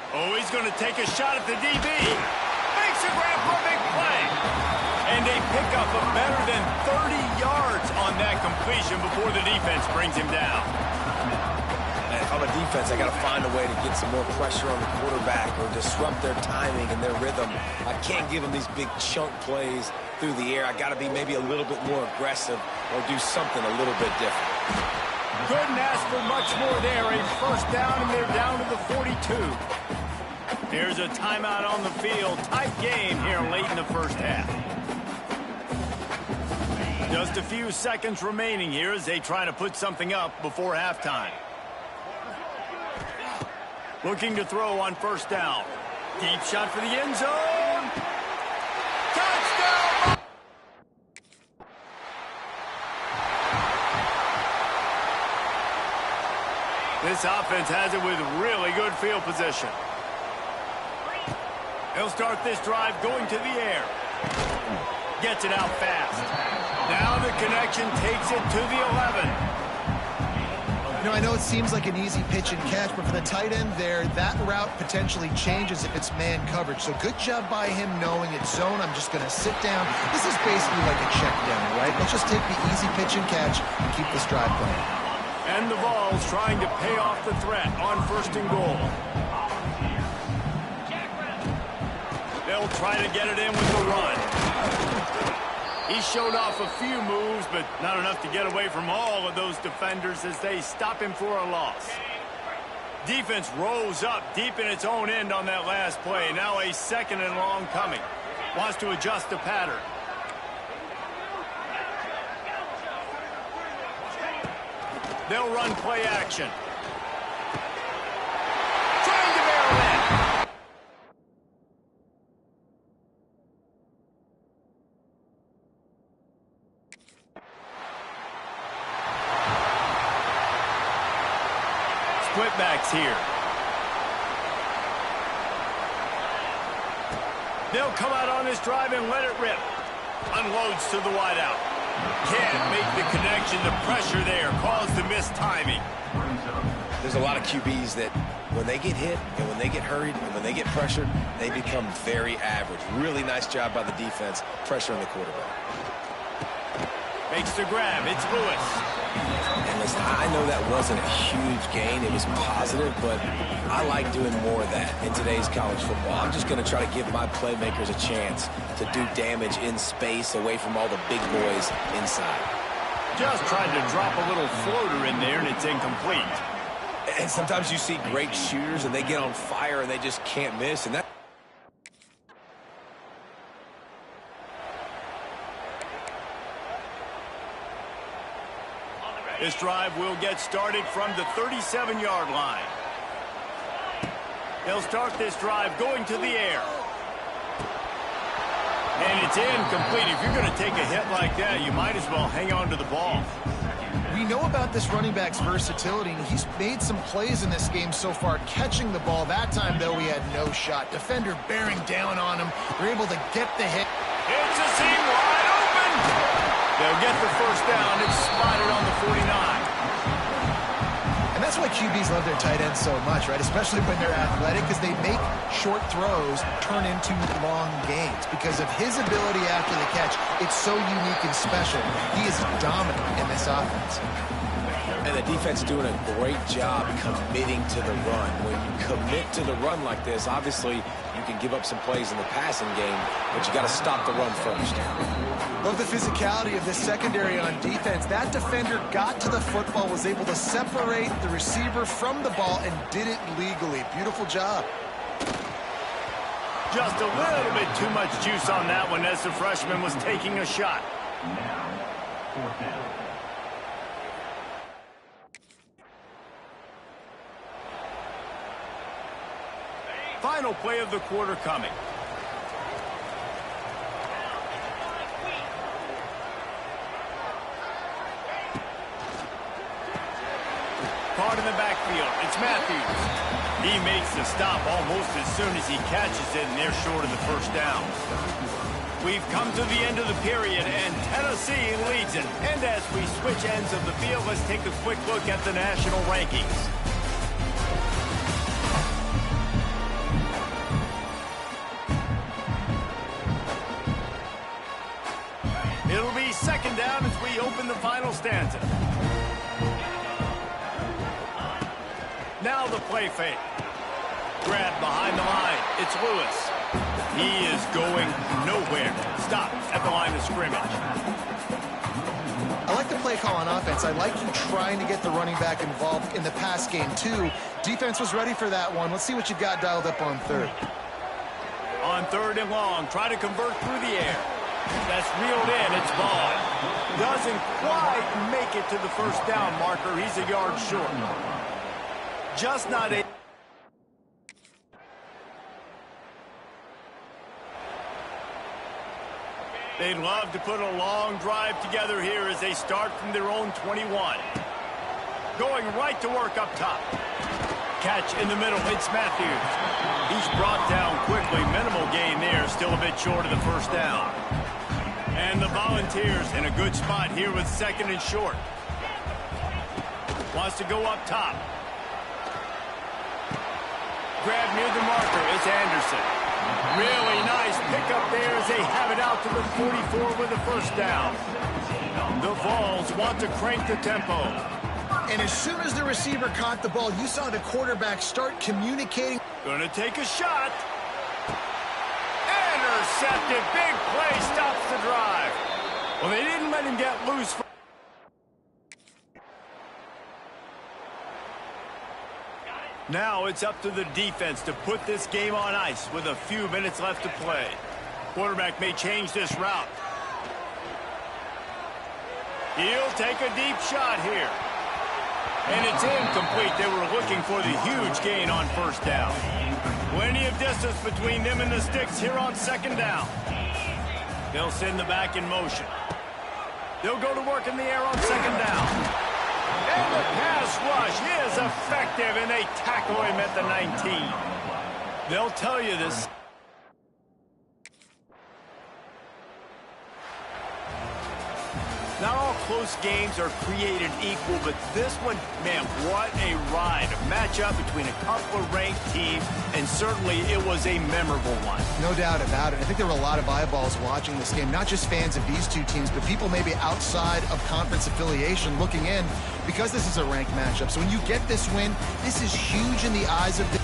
Oh, he's going to take a shot at the DB. Makes a grab for a big play. And they pick up a better than 30 yards on that completion before the defense brings him down. And if I'm a defense, I got to find a way to get some more pressure on the quarterback or disrupt their timing and their rhythm. I can't give them these big chunk plays through the air. I got to be maybe a little bit more aggressive or do something a little bit different. Couldn't ask for much more there. A first down, and they're down to the 42. Here's a timeout on the field. Tight game here late in the first half. Just a few seconds remaining here as they try to put something up before halftime. Looking to throw on first down. Deep shot for the end zone. Touchdown! This offense has it with really good field position. He'll start this drive going to the air. Gets it out fast. Now the connection takes it to the 11. You know, I know it seems like an easy pitch and catch, but for the tight end there, that route potentially changes if it's man coverage. So good job by him knowing it's zone. I'm just going to sit down. This is basically like a check down, right? Let's just take the easy pitch and catch and keep this drive going. And the Vols trying to pay off the threat on first and goal. They'll try to get it in with the run. He showed off a few moves, but not enough to get away from all of those defenders as they stop him for a loss. Defense rose up deep in its own end on that last play. Now a second and long coming. Wants to adjust the pattern. They'll run play action. Trying to barrel in. Split backs here. They'll come out on this drive and let it rip. Unloads to the wideout. Can't make the connection. The pressure there caused the missed timing. There's a lot of QBs that when they get hit and when they get hurried and when they get pressured, they become very average. Really nice job by the defense, pressuring the quarterback. Makes the grab. It's Lewis. And listen, I know that wasn't a huge gain. It was positive, but I like doing more of that in today's college football. I'm just going to try to give my playmakers a chance to do damage in space away from all the big boys inside. Just tried to drop a little floater in there, and it's incomplete. And sometimes you see great shooters, and they get on fire, and they just can't miss. And that. This drive will get started from the 37-yard line. They'll start this drive going to the air. And it's incomplete. If you're going to take a hit like that, you might as well hang on to the ball. We know about this running back's versatility, and he's made some plays in this game so far catching the ball. That time, though, he had no shot. Defender bearing down on him. They're able to get the hit. It's a seam wide open. They'll get the first down. It's spotted on the 49. And that's why QBs love their tight ends so much, right? Especially when they're athletic, because they make short throws turn into long gains. Because of his ability after the catch, it's so unique and special. He is dominant in this offense. And the defense doing a great job committing to the run. When you commit to the run like this, obviously you can give up some plays in the passing game, but you got to stop the run first. Love the physicality of this secondary on defense. That defender got to the football, was able to separate the receiver from the ball, and did it legally. Beautiful job. Just a little bit too much juice on that one as the freshman was taking a shot. Final play of the quarter coming. Caught in the backfield. It's Matthews. He makes the stop almost as soon as he catches it, and they're short of the first down. We've come to the end of the period, and Tennessee leads it. And as we switch ends of the field, let's take a quick look at the national rankings. It'll be second down as we open the final stanza. Now the play fake. Grab behind the line. It's Lewis. He is going nowhere. Stop at the line of scrimmage. I like the play call on offense. I like you trying to get the running back involved in the pass game, too. Defense was ready for that one. Let's see what you got dialed up on third. On third and long, try to convert through the air. That's reeled in. It's ball. Doesn't quite make it to the first down marker. He's a yard short. Just not a... They'd love to put a long drive together here as they start from their own 21. Going right to work up top. Catch in the middle. It's Matthews. He's brought down quickly. Minimal gain there. Still a bit short of the first down. And the Volunteers in a good spot here with second and short. Wants to go up top. Grab near the marker. It's Anderson. Really nice pickup there as they have it out to the 44 with a first down. The Vols want to crank the tempo. And as soon as the receiver caught the ball, you saw the quarterback start communicating. Gonna take a shot. Intercepted. Big play stops the drive. Well, they didn't let him get loose. Now it's up to the defense to put this game on ice with a few minutes left to play. Quarterback may change this route. He'll take a deep shot here. And it's incomplete. They were looking for the huge gain on first down. Plenty of distance between them and the sticks here on second down. They'll send the back in motion. They'll go to work in the air on second down. And the pass rush is effective, and they tackle him at the 19. They'll tell you this. Not all close games are created equal, but this one, man, what a ride. A matchup between a couple of ranked teams, and certainly it was a memorable one. No doubt about it. I think there were a lot of eyeballs watching this game, not just fans of these two teams, but people maybe outside of conference affiliation looking in because this is a ranked matchup. So when you get this win, this is huge in the eyes of the